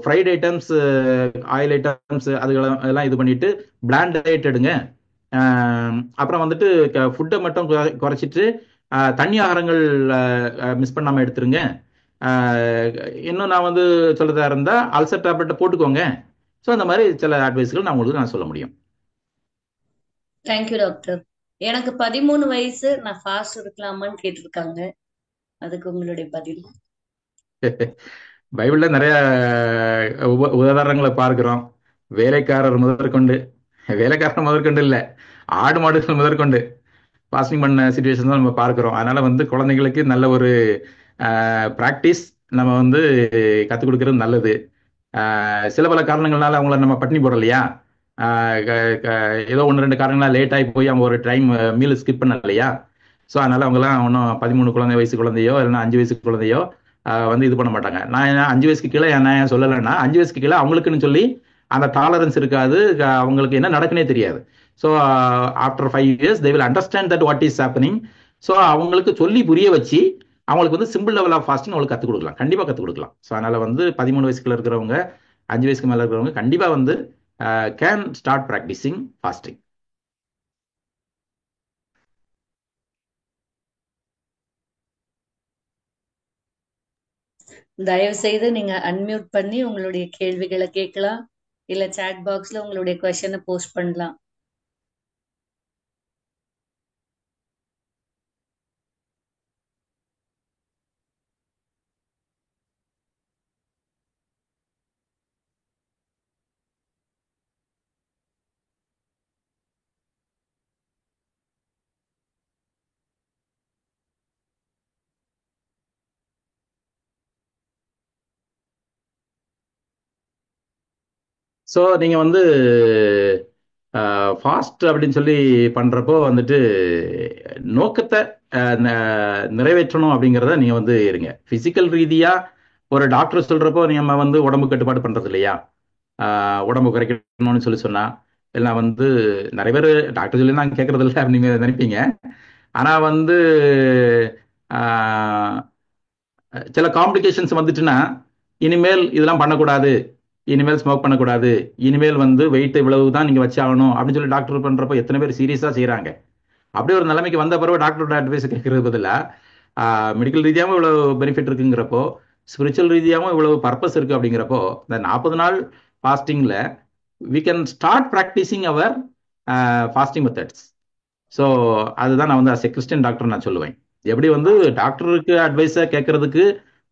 ஃப்ரைட் ஐட்டம்ஸ், ஆயில் ஐட்டம்ஸ் அதெல்லாம் இது பண்ணிட்டு பிளாண்ட் டயட் எடுங்க. அப்புறம் வந்துட்டு ஃபுட்டை மட்டும் குறைச்சிட்டு தண்ணி ஆகாரங்கள் மிஸ் பண்ணாம எடுத்துருங்க. இன்னும் நான் வந்து சொல்றதா இருந்தா அல்சர் டேப்லெட்டை போட்டுக்கோங்க. ஸோ அந்த மாதிரி சில அட்வைஸ்கள் நான் உங்களுக்கு நான் சொல்ல முடியும். Thank you doctor. எனக்கு 13 வயசு, நான் ஃபாஸ்ட் இருக்கலாமான்னு கேட்டிருக்காங்க. அதுக்கு உங்களுடைய பதில்? பைபிள்ல நிறைய உதாரணங்களை பார்க்கிறோம். வேலைக்காரர் முதற்கொண்டு இல்லை, ஆடு மாடுகள் முதற்கொண்டு பாசிங் பண்ண சுச்சுவேஷன் தான் நம்ம பார்க்கிறோம். அதனால வந்து குழந்தைங்களுக்கு நல்ல ஒரு ப்ராக்டிஸ் நம்ம வந்து கற்றுக் கொடுக்கறது நல்லது. சில பல காரணங்கள்னால அவங்கள நம்ம பட்டினி போடலையா, ஏதோ 1-2 காரணங்களா லேட் ஆகி போய் அவங்க ஒரு டைம் மீல் ஸ்கிப் பண்ணலையா. ஸோ அதனால அவங்கலாம் ஒன்றும் 13 வயசு குழந்தையோ இல்லைன்னா 5 வயசு குழந்தையோ வந்து இது பண்ண மாட்டாங்க. நான் 5 வயசுக்கு கீழே நான் ஏன் சொல்லலைன்னா, 5 வயசுக்கு கீழே அவங்களுக்குன்னு சொல்லி அந்த டாலரன்ஸ் இருக்காது, அவங்களுக்கு என்ன நடக்குனே தெரியாது. So after 5 years they will understand that what is happening. So அவங்களுக்கு சொல்லி புரிய வச்சு அவங்களுக்கு வந்து சிம்பிள் லெவல் ஆஃப் ஃபாஸ்டிங் அவங்களுக்கு கற்றுக் கொடுக்கலாம், கண்டிப்பாக கற்றுக் கொடுக்கலாம். ஸோ அதனால வந்து 13 வயசுக்குள்ள இருக்கிறவங்க, 5 வயசுக்கு மேலே இருக்கிறவங்க கண்டிப்பாக வந்து கேன் ஸ்டார்ட் ப்ராக்டிசிங் ஃபாஸ்டிங். தயவு செய்து நீங்க அன்மியூட் பண்ணி உங்களுடைய கேள்விகளை கேட்கலாம், இல்ல சாட் பாக்ஸ்ல உங்களுடைய கொஸ்டினை போஸ்ட் பண்ணலாம். ஸோ நீங்கள் வந்து ஃபாஸ்ட் அப்படின்னு சொல்லி பண்ணுறப்போ வந்துட்டு நோக்கத்தை நிறைவேற்றணும் அப்படிங்கிறத நீங்கள் வந்து இருங்க. ஃபிசிக்கல் ரீதியாக ஒரு டாக்டர் சொல்கிறப்போ நம்ம வந்து உடம்பு கட்டுப்பாடு பண்ணுறது இல்லையா, உடம்பு குறைக்கணும்னு சொல்லி சொன்னால் எல்லாம் வந்து நிறைய பேர் டாக்டர் சொல்லி நான் கேட்கறது இல்லை அப்படின்னு நீங்கள் நினைப்பீங்க. ஆனால் வந்து சில காம்ப்ளிகேஷன்ஸ் வந்துட்டுன்னா, இனிமேல் இதெல்லாம் பண்ணக்கூடாது, இனிமேல் ஸ்மோக் பண்ணக்கூடாது, இனிமேல் வந்து வெயிட் இவ்வளவு தான் நீங்கள் வச்சாகணும் அப்படின்னு சொல்லி டாக்டர் பண்ணுறப்போ எத்தனை பேர் சீரியஸாக செய்கிறாங்க. அப்படியே ஒரு நிலைமைக்கு வந்த பிறகு டாக்டரோட அட்வைஸ் கேட்கறது பதிலாக மெடிக்கல் ரீதியாகவும் இவ்வளவு பெனிஃபிட் இருக்குங்கிறப்போ, ஸ்பிரிச்சுவல் ரீதியாகவும் இவ்வளவு பர்பஸ் இருக்கு அப்படிங்கிறப்போ, இந்த 40 நாள் ஃபாஸ்டிங்ல we can start practicing our fasting methods. So அதுதான் நான் வந்து அஸ் எ கிறிஸ்டியன் டாக்டர் நான் சொல்லுவேன். எப்படி வந்து டாக்டருக்கு அட்வைஸை கேட்கறதுக்கு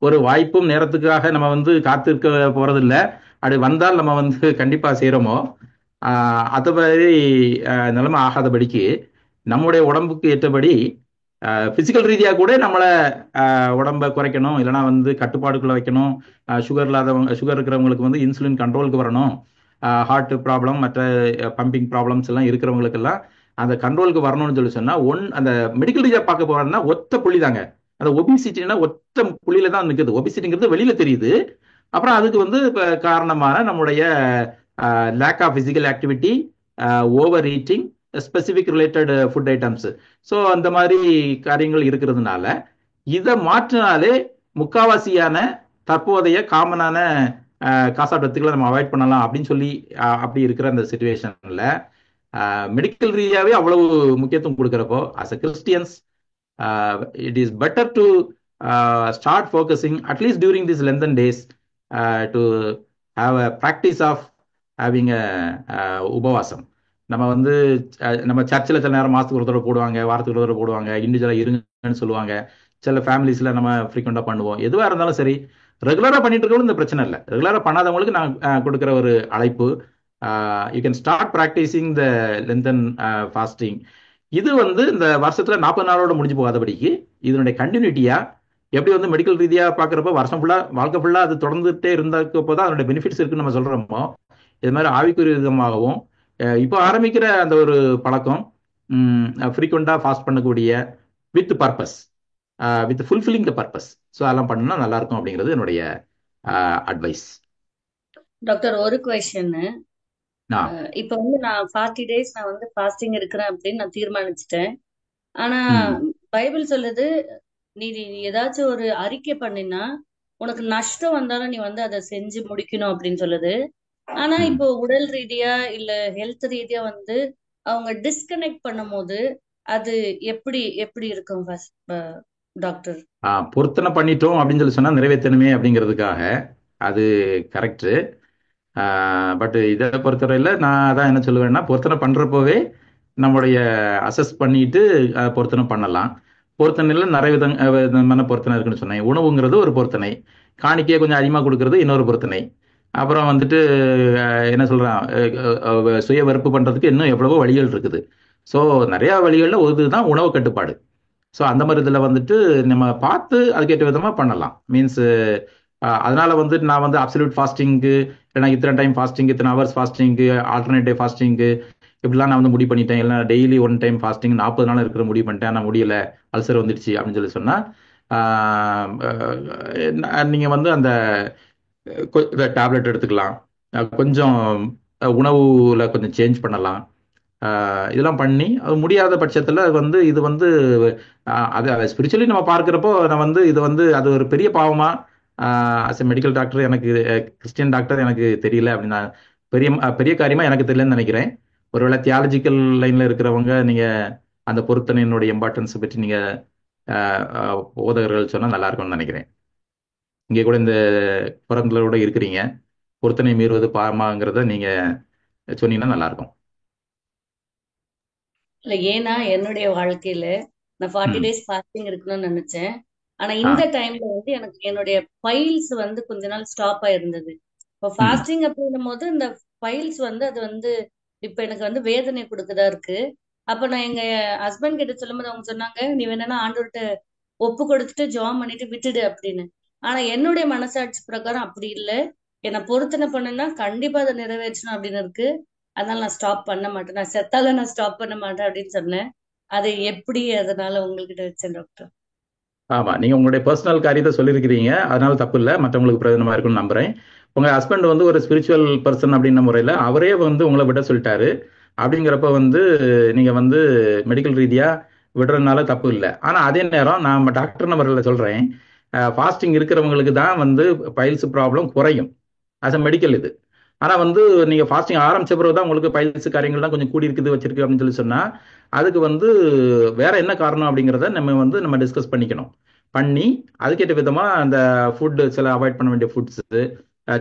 ஒரு வாய்ப்பும் நேரத்துக்காக நம்ம வந்து காத்திருக்க போறதில்ல, அப்படி வந்தால் நம்ம வந்து கண்டிப்பா செய்யறோமோ, அது மாதிரி நிலைமை ஆகாதபடிக்கு நம்முடைய உடம்புக்கு ஏற்றபடி பிசிக்கல் ரீதியா கூட நம்மளை உடம்பை குறைக்கணும், இல்லைன்னா வந்து கட்டுப்பாடுக்குள்ள வைக்கணும். சுகர் இருக்கிறவங்களுக்கு வந்து இன்சுலின் கண்ட்ரோலுக்கு வரணும். ஹார்ட் ப்ராப்ளம், மற்ற பம்பிங் ப்ராப்ளம்ஸ் எல்லாம் இருக்கிறவங்களுக்கெல்லாம் அந்த கண்ட்ரோலுக்கு வரணும்னு சொல்லி சொன்னா அந்த மெடிக்கல் ரீதியா பார்க்க போறோம்னா ஒத்த புள்ளி தாங்க. அந்த ஒபிசிட்டினா ஒத்த புள்ளியில தான் நிற்குது. ஒபிசிட்டிங்கிறது வெளியில தெரியுது. அப்புறம் அதுக்கு வந்து காரணமான நம்முடைய lack of physical activity, over eating, specific related food items. So அந்த மாதிரி காரியங்கள் இருக்கிறதுனால இதை மாற்றினாலே முக்காவாசியான தற்போதைய காமனான காசாட்டத்துக்களை நம்ம அவாய்ட் பண்ணலாம் அப்படின்னு சொல்லி அப்படி இருக்கிற அந்த சுச்சுவேஷன்ல மெடிக்கல் ரீதியாவே அவ்வளவு முக்கியத்துவம் கொடுக்கிறப்போ as a Christians it is better to start focusing at least during these Lenten days to have a practice of having a உபவாசம். நம்ம வந்து நம்ம சர்ச்சில் சில நேரம் மாசத்துக்கு ஒரு தடவை போடுவாங்க, வாரத்துக்கு ஒரு தடவை போடுவாங்க, இண்டிவிஜுவலா இருங்கன்னு சொல்லுவாங்க. சில ஃபேமிலிஸ்ல நம்ம ஃப்ரீக்வெண்டா பண்ணுவோம். எதுவா இருந்தாலும் சரி, ரெகுலரா பண்ணிட்டு இருக்கவங்களும் இந்த பிரச்சனை இல்லை. ரெகுலரா பண்ணாதவங்களுக்கு நான் கொடுக்குற ஒரு அழைப்பு, you can start practicing the lengthen fasting. இது வந்து இந்த வருஷத்துல 40 நாளோட முடிஞ்சு போகாதபடிக்கு இதனுடைய கண்டினியூட்டியா எப்படி வந்து மெடிக்கல் ரீதியா பாக்குறப்ப வருஷம் ஃபுல்லா வாழ்க்கை ஃபுல்லா அது தொடர்ந்துட்டே இருந்தப்போதான் அதனுடைய பெனிஃபிட்ஸ் இருக்குன்னு நம்ம சொல்றோமோ, இது மாதிரி ஆவிக்குரிய விதமாகவும் இப்போ ஆரம்பிக்கிற அந்த ஒரு பழக்கம் ஃப்ரீக்வெண்டா ஃபாஸ்ட் பண்ணக்கூடிய with purpose, with fulfilling the purpose. So அதெல்லாம் பண்ணா நல்லா இருக்கும் அப்படிங்கிறது என்னுடைய அட்வைஸ். டாக்டர், ஒரு கொஸ்டின். இப்ப வந்து நான் 40 days நான் வந்து ஃபாஸ்டிங் இருக்கிறேன் அப்படின்னு நான் தீர்மானிச்சிட்டேன். ஆனா பைபிள் சொல்லுது, நீ ஏதாச்சும் ஒரு அறிக்கை பண்ணினா உனக்கு நஷ்டம் வந்தாலும் நீ வந்து அதை செஞ்சு முடிக்கணும் அப்படின்னு சொல்லுது. ஆனா இப்போ உடல் ரீதியா இல்ல ஹெல்த் ரீதியா வந்து அவங்க டிஸ்கனெக்ட் பண்ணும் போது அது எப்படி எப்படி இருக்கும் டாக்டர்? பொருத்தனை பண்ணிட்டோம் அப்படின்னு சொல்லி சொன்னா நிறைவேற்றணுமே அப்படிங்கிறதுக்காக அது கரெக்டு. பட் இதை பொறுத்தவரையில் நான் அதான் என்ன சொல்லுவேன்னா, பொருத்தனை பண்றப்போவே நம்முடைய அசஸ் பண்ணிட்டு பொருத்தனை பண்ணலாம். பொருத்தனையில் நிறைய விதமான பொருத்தனை இருக்குன்னு சொன்னேன். உணவுங்கிறது ஒரு பொருத்தனை, காணிக்கையை கொஞ்சம் அதிகமாக கொடுக்கறது இன்னொரு பொருத்தனை. அப்புறம் வந்துட்டு என்ன சொல்றான், சுய வெறுப்பு பண்றதுக்கு இன்னும் எவ்வளவோ வழிகள் இருக்குது. ஸோ நிறைய வழிகளில் ஒரு இதுதான் உணவு கட்டுப்பாடு. ஸோ அந்த மாதிரி இதில் வந்துட்டு நம்ம பார்த்து அதுக்கேற்ற விதமாக பண்ணலாம். மீன்ஸ் அதனால வந்து நான் வந்து அப்சல்யூட் ஃபாஸ்டிங்கு, இல்லைனா இத்தனை டைம் ஃபாஸ்டிங், இத்தனை ஹவர்ஸ் ஃபாஸ்டிங்கு, ஆல்டர்னேட்டிவ் ஃபாஸ்டிங்கு இப்படிலாம் நான் வந்து முடிவு பண்ணிட்டேன். இல்லை டெய்லி 1 டைம் ஃபாஸ்டிங் 40 நாள் இருக்கிற முடிவு பண்ணிட்டேன், நான் முடியல, அல்சர் வந்துடுச்சு அப்படின்னு சொல்லி சொன்னால் நீங்கள் வந்து அந்த டேப்லெட் எடுத்துக்கலாம், கொஞ்சம் உணவுல கொஞ்சம் சேஞ்ச் பண்ணலாம். இதெல்லாம் பண்ணி அது முடியாத பட்சத்தில் வந்து இது வந்து அது ஸ்பிரிச்சுவலி நம்ம பார்க்குறப்போ நான் வந்து இது வந்து அது ஒரு பெரிய பாவமா அஸ் எ மெடிக்கல் டாக்டர், எனக்கு கிறிஸ்டியன் டாக்டர் எனக்கு தெரியல அப்படின்னா, பெரிய காரியமா எனக்கு தெரியலன்னு நினைக்கிறேன். ஒருவேளை தியாலஜிக்கல் லைன்ல இருக்கிறவங்க நீங்க அந்த பொருத்தனையினுடைய இம்பார்ட்டன்ஸ் பற்றி நீங்க போதகர்கள் சொன்னா நல்லா இருக்கும்னு நினைக்கிறேன். இங்கே கூட இந்த புறங்களோட இருக்கிறீங்க, பொருத்தனை மீறுவது பாவமாங்கிறத நீங்க சொன்னீங்கன்னா நல்லா இருக்கும். இல்ல, ஏன்னா என்னுடைய வாழ்க்கையில நான் 40 days ஃபாஸ்டிங் இருக்கணும்னு நினைச்சேன். ஆனா இந்த டைம்ல வந்து எனக்கு என்னுடைய பைல்ஸ் வந்து கொஞ்ச நாள் ஸ்டாப் ஆயிருந்தது. இப்போ ஃபாஸ்டிங் அப்படின்னும் போது இந்த பைல்ஸ் வந்து அது வந்து இப்ப எனக்கு வந்து வேதனை கொடுக்கதா இருக்கு. அப்ப நான் எங்க ஹஸ்பண்ட் கிட்ட சொல்லும்போது அவங்க சொன்னாங்க, நீ வேணா ஆண்டவர்கிட்ட ஒப்பு கொடுத்துட்டு ஜாம் பண்ணிட்டு விட்டுடு அப்படின்னு. ஆனா என்னுடைய மனசாட்சி பிரகாரம் அப்படி இல்லை. என்னை பொருத்தனை பண்ணுன்னா கண்டிப்பா அதை நிறைவேற்றணும் அப்படின்னு இருக்கு. அதனால நான் ஸ்டாப் பண்ண மாட்டேன், நான் செத்தாலும் நான் ஸ்டாப் பண்ண மாட்டேன் அப்படின்னு சொன்னேன். அது எப்படி, அதனால உங்ககிட்ட வச்சேன் டாக்டர். ஆமா, நீங்க உங்களுடைய பர்சனல் காரியத்தை சொல்லியிருக்கிறீங்க, அதனால தப்பு இல்லை, மற்றவங்களுக்கு பிரயோஜனமா இருக்கும்னு நம்புறேன். உங்க ஹஸ்பண்ட் வந்து ஒரு ஸ்பிரிச்சுவல் பர்சன் அப்படின்ற முறையில் அவரே வந்து உங்களை விட சொல்லிட்டாரு. அப்படிங்கிறப்ப வந்து நீங்க வந்து மெடிக்கல் ரீதியா விடுறதுனால தப்பு இல்லை. ஆனா அதே நேரம் நான் டாக்டர் முறையில் சொல்றேன், ஃபாஸ்டிங் இருக்கிறவங்களுக்கு தான் வந்து பைல்ஸ் ப்ராப்ளம் குறையும் ஆஸ் அ மெடிக்கல் இது. ஆனா வந்து நீங்க ஃபாஸ்டிங் ஆரம்பிச்ச பிறகு தான் உங்களுக்கு பைல்ஸ் காரியங்கள்லாம் கொஞ்சம் கூடி இருக்குது வச்சிருக்கு அப்படின்னு சொல்லி சொன்னா அதுக்கு வந்து வேற என்ன காரணம் அப்படிங்கிறத நம்ம டிஸ்கஸ் பண்ணிக்கணும். பண்ணி அதுக்கேற்ற விதமா அந்த ஃபுட்டு, சில அவாய்ட் பண்ண வேண்டிய ஃபுட்ஸ்,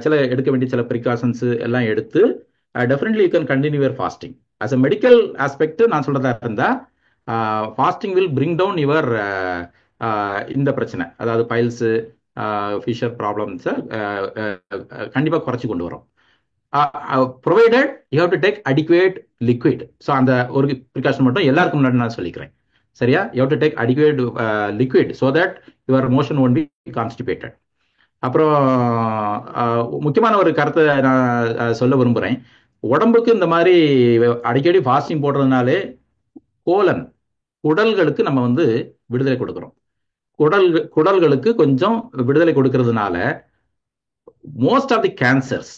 சில எடுக்க வேண்டிய சில ப்ரிகாஷன்ஸ் எல்லாம் எடுத்து definitely you can continue your fasting. As a medical aspect நான் சொல்றதா இருந்தா fasting will bring down your இந்த பிரச்சனை, அதாவது பைல்ஸ், ஃபிஷர் ப்ராப்ளம்ஸை கண்டிப்பா குறைச்சி கொண்டு வரும். Provided you have to take adequate liquid. So அந்த ஒரு ப்ரிகாஷன் மட்டும் எல்லாருக்கும் முன்னாடி நான் சொல்லிக்கிறேன், சரியா? You have to take adequate liquid so that your motion won't be கான்ஸ்டிபேட்டட். அப்புறம் முக்கியமான ஒரு கருத்தை நான் சொல்ல விரும்புகிறேன். உடம்புக்கு இந்த மாதிரி அடிக்கடி ஃபாஸ்டிங் போடுறதுனாலே கோலன், குடல்களுக்கு நம்ம வந்து விடுதலை கொடுக்குறோம். குடல்களுக்கு கொஞ்சம் விடுதலை கொடுக்கறதுனால மோஸ்ட் ஆஃப் தி கேன்சர்ஸ்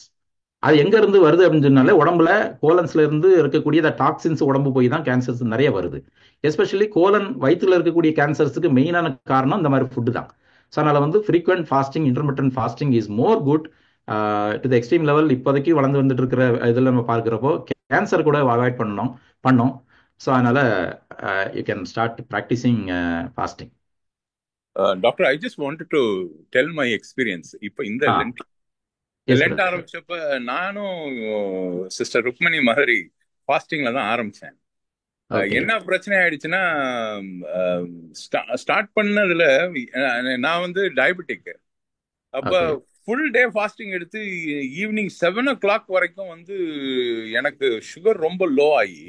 அது எங்க இருந்து வருது அப்படின்னு சொன்னாலே உடம்புல கோலன்ஸ்ல இருந்து இருக்கக்கூடிய டாக்ஸின்ஸ் உடம்பு போய் தான் கேன்சர்ஸ் நிறைய வருது. எஸ்பெஷலி கோலன் வயிற்றுல இருக்கக்கூடிய கேன்சர்ஸுக்கு மெயினான காரணம் இந்த மாதிரி ஃபுட்டு தான். ஸோ அதனால வந்து frequent fasting, intermittent fasting is more good to the extreme level. இப்போதைக்கு வளர்ந்து வந்துட்டு இருக்கிற இதில் நம்ம பார்க்குறப்போ கேன்சர் கூட அவாய்ட் பண்ணோம். ஸோ அதனால you can start practising fasting. Doctor, I just wanted to tell my experience. இப்போ இந்த லெண்ட் ஆரம்பிச்சப்ப நானும் சிஸ்டர் ருக்மணி மாதிரி ஃபாஸ்டிங்ல தான் ஆரம்பிச்சேன். என்ன பிரச்சனை ஆயிடுச்சுன்னா, ஸ்டார்ட் பண்ணதுல நான் வந்து டயபெட்டிக். அப்ப ஃபுல் டே ஃபாஸ்டிங் எடுத்து ஈவினிங் 7 o'clock வரைக்கும் வந்து எனக்கு சுகர் ரொம்ப லோ ஆகி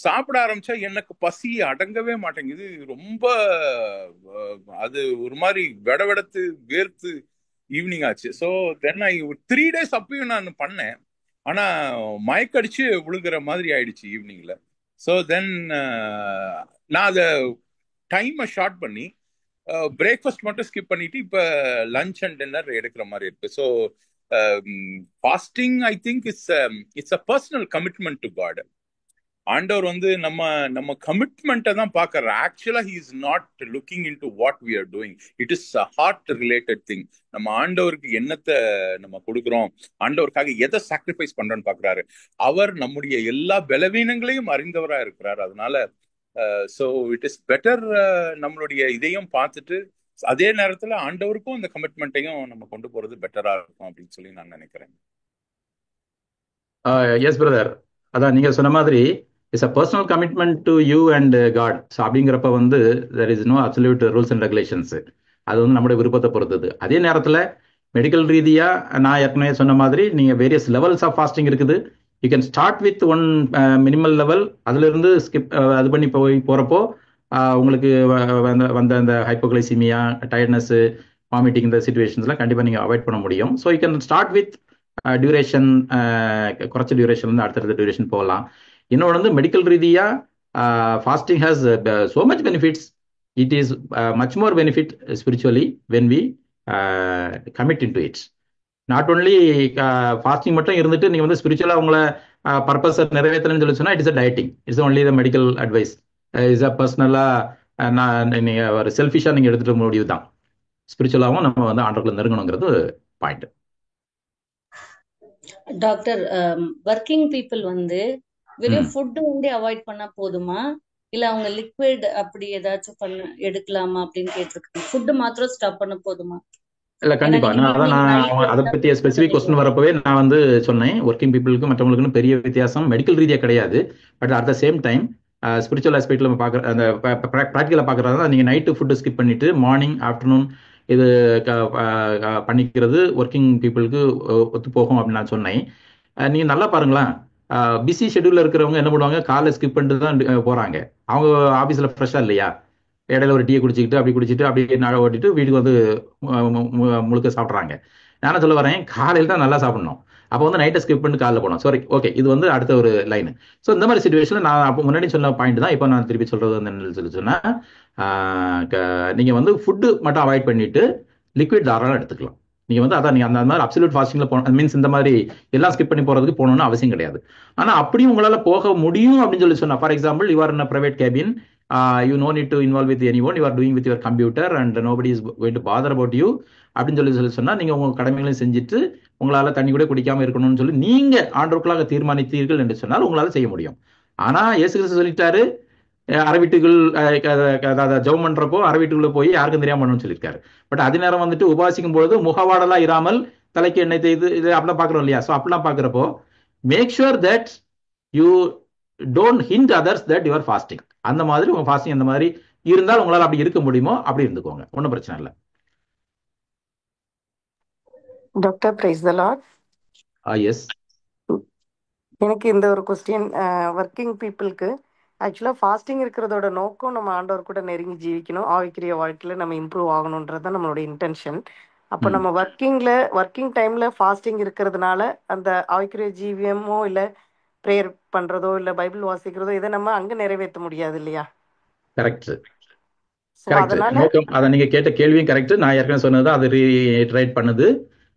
சாப்பிட ஆரம்பிச்சா எனக்கு பசி அடங்கவே மாட்டேங்குது. ரொம்ப அது ஒரு மாதிரி வெடவெடத்து வேர்த்து ஈவினிங் ஆச்சு. ஸோ தென் ஐ 3 days அப்பயும் நான் பண்ணேன். ஆனா மயக்கடிச்சு விழுகிற மாதிரி ஆயிடுச்சு ஈவினிங்ல. ஸோ தென் நான் அதை டைமை ஷார்ட் பண்ணி பிரேக்ஃபாஸ்ட் மட்டும் ஸ்கிப் பண்ணிட்டு இப்போ லஞ்ச் அண்ட் டின்னர் எடுக்கிற மாதிரி இருக்கு. So fasting I think it's a personal commitment to God. ஆண்டவர் வந்து நம்ம கமிட்மெண்ட்டை தான் பார்க்கறார். ஆக்சுவலா he is not looking into what we are doing. It is a heart related thing. நம்ம ஆண்டவருக்கு என்னத்தை நம்ம கொடுக்குறோம், ஆண்டவருக்காக எதை சாக்ரிஃபைஸ் பண்றோம்னு பாக்குறாரு. அவர் நம்முடைய எல்லா பலவீனங்களையும் அறிந்தவரா இருக்கிறார். அதனால ஸோ இட் இஸ் பெட்டர் நம்மளுடைய இதையும் பார்த்துட்டு அதே நேரத்துல ஆண்டவருக்கும் அந்த கமிட்மெண்ட்டையும் நம்ம கொண்டு போறது பெட்டரா இருக்கும் அப்படின்னு சொல்லி நான் நினைக்கிறேன். எஸ் பிரதர், அதான் நீங்க சொன்ன மாதிரி it's a personal commitment to you and God. So அப்படிங்கிறப்ப வந்து there is no absolute rules and regulations. அது வந்து நம்மளுடைய விருப்பத்தை பொறுத்தது. அதே நேரத்தில் மெடிக்கல் ரீதியாக நான் ஏற்கனவே சொன்ன மாதிரி நீங்கள் வேரியஸ் லெவல்ஸ் ஆஃப் ஃபாஸ்டிங் இருக்குது. You can start with one minimal level. அதுலேருந்து ஸ்கிப் அது பண்ணி போகிறப்போ உங்களுக்கு வந்த அந்த ஹைப்போகிளைசிமியா, டயர்ட்னஸ், வாமிட்டிங் இந்த சிச்சுவேஷன்ஸ்லாம் கண்டிப்பாக நீங்கள் அவாய்ட் பண்ண முடியும். So you can start with duration, குறைச்ச டியூரேஷன்லேருந்து அடுத்தடுத்த டியூரேஷன் போகலாம். இன்னொன்று வந்து மெடிக்கல் ரீதியாக fasting has so much benefits. It is much more benefit spiritually when we commit into it. Not only fasting மட்டும் இருந்துட்டு நீங்கள் வந்து ஸ்பிரிச்சுவலாக உங்களை பர்பஸை நிறைவேற்றணும்னு சொல்லி சொன்னால் it's a dieting. It's only the medical advice. It's a பர்சனலாக நீங்கள் ஒரு செல்ஃபிஷாக நீங்கள் எடுத்துகிட்டு முடிவு தான். ஸ்பிரிச்சுவலாகவும் நம்ம வந்து ஆண்டவர்களை நெருங்கணுங்கிறது பாயிண்ட். டாக்டர், ஒர்க்கிங் பீப்புள் வந்து வெறும் ஃபுட்டு வந்து அவாய்ட் பண்ணா போதுமா, இல்ல அவங்க லிக்விட் அப்படி ஏதாச்சும் எடுக்கலாமா அப்படின்னு கேட்டிருக்காங்க. ஃபுட்டு மாத்திரம் ஸ்டாப் பண்ண போதுமா? இல்ல கண்டிப்பா. நான் அதை பத்திய ஸ்பெசிபிக் கொஸ்டின் வரப்பவே நான் வந்து சொன்னேன், ஒர்க்கிங் பீப்புளுக்கு மற்றவங்களுக்குன்னு பெரிய வித்தியாசம் மெடிக்கல் ரீதியா கிடையாது. But at the same time spiritual ஆஸ்பெக்ட்ல நம்ம பார்க்குற அந்த ப்ராக்டிக்கலாக பார்க்குறதா நீங்கள் நைட்டு ஃபுட்டு ஸ்கிப் பண்ணிட்டு மார்னிங் ஆஃப்டர்நூன் இது பண்ணிக்கிறது ஒர்க்கிங் பீப்புளுக்கு ஒத்து போகும் அப்படின்னு நான் சொன்னேன். நீங்கள் நல்லா பாருங்களேன், பிஸி ஷெட்யூலில் இருக்கிறவங்க என்ன பண்ணுவாங்க, காலை ஸ்கிப் பண்ணிட்டு தான் போகிறாங்க. அவங்க ஆஃபீஸில் ஃப்ரெஷ்ஷாக இல்லையா, இடையில ஒரு டீயை குடிச்சிக்கிட்டு அப்படியே நாளை ஓட்டிட்டு வீட்டுக்கு வந்து முழுக்க சாப்பிட்றாங்க. நானும் சொல்ல வரேன், காலையில் தான் நல்லா சாப்பிடணும். அப்போ வந்து நைட்டை ஸ்கிப் பண்ணிட்டு காலையில் போனோம். சாரி, ஓகே, இது வந்து அடுத்த ஒரு லைனு. ஸோ இந்த மாதிரி சுச்சுவேஷனில் நான் அப்போ முன்னாடி சொன்ன பாயிண்ட் தான் இப்போ நான் திருப்பி சொல்கிறது வந்து என்ன சொல்லி சொன்னால், நீங்கள் வந்து ஃபுட்டு மட்டும் அவாய்ட் பண்ணிட்டு லிக்விட் தாராளம் எடுத்துக்கலாம். நீங்கள் வந்து அதான் நீங்கள் அந்த மாதிரி அப்சல்யூட் ஃபாஸ்டிங்கில் போகணும், மீன்ஸ் இந்த மாதிரி எல்லாம் ஸ்கிப் பண்ணி போகிறதுக்கு போகணும்னு அவசியம் கிடையாது. ஆனால் அப்படியும் உங்களால் போக முடியும் அப்படின்னு சொல்லி சொன்னால், for example you are in a private cabin, you no need to involve with anyone, you are doing with your computer and nobody is going to bother about you அப்படின்னு சொல்லி சொன்னா, நீங்க உங்க கடமைகளையும் செஞ்சுட்டு உங்களால தண்ணி கூட குடிக்காம இருக்கணும்னு சொல்லி நீங்க ஆண்டவருக்குள்ளாக தீர்மானித்தீர்கள் என்று சொன்னால் உங்களால செய்ய முடியும். ஆனா இயேசு கிறிஸ்து சொல்லிட்டாரு, அரை வீட்டுக்குள் ஜெபம் பண்றப்போ அரை வீட்டுக்குள்ள போய் யாருக்கும் தெரியாம பண்ணணும்னு சொல்லியிருக்காரு. பட் அதே நேரம் வந்துட்டு உபாசிக்கும் பொழுது முகவாடலா இராமல் தலைக்கு எண்ணெய் தேய்து இது அப்படிலாம் பாக்குறோம் இல்லையா. ஸோ அப்படிலாம் பாக்குறப்போ make sure that you don't hint others that you are fasting. அந்த மாதிரி உங்க ஃபாஸ்டிங் அந்த மாதிரி இருந்தால் உங்களால் அப்படி இருக்க முடியுமோ அப்படி இருந்துக்கோங்க, ஒன்றும் பிரச்சனை இல்லை. Doctor, praise the lord. Yes, எனக்கு இந்த ஒரு கொஸ்டின். ஒர்க்கிங் பீப்புளுக்கு ஆக்சுவலாக ஃபாஸ்டிங் இருக்கிறதோட நோக்கம் நம்ம ஆண்டவர் கூட நெருங்கி ஜீவிக்கணும், ஆவிக்குரிய வாழ்க்கையில் நம்ம இம்ப்ரூவ் ஆகணுன்றது தான் நம்மளோட இன்டென்ஷன். அப்போ நம்ம ஒர்க்கிங் டைமில் ஃபாஸ்டிங் இருக்கிறதுனால அந்த ஆவிக்குரிய ஜீவியமோ இல்லை ப்ரேயர் பண்றதோ இல்ல பைபிள் வாசிக்கிறதோ இதை நம்ம அங்க நிறைவேற்ற முடியாது இல்லையா? கரெக்ட் ஸோ கரெக்ட் அதனால நோக்கம். அதை நீங்க கேட்ட கேள்வியும் கரெக்ட். நான் ஏற்கனவே சொன்னது அது ரீட்ரைட் பண்ணுது.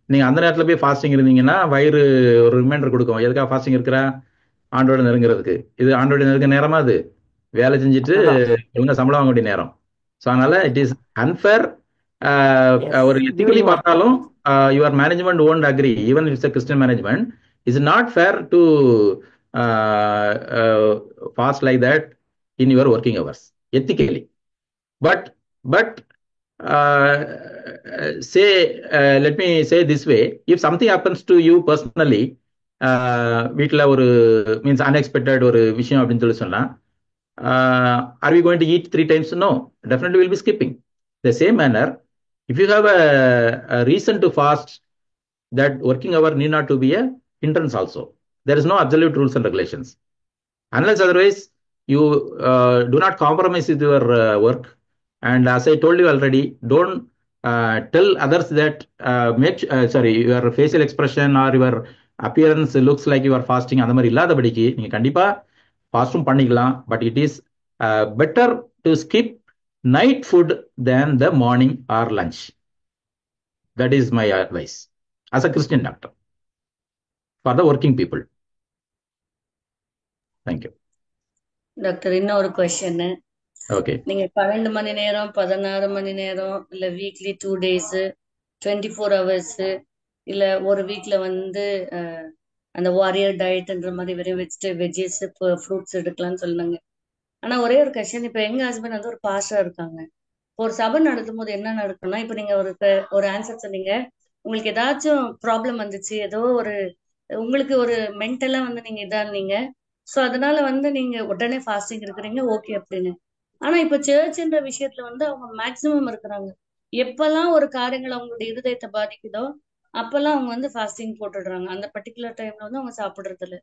நீங்க அந்த நேரத்துல போய் ஃபாஸ்டிங் இருந்தீங்கன்னா வயிறு ஒரு ரிமைண்டர் கொடுக்கும், எதுக்காக ஃபாஸ்டிங் இருக்கிறா, ஆண்டோட நெருங்குறதுக்கு. இது ஆண்டோட நெருங்க நேரமா, அது வேலை செஞ்சுட்டு அதுதான். ஒழுங்கா சம்பளம் வாங்க வேண்டிய நேரம். ஸோ அதனால இட் இஸ் அன்ஃபேர். எஸ், ஒரு எத்திக்கலி டியூரிங் ஒர்க். பார்த்தாலும் your management won't agree, even it's Christian management is not fair to fast like that in your working hours ethically. But uh, say let me say this way, if something happens to you personally, வீட்டில் ஒரு means unexpected ஒரு விஷயம் அப்படின்னு சொல்லி சொன்னா, are we going to eat 3 times? No, definitely we'll be skipping. The same manner, if you have a reason to fast, that working hour need not to be a hindrance also. There is no absolute rules and regulations. Unless otherwise, you do not compromise with your work. And as I told you already, don't tell others that your facial expression or your appearance looks like you are fasting. அந்த மாதிரி இல்லாதபடிக்கு நீங்க கண்டிப்பா ஃபாஸ்டும் பண்ணிக்கலாம். But it is better to skip night food than the morning or lunch. That is my advice as a Christian doctor for the working people. Thank you. Doctor, இன்னொரு question. Okay. நீங்க 12 மணி நேரம், 16 மணி நேரம், இல்ல வீக்லி 2 days, 24 hours, இல்ல ஒரு வீக்ல வந்து அந்த வாரியர் டயட்ன்ற மாதிரி வெறும் வெஜ்ஜஸ் ஃப்ரூட்ஸ் எடுக்கலாம்னு சொன்னாங்க. ஆனா ஒரே ஒரு கொஸ்டின், இப்ப எங்க ஹஸ்பண்ட் வந்து ஒரு பாஸ்டர் இருக்காங்க. ஒரு சபை நடத்தும் போது என்ன நடக்கும்னா, இப்ப நீங்க ஒரு ஆன்சர் சொன்னீங்க, உங்களுக்கு ஏதாச்சும் ப்ராப்ளம் வந்துச்சு, ஏதோ ஒரு உங்களுக்கு ஒரு மென்டலா வந்து நீங்க இதா இருந்தீங்க, ஸோ அதனால வந்து நீங்க உடனே ஃபாஸ்டிங் இருக்கிறீங்க, ஓகே அப்படின்னு. ஆனா இப்ப சர்ச்ன்ற விஷயத்துல வந்து அவங்க மேக்சிமம் இருக்கிறாங்க. எப்பெல்லாம் ஒரு காரியங்கள் அவங்களுடைய இருதயத்தை பாதிக்குதோ அப்பெல்லாம் அவங்க வந்து ஃபாஸ்டிங் போட்டுடுறாங்க. அந்த பர்டிகுலர் டைம்ல வந்து அவங்க சாப்பிடுறது இல்ல.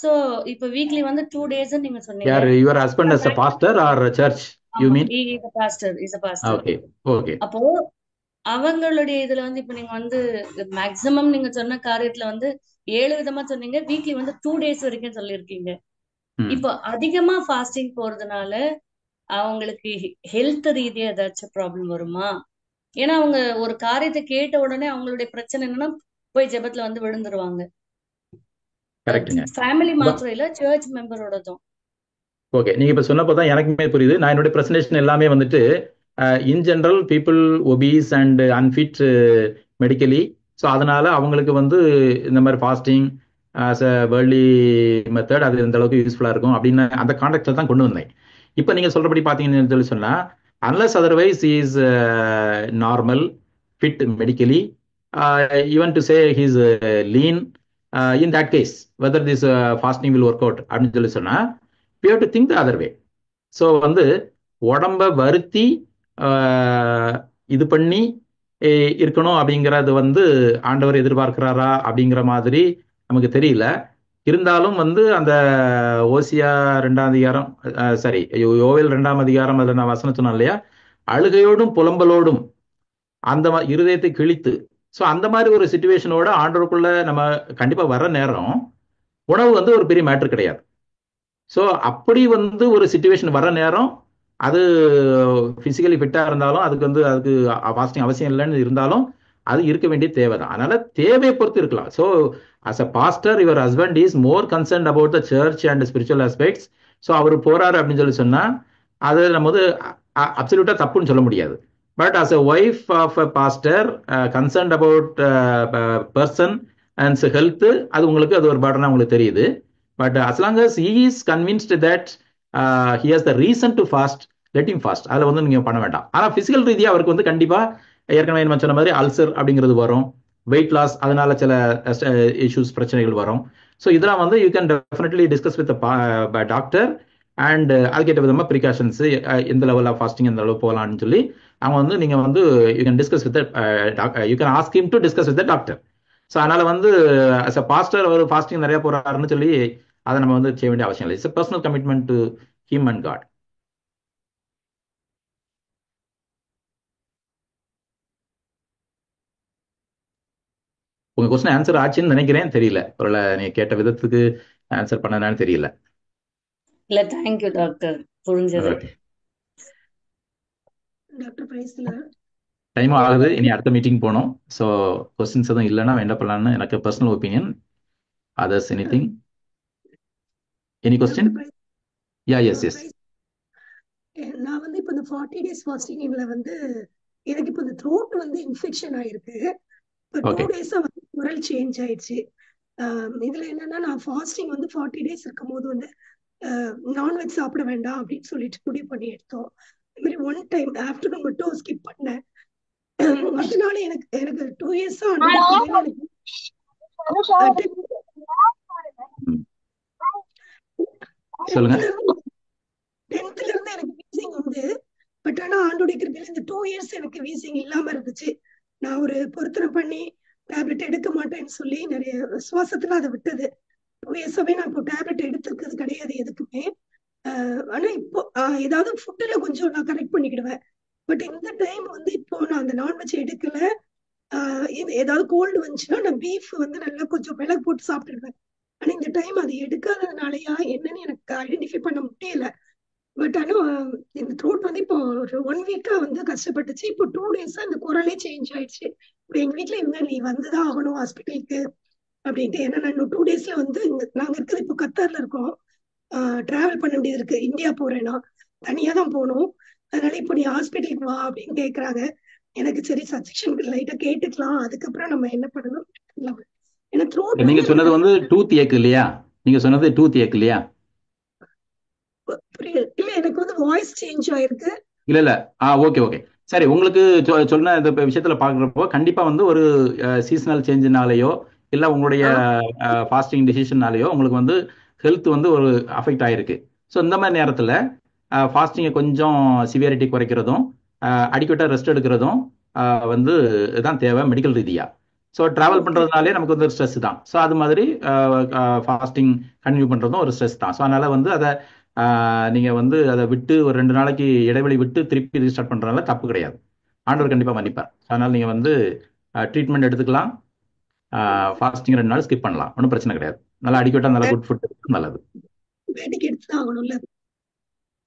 சோ இப்ப வீக்லி வந்து 2 days நீங்க சொன்னீங்க. Your husband as a pastor or a church, you mean? Is a pastor. Okay. அப்போ அவங்களுடைய இதுல வந்து இப்ப நீங்க வந்து மேக்சிமம் நீங்க சொன்ன காரியத்துல வந்து 7 விதமா சொன்னீங்க, வீக்லி வந்து 2 days வரைக்கும் சொல்லியிருக்கீங்க. இப்போ அதிகமா ஃபாஸ்டிங் போறதுனால அவங்களுக்கு ஹெல்த் ரீதியா ஏதாச்சும் ப்ராப்ளம் வருமா? ஏன்னா அவங்க ஒரு காரியத்தை கேட்ட உடனே அவங்களுடைய பிரச்சனை என்னன்னா போய் ஜெபத்துல வந்து விழுந்துருவாங்க. ஃபேமிலி மாத்திரம் இல்ல, சர்ச் மெம்பரோடதும். ஓகே, நீங்க இப்ப சொன்னப்போ தான் எனக்குமே புரியுது. நான் என்னுடைய பிரசன்டேஷன் எல்லாமே வந்துட்டு இன் general people obese and unfit medically, so அதனால அவங்களுக்கு வந்து இந்த மாதிரி ஃபாஸ்டிங் ஆஸ் அ வேர்லி மெத்தட் அது எந்த அளவுக்கு யூஸ்ஃபுல்லா இருக்கும் அப்படின்னு அந்த கான்டெக்ட்ல தான் கொண்டு வந்தேன். இப்போ நீங்க சொல்றபடி பாத்தீங்கன்னு சொல்லி சொன்னா, unless otherwise he is normal, fit medically, even to say he is lean, in that case whether this fasting will work out அப்படின்னு சொல்லி சொன்னா, we have to think the other way. So வந்து உடம்ப வருத்தி இது பண்ணி இருக்கணும் அப்படிங்கிறது வந்து ஆண்டவர் எதிர்பார்க்கிறாரா அப்படிங்கிற மாதிரி நமக்கு தெரியல. இருந்தாலும் வந்து அந்த ஓசியா 2ஆம் அதிகாரம், யோவேல் 2ஆம் அதிகாரம், அதில் நான் வசனம் சொன்னேன் இல்லையா, அழுகையோடும் புலம்பலோடும் அந்த இருதயத்தை கிழித்து, ஸோ அந்த மாதிரி ஒரு சிச்சுவேஷனோட ஆண்டவருக்குள்ள நம்ம கண்டிப்பா வர நேரம் உணவு வந்து ஒரு பெரிய மேட்டர் கிடையாது. ஸோ அப்படி வந்து ஒரு சிச்சுவேஷன் வர நேரம், அது பிசிக்கலி ஃபிட்டா இருந்தாலும் அதுக்கு ஃபாஸ்டிங் அவசியம் இல்லைன்னு இருந்தாலும் அது இருக்க வேண்டிய தேவைதான். அதனால தேவையை பொறுத்து இருக்கலாம். So as a pastor, your husband is more concerned about the church and spiritual aspects. So அவர் போறாரு அப்படின்னு சொல்லி சொன்னா அது நம்ம வந்து அப்சல்யூட்டா தப்புன்னு சொல்ல முடியாது. But as a wife of a pastor, concerned about person and health, அது உங்களுக்கு அது ஒரு பர்டனா உங்களுக்கு தெரியுது. But as long as he is convinced that he has the reason to fast, let him fast. அதில் வந்து நீங்க பண்ண வேண்டாம். ஆனால் பிசிக்கல் ரீதியாக அவருக்கு வந்து கண்டிப்பா ஏற்கனவே நம்ம சொன்ன மாதிரி அல்சர் அப்படிங்கிறது வரும், வெயிட் லாஸ், அதனால சில இஷ்யூஸ் பிரச்சனைகள் வரும். ஸோ இதெல்லாம் வந்து you can definitely discuss with doctor and அதுக்கேற்ற விதமாக ப்ரிகாஷன்ஸ், எந்த லெவல் ஆஃப் ஃபாஸ்டிங் எந்த அளவு போகலான்னு சொல்லி அவங்க வந்து நீங்க வந்து you can discuss with you can ask him to discuss with doctor. So அதனால வந்து அஸ் அ பாஸ்டர் அவர் ஃபாஸ்டிங் நிறைய போறாருன்னு சொல்லி அதை நம்ம வந்து செய்ய வேண்டிய அவசியம் இல்லை. It's personal commitment to him and God. உங்க கொஸ்டின் ஆன்சர் ஆச்சுன்னு நினைக்கிறேன், தெரியல, ஒருவேளை நீங்க கேட்ட விதத்துக்கு ஆன்சர் பண்ணனான்னு தெரியல. இல்ல தேங்க்யூ டாக்டர், புரிஞ்சது. ஓகே, டாக்டர் பிரைஸ்ல டைமும் ஆகுது, இனி அடுத்த மீட்டிங் போகணும். ஸோ கொஸ்டின்ஸ் எதுவும் இல்லைன்னா என்ன பண்ணலான்னு எனக்கு personal opinion. Others anything, any question? Doctor yeah, yes yes. பிரைஸ் நான் வந்து இப்போ இந்த 40 days ஃபாஸ்டிங்ல வந்து எனக்கு இப்போ இந்த த்ரோட் வந்து இன்ஃபெக்ஷன் ஆயிருக்கு. இப்போ 2 ஓகே, டேஸா வந்து குரல் சேஞ்ச் ஆயிடுச்சு. இதுல என்னன்னா நான் ஃபாஸ்டிங் வந்து 40 days இருக்கும் போது வந்து நான்வெஜ் சாப்பிட வேண்டாம் அப்படின்னு சொல்லிட்டு முடிவு பண்ணி எடுத்தோம். இந்த மாதிரி ஒன் டைம் ஆஃப்டர்நூன் மட்டும் ஸ்கிப் பண்ணேன். அதனால எனக்கு 2 years எனக்கு ம், சொல்லுங்க. 10th இருந்து எனக்கு வீசிங் உண்டு. பட் ஆனா ஆண்டோட கிருபையில இந்த 2 years எனக்கு வீசிங் இல்லாம இருந்துச்சு. நான் ஒரு பொருத்தனை பண்ணி டேப்லெட் எடுக்க மாட்டேன்னு சொல்லி நிறைய சுவாசத்துல அதை விட்டது. 2 years-ஆவே நான் இப்போ டேப்லெட் எடுத்துக்கிறது கிடையாது எதுக்குமே. ஆனா இப்போ ஏதாவது ஃபுட்டுல கொஞ்சம் நான் கரெக்ட் பண்ணிக்கிடுவேன். பட் இந்த டைம் வந்து இப்போ நான் அந்த நான்வெஜ் எடுக்கல. ஏதாவது கோல்டு வந்துச்சுன்னா நான் பீஃப் வந்து நல்லா கொஞ்சம் மிளகு போட்டு சாப்பிட்டுடுவேன். ஆனா இந்த டைம் அது எடுக்காததுனாலயா என்னன்னு எனக்கு ஐடென்டிஃபை பண்ண முடியல. பட் ஆனா இந்த த்ரோட் வந்து இப்போ ஒரு 1 week-ஆ வந்து கஷ்டப்பட்டுச்சு. இப்போ 2 days-ஆ இந்த குரலே சேஞ்ச் ஆயிடுச்சு. இப்போ எங்க வீட்டுல இவங்க நீ வந்துதான் ஆகணும் ஹாஸ்பிட்டலுக்கு அப்படின்ட்டு. ஏன்னா நான் இன்னும் 2 days-ல வந்து நாங்க இருக்கிறது இப்போ கத்தார்ல இருக்கோம். டிராவல் பண்ண வேண்டியது இருக்கு. இந்தியா போறேன்னா தனியா தான் போகணும். அதனால இப்போ நீ ஹாஸ்பிட்டலுக்கு வா அப்படின்னு கேக்குறாங்க. எனக்கு சரி சஜஷன் லைட்டா கேட்டுக்கலாம், அதுக்கப்புறம் நம்ம என்ன பண்ணணும். ஏன்னா த்ரோட் நீங்க வந்து சொன்னது வந்து டூத் ஏக் இல்லையா? நீங்க சொன்னது டூத் ஏக் இல்லையா? இல்ல எனக்கு வந்து வாய்ஸ் சேஞ்ச் ஆயிருக்கு. இல்ல இல்ல, ஓகே ஓகே, சரி. உங்களுக்கு சொன்ன இந்த விஷயத்துல பாக்குறப்போ கண்டிப்பா வந்து ஒரு சீசனல் சேஞ்சினாலேயோ இல்ல உங்களுடைய ஃபாஸ்டிங் டிசிஷன்னாலேயோ உங்களுக்கு வந்து ஹெல்த் வந்து ஒரு அஃபெக்ட் ஆயிருக்கு. ஸோ இந்த மாதிரி நேரத்துல ஃபாஸ்டிங்கை கொஞ்சம் சிவியாரிட்டி குறைக்கிறதும் அடிக்கட்டாக ரெஸ்ட் எடுக்கிறதும் வந்து தான் தேவை மெடிக்கல் ரீதியா. ஸோ டிராவல் பண்றதுனாலே நமக்கு வந்து ஒரு ஸ்ட்ரெஸ் தான். ஸோ அது மாதிரி ஃபாஸ்டிங் கண்டினியூ பண்றதும் ஒரு ஸ்ட்ரெஸ் தான். ஸோ அதனால வந்து அதை நீங்க வந்து அதை விட்டு ஒரு 2 நாளைக்கு இடைவெளி விட்டு திருப்பி ரீஸ்டார்ட் பண்றதுனால தப்பு கிடையாது. ஆண்டவர் கண்டிப்பா மன்னிப்பார். அதனால நீங்க வந்து ட்ரீட்மெண்ட் எடுத்துக்கலாம், ஃபாஸ்டிங் 2 நாள் ஸ்கிப் பண்ணலாம், ஒன்றும் பிரச்சனை கிடையாது. நல்லா அடிக்கட்டா நல்லா குட் ஃபுட் நல்லது,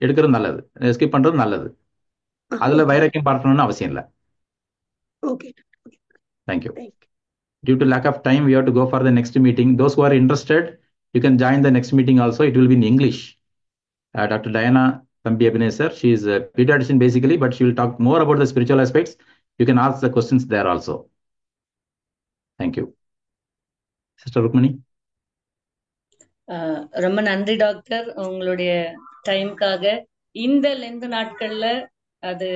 எடுக்கிறது நல்லது, ஸ்கிப் பண்றது நல்லது. அதுல வைராக்கியம் பார்க்கணும்னு அவசியம் இல்லை. Thank you. Due to lack of time, we have to go for the next meeting. Those who are interested, you can join the next meeting also. It will be in English. Dr. Diana Thambi Ebenezer, she is a pediatrician basically, but she will talk more about the spiritual aspects. You can ask the questions there also. Thank you. Sister Rukmani. ரொம்ப நன்றி doctor, உங்களுடைய டைம்காக. இந்த Lent நாட்கள்ல அது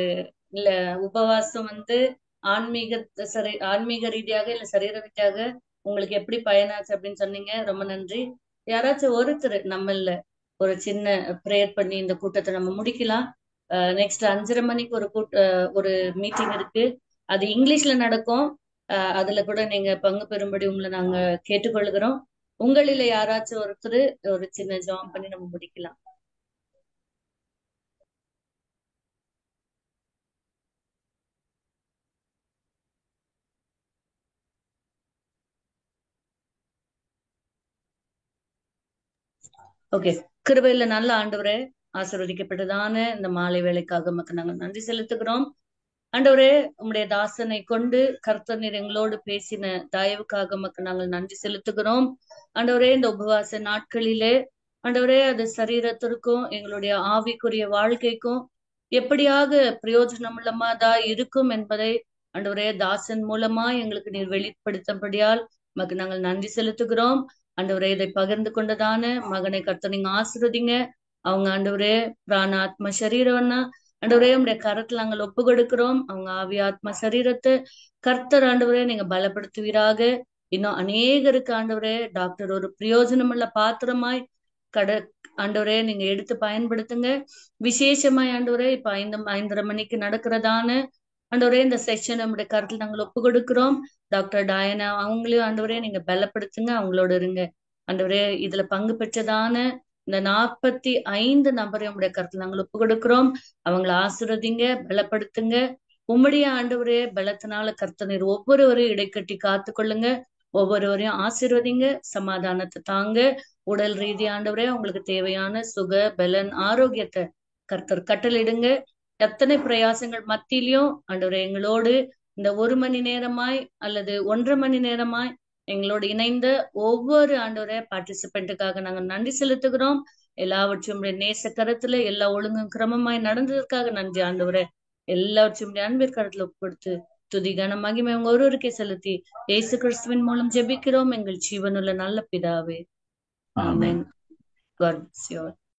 இல்ல உபவாசம் வந்து ஆன்மீக ரீதியாக இல்ல சரீர ரீதியாக உங்களுக்கு எப்படி பயனாச்சு அப்படின்னு சொன்னீங்க. ரொம்ப நன்றி. யாராச்சும் ஒருத்தர் நம்மள ஒரு சின்ன ப்ரேயர் பண்ணி இந்த கூட்டத்தை நம்ம முடிக்கலாம். நெக்ஸ்ட் 5:30 மணிக்கு ஒரு மீட்டிங் இருக்கு, அது இங்கிலீஷ்ல நடக்கும். அதுல கூட நீங்க பங்கு பெறும்படி உங்களை நாங்க கேட்டுக்கொள்கிறோம். உங்களில யாராச்சும் ஒருத்தர் ஒரு சின்ன ஜாம் பண்ணி நம்ம முடிக்கலாம். ஓகே. கிருபையில நல்ல ஆண்டவரே, ஆசீர்வதிக்கப்பட்டதான இந்த மாலை வேளைக்காக மக்கள் நாங்கள் நன்றி செலுத்துகிறோம். ஆண்டவரே, உம்முடைய தாசனை கொண்டு கர்த்தர் நீர் எங்களோடு பேசின தயவுக்காக மக்கள் நாங்கள் நன்றி செலுத்துகிறோம். ஆண்டவரே, இந்த உபவாச நாட்களிலே ஆண்டவரே அது சரீரத்திற்கும் எங்களுடைய ஆவிக்குரிய வாழ்க்கைக்கும் எப்படியாக பிரயோஜனமுள்ளமாதான் இருக்கும் என்பதை ஆண்டவரே தாசன் மூலமா எங்களுக்கு நீர் வெளிப்படுத்தபடியால் மக்கள் நாங்கள் நன்றி செலுத்துகிறோம். ஆண்டவரே, இதை பகிர்ந்து கொண்டதான மகனை கர்த்தர் நீங்க ஆசீர்வதிங்க. அவங்க ஆண்டவரே பிராண ஆத்ம சரீரம்னா ஆண்டவரே உடைய கரத்துல நாங்கள் ஒப்பு கொடுக்கிறோம். அவங்க ஆவி ஆத்ம சரீரத்தை கர்த்தர் ஆண்டவரே நீங்க பலப்படுத்துவீராக. இன்னும் அநேகருக்கு ஆண்டவரே டாக்டர் ஒரு பிரயோஜனமுள்ள பாத்திரமாய் ஆண்டவரே நீங்க எடுத்து பயன்படுத்துங்க. விசேஷமாய் ஆண்டவரே இப்ப 5:30 மணிக்கு நடக்கிறதான ஆண்டவரே இந்த செஷன் நம்முடைய கருத்துல நாங்கள் ஒப்பு கொடுக்கிறோம். டாக்டர் டயனா அவங்களையும் ஆண்டவரே நீங்க பலப்படுத்துங்க, அவங்களோட இருங்க. ஆண்டவரே இதுல பங்கு பெற்றதான இந்த 45 நபரை உங்களுடைய கருத்துல நாங்கள் ஒப்பு கொடுக்கிறோம். அவங்களை ஆசீர்வதிங்க, பலப்படுத்துங்க. உம்முடைய ஆண்டவரே பலத்தினால கர்த்தர் ஒவ்வொருவரையும் இடைக்கட்டி காத்து கொள்ளுங்க. ஒவ்வொருவரையும் ஆசீர்வதிங்க, சமாதானத்தை தாங்க. உடல் ரீதி ஆண்டவரே அவங்களுக்கு தேவையான சுக பலன் ஆரோக்கியத்தை கர்த்தர் கட்டளிடுங்க. எத்தனை பிரயாசங்கள் மத்தியிலையும் ஆண்டவரே எங்களோடு இந்த 1 மணி நேரமாய் அல்லது 1.5 மணி நேரமாய் எங்களோடு இணைந்த ஒவ்வொரு ஆண்டவரே பார்ட்டிசிபென்ட்டுக்காக நாங்க நன்றி செலுத்துகிறோம். எல்லாவற்றையும் நேச கரத்துல எல்லா ஒழுங்கும் கிரமமாய் நடந்ததற்காக நன்றி ஆண்டவரே. எல்லாவற்றையும் அன்பிற்கரத்துல கொடுத்து துதி கன மகிமை உங்க ஒருவருக்கே செலுத்தி இயேசு கிறிஸ்துவின் மூலம் ஜெபிக்கிறோம் எங்கள் ஜீவனுள்ள நல்ல பிதாவே. ஆமென். ஆமென். God bless you all.